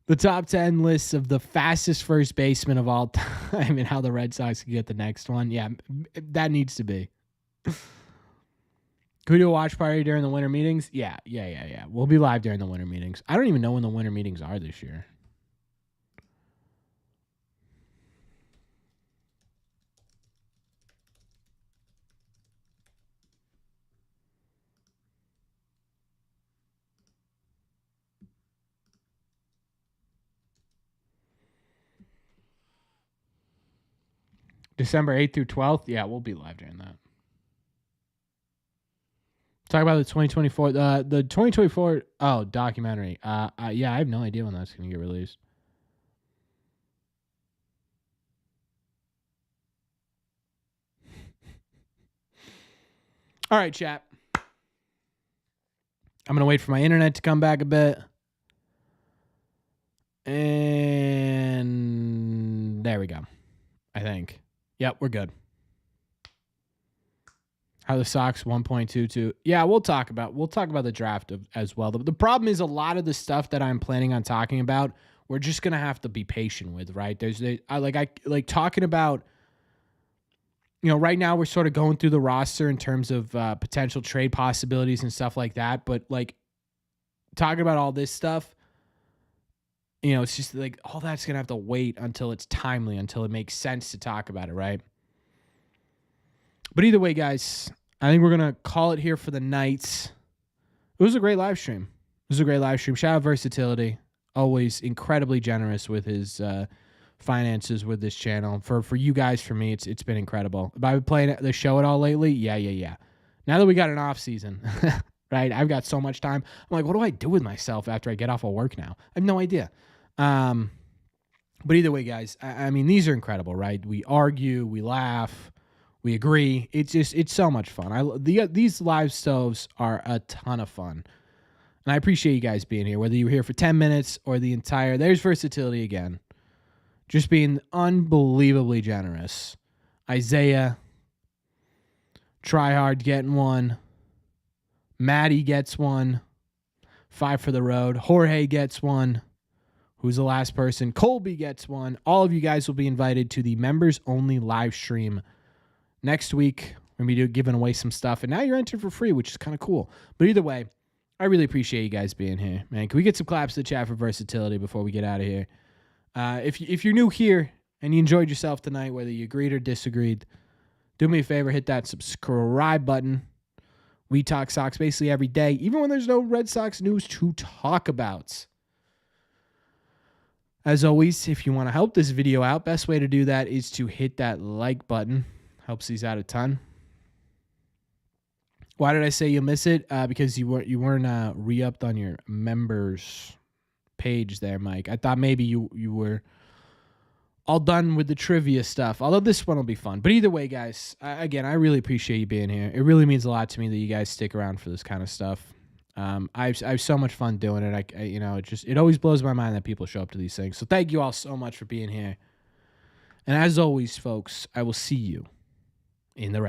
The top 10 lists of the fastest first baseman of all time and how the Red Sox can get the next one. Yeah, that needs to be. Could we do a watch party during the winter meetings? Yeah. We'll be live during the winter meetings. I don't even know when the winter meetings are this year. December 8th through 12th? Yeah, we'll be live during that. Talk about the 2024, the 2024, documentary. Yeah, I have no idea when that's going to get released. All right, chat. I'm going to wait for my internet to come back a bit. And there we go. I think. Yep, we're good. How the Sox 1.22. Yeah, we'll talk about the draft as well. The problem is a lot of the stuff that I'm planning on talking about, we're just gonna have to be patient with, right? I like talking about. Right now we're sort of going through the roster in terms of potential trade possibilities and stuff like that. But talking about all this stuff, it's just like all that's going to have to wait until it's timely, until it makes sense to talk about it, right? But either way, guys, I think we're going to call it here for the night. It was a great live stream. Shout out Versatility. Always incredibly generous with his finances with this channel. For you guys, for me, it's been incredible. Have I been playing the show at all lately? Yeah. Now that we got an off season, right? I've got so much time. I'm like, what do I do with myself after I get off of work now? I have no idea. But either way, guys, I mean, these are incredible, right? We argue, we laugh, we agree. It's so much fun. These live stoves are a ton of fun. And I appreciate you guys being here, whether you were here for 10 minutes or the entire. There's Versatility again. Just being unbelievably generous. Isaiah, Tryhard getting one. Maddie gets one. 5 for the road. Jorge gets one. Who's the last person? Colby gets one. All of you guys will be invited to the members only live stream next week. We're going to be giving away some stuff. And now you're entered for free, which is kind of cool. But either way, I really appreciate you guys being here, man. Can we get some claps to the chat for Versatility before we get out of here? If you're new here and you enjoyed yourself tonight, whether you agreed or disagreed, do me a favor, hit that subscribe button. We talk Sox basically every day, even when there's no Red Sox news to talk about. As always, if you want to help this video out, best way to do that is to hit that like button. Helps these out a ton. Why did I say you'll miss it? Because you weren't re-upped on your members page there, Mike. I thought maybe you were all done with the trivia stuff, although this one will be fun. But either way, guys, again, I really appreciate you being here. It really means a lot to me that you guys stick around for this kind of stuff. I have so much fun doing it. It always blows my mind that people show up to these things. So thank you all so much for being here. And as always, folks, I will see you in the